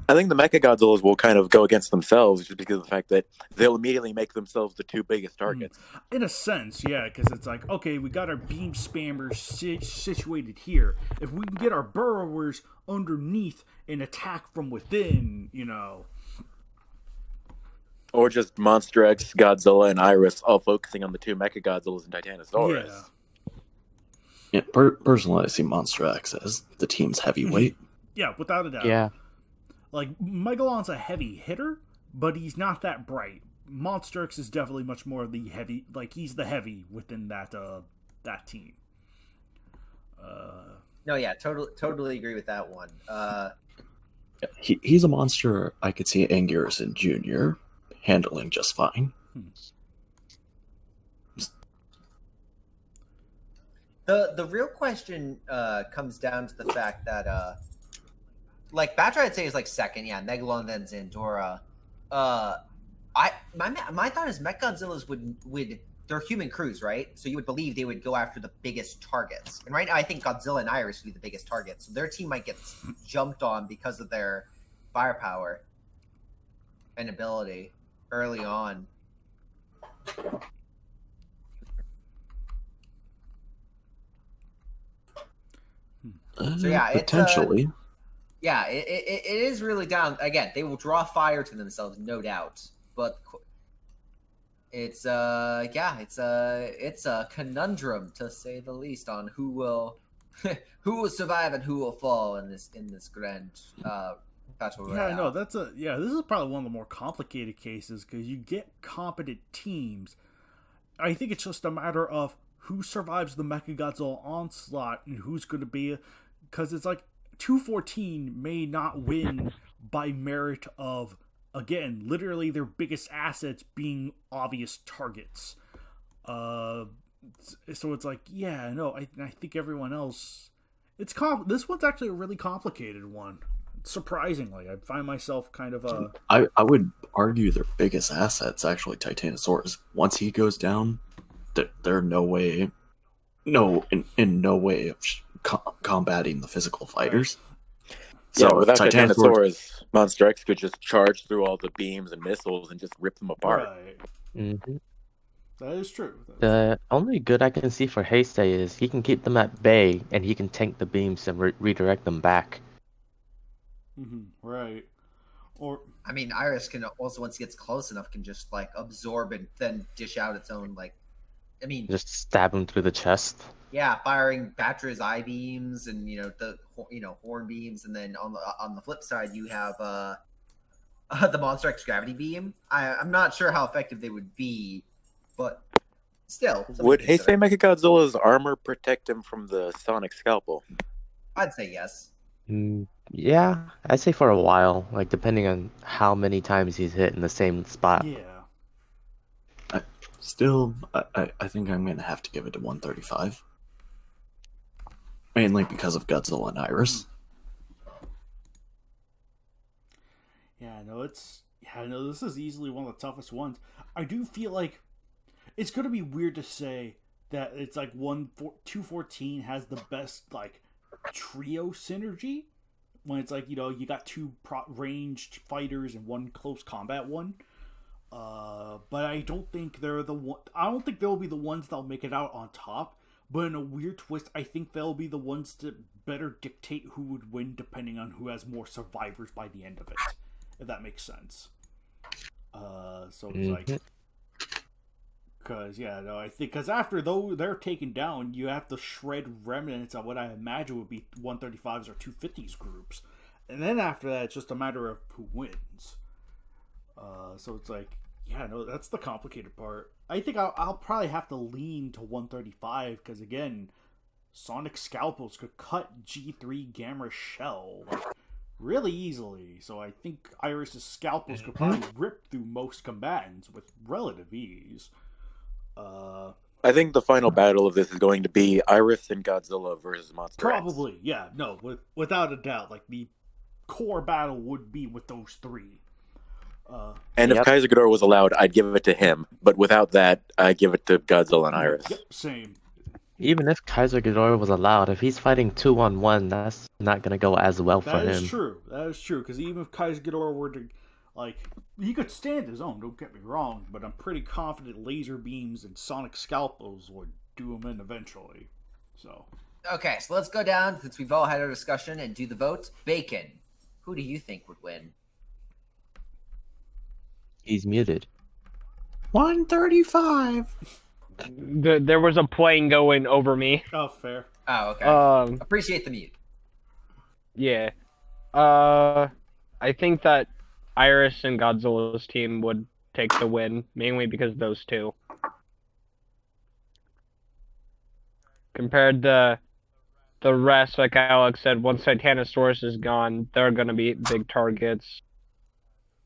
I think the Mechagodzillas will kind of go against themselves just because of the fact that they'll immediately make themselves the two biggest targets. In a sense, yeah, because it's like, okay, we got our beam spammers situated here. If we can get our burrowers underneath and attack from within, you know. Or just Monster X, Godzilla, and Iris all focusing on the two Mechagodzillas and Titanosaurus. Yeah. Personally, I see Monster X as the team's heavyweight. Yeah, without a doubt. Yeah. Like, Megalon's a heavy hitter, but he's not that bright. Monster X is definitely much more of the heavy, like, he's the heavy within that team. No, yeah, totally agree with that one. He's a monster I could see Anguirson Jr. handling just fine. The real question comes down to the fact that like Batra, I'd say is like second, yeah, Megalon then Zandora. My thought is Mechgodzillas would they're human crews, right? So you would believe they would go after the biggest targets. And right now I think Godzilla and Iris would be the biggest targets. So their team might get jumped on because of their firepower and ability early on. So yeah, potentially. It is really down. Again, they will draw fire to themselves, no doubt. But it's a conundrum to say the least on who will survive and who will fall in this grand battle royale. Yeah, I know this is probably one of the more complicated cases because you get competent teams. I think it's just a matter of who survives the Mechagodzilla onslaught and who's going to be, because it's like 214 may not win by merit of, again, literally their biggest assets being obvious targets. So it's like, yeah, no, I think everyone else, this one's actually a really complicated one. Surprisingly, I find myself kind of I would argue their biggest asset's actually Titanosaurus. Once he goes down, they're in no way of combating the physical fighters. So yeah, without Titanosaurus, Monster X could just charge through all the beams and missiles and just rip them apart. Right. Mm-hmm. That is true. The only good I can see for Heisei is he can keep them at bay and he can tank the beams and redirect them back. Mm-hmm. Right. Or I mean, Iris can also, once it gets close enough, can just like absorb and then dish out its own just stab him through the chest. Yeah, firing Batra's eye beams and horn beams, and then on the flip side you have the Monster X gravity beam. I'm not sure how effective they would be, but still. Would Heisei Mechagodzilla's armor protect him from the sonic scalpel? I'd say yes. Yeah, I'd say for a while, like depending on how many times he's hit in the same spot. yeah. Still, I think I'm going to have to give it to 135. Mainly because of Godzilla and Iris. Yeah, no, this is easily one of the toughest ones. I do feel like it's going to be weird to say that it's like 214 has the best like trio synergy when it's like, you got two ranged fighters and one close combat one. But I don't think I don't think they'll be the ones that'll make it out on top. But in a weird twist, I think they'll be the ones to better dictate who would win depending on who has more survivors by the end of it. If that makes sense. So it's like, I think because after they're taken down, you have to shred remnants of what I imagine would be 135s or 250s groups, and then after that, it's just a matter of who wins. So it's like, that's the complicated part. I think I'll probably have to lean to 135 because again, sonic scalpels could cut G3 Gamma Shell really easily. So I think Iris's scalpels could probably rip through most combatants with relative ease. I think the final battle of this is going to be Iris and Godzilla versus Monster Probably, X. yeah. No, without a doubt. Like, the core battle would be with those three. And if Kaiser Ghidorah was allowed, I'd give it to him. But without that, I'd give it to Godzilla and Iris. Yep, same. Even if Kaiser Ghidorah was allowed, if he's fighting 2-on-1, that's not gonna go as well for That is him. true. That is true. Because even if Kaiser Ghidorah were to, like, he could stand his own. Don't get me wrong, but I'm pretty confident laser beams and sonic scalpels would do him in eventually. So. Okay, so let's go down since we've all had our discussion and do the votes. Bacon, who do you think would win? He's muted. 135. There was a plane going over me. Oh, fair. Oh, okay. Appreciate the mute. Yeah. I think that Iris and Godzilla's team would take the win, mainly because of those two. Compared to the rest, like Alex said, once Titanosaurus is gone, they're going to be big targets.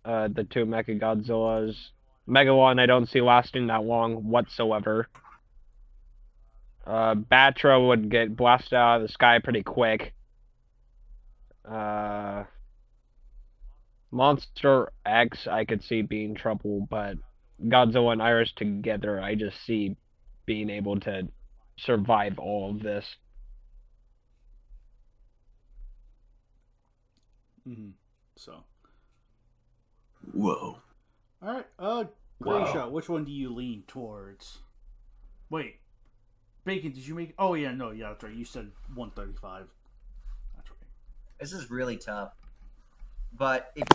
The two Mechagodzillas. Megalon I don't see lasting that long whatsoever. Batra would get blasted out of the sky pretty quick. Monster X I could see being trouble, but Godzilla and Iris together I just see being able to survive all of this. Mm-hmm. So. Whoa. Alright, Grayshaw, which one do you lean towards? Wait. Bacon, did you make... Oh, yeah, no, yeah, that's right. You said 135. That's right. This is really tough. But if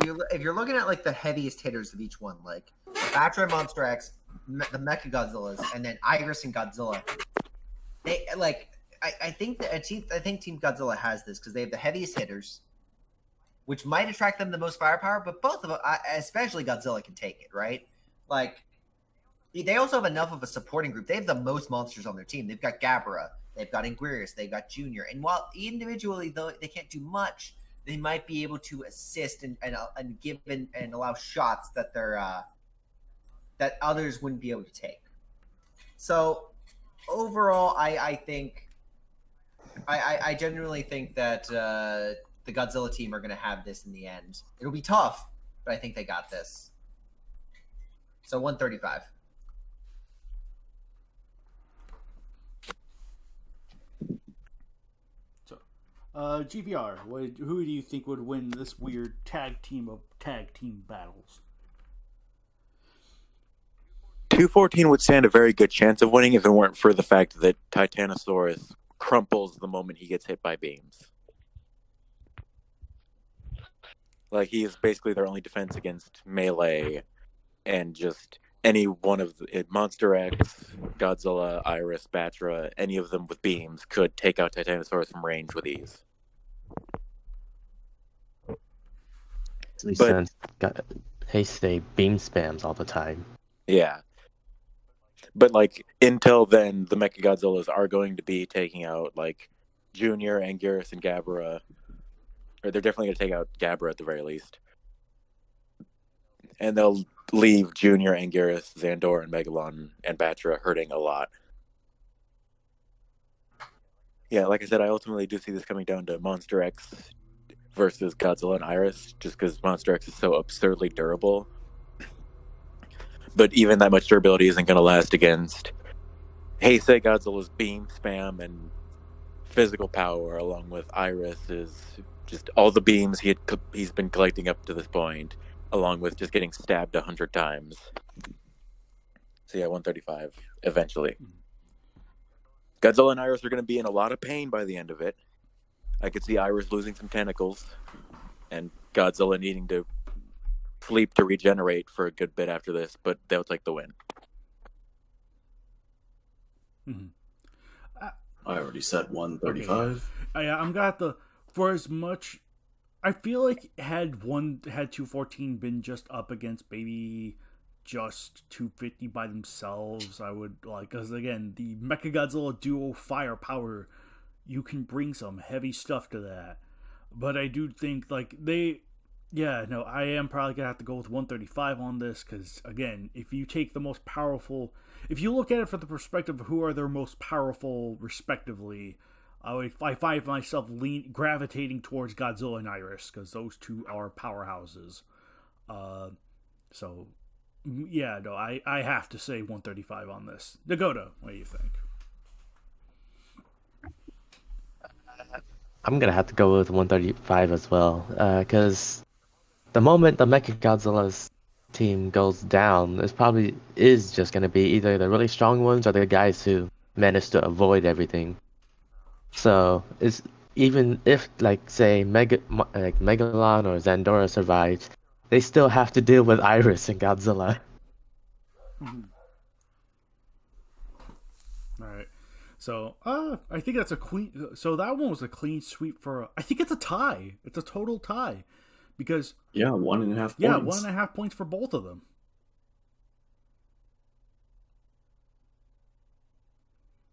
you're looking at, like, the heaviest hitters of each one, like, Batra and Monster X, the Mechagodzillas, and then Iris and Godzilla, they, like... I think Team Godzilla has this, because they have the heaviest hitters, which might attract them the most firepower, but both of them, especially Godzilla, can take it, right? Like, they also have enough of a supporting group. They have the most monsters on their team. They've got Gabara, they've got Inguirus, they've got Junior. And while individually, though, they can't do much, they might be able to assist and give and allow shots that that others wouldn't be able to take. So, overall, I think... I genuinely think that... the Godzilla team are going to have this in the end. It'll be tough, but I think they got this. So 135. So, GVR, who do you think would win this weird tag team battles? 214 would stand a very good chance of winning if it weren't for the fact that Titanosaurus crumples the moment he gets hit by beams. Like, he is basically their only defense against melee, and just any one of the Monster X, Godzilla, Iris, Batra, any of them with beams could take out Titanosaurus from range with ease. Makes sense. Heisei beam spams all the time. Yeah. But, like, until then, the Mechagodzillas are going to be taking out, like, Junior, Anguirus, and Gabara. Or they're definitely going to take out Gabara at the very least. And they'll leave Junior, Anguirus, Xandor, and Megalon, and Batra hurting a lot. Yeah, like I said, I ultimately do see this coming down to Monster X versus Godzilla and Iris, just because Monster X is so absurdly durable. But even that much durability isn't going to last against Heisei Godzilla's beam spam and physical power, along with Iris's just all the beams he's been collecting up to this point, along with just getting stabbed 100 times. So yeah, 135 eventually. Godzilla and Iris are going to be in a lot of pain by the end of it. I could see Iris losing some tentacles, and Godzilla needing to sleep to regenerate for a good bit after this, but they'll take the win. Mm-hmm. I already said 135. Okay. I'm got the... For as much... I feel like had 214 been just up against maybe just 250 by themselves, I would like... Because again, the Mechagodzilla duo firepower, you can bring some heavy stuff to that. But I do think, like, they... Yeah, no, I am probably going to have to go with 135 on this, because, again, if you take the most powerful... If you look at it from the perspective of who are their most powerful, respectively, I find myself gravitating towards Godzilla and Iris, because those two are powerhouses. So, yeah, no, I have to say 135 on this. Dakota, what do you think? I'm gonna have to go with 135 as well, because the moment the Mechagodzilla's team goes down, it probably is just gonna be either the really strong ones or the guys who manage to avoid everything. So it's even if, like, say, Megalon or Zandora survives, they still have to deal with Iris and Godzilla. Mhm. All right. So, I think that's a clean. So that one was a clean sweep for. I think it's a tie. It's a total tie, because Yeah, 1.5 yeah, points. 1.5 points for both of them.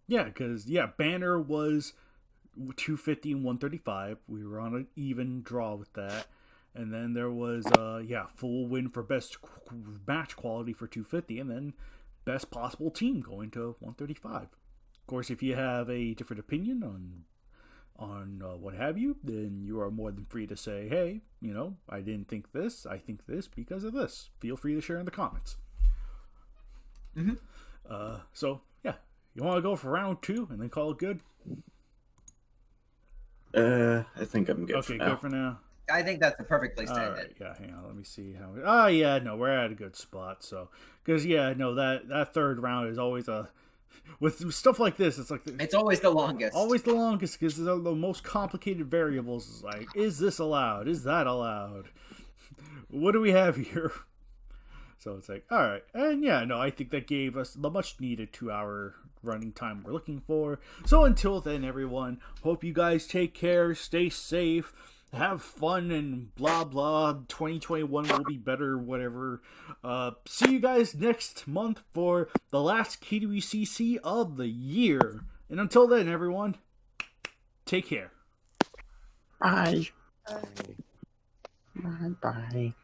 Yeah, because Banner was 250 and 135. We were on an even draw with that. And then there was full win for best match quality for 250, and then best possible team going to 135. Of course, if you have a different opinion on what have you, then you are more than free to say, hey, I didn't think this, I think this because of this. Feel free to share in the comments. Mm-hmm. So yeah, you want to go for round 2 and then call it good? I think I'm good Okay, for now. good for now. I think that's the perfect place to All end right, it. yeah, hang on, let me see how. Oh yeah, no, we're at a good spot. So, because that third round is always with stuff like this. It's like It's always the longest. always the longest because the most complicated variables. Is like, is this allowed? Is that allowed? What do we have here? So it's like, all right, and I think that gave us the much needed 2-hour running time we're looking for. So until then, everyone, hope you guys take care, stay safe, have fun, and blah blah. 2021 will be better, whatever. See you guys next month for the last KWCC of the year. And until then, everyone, take care. Bye. Bye. Bye. Bye.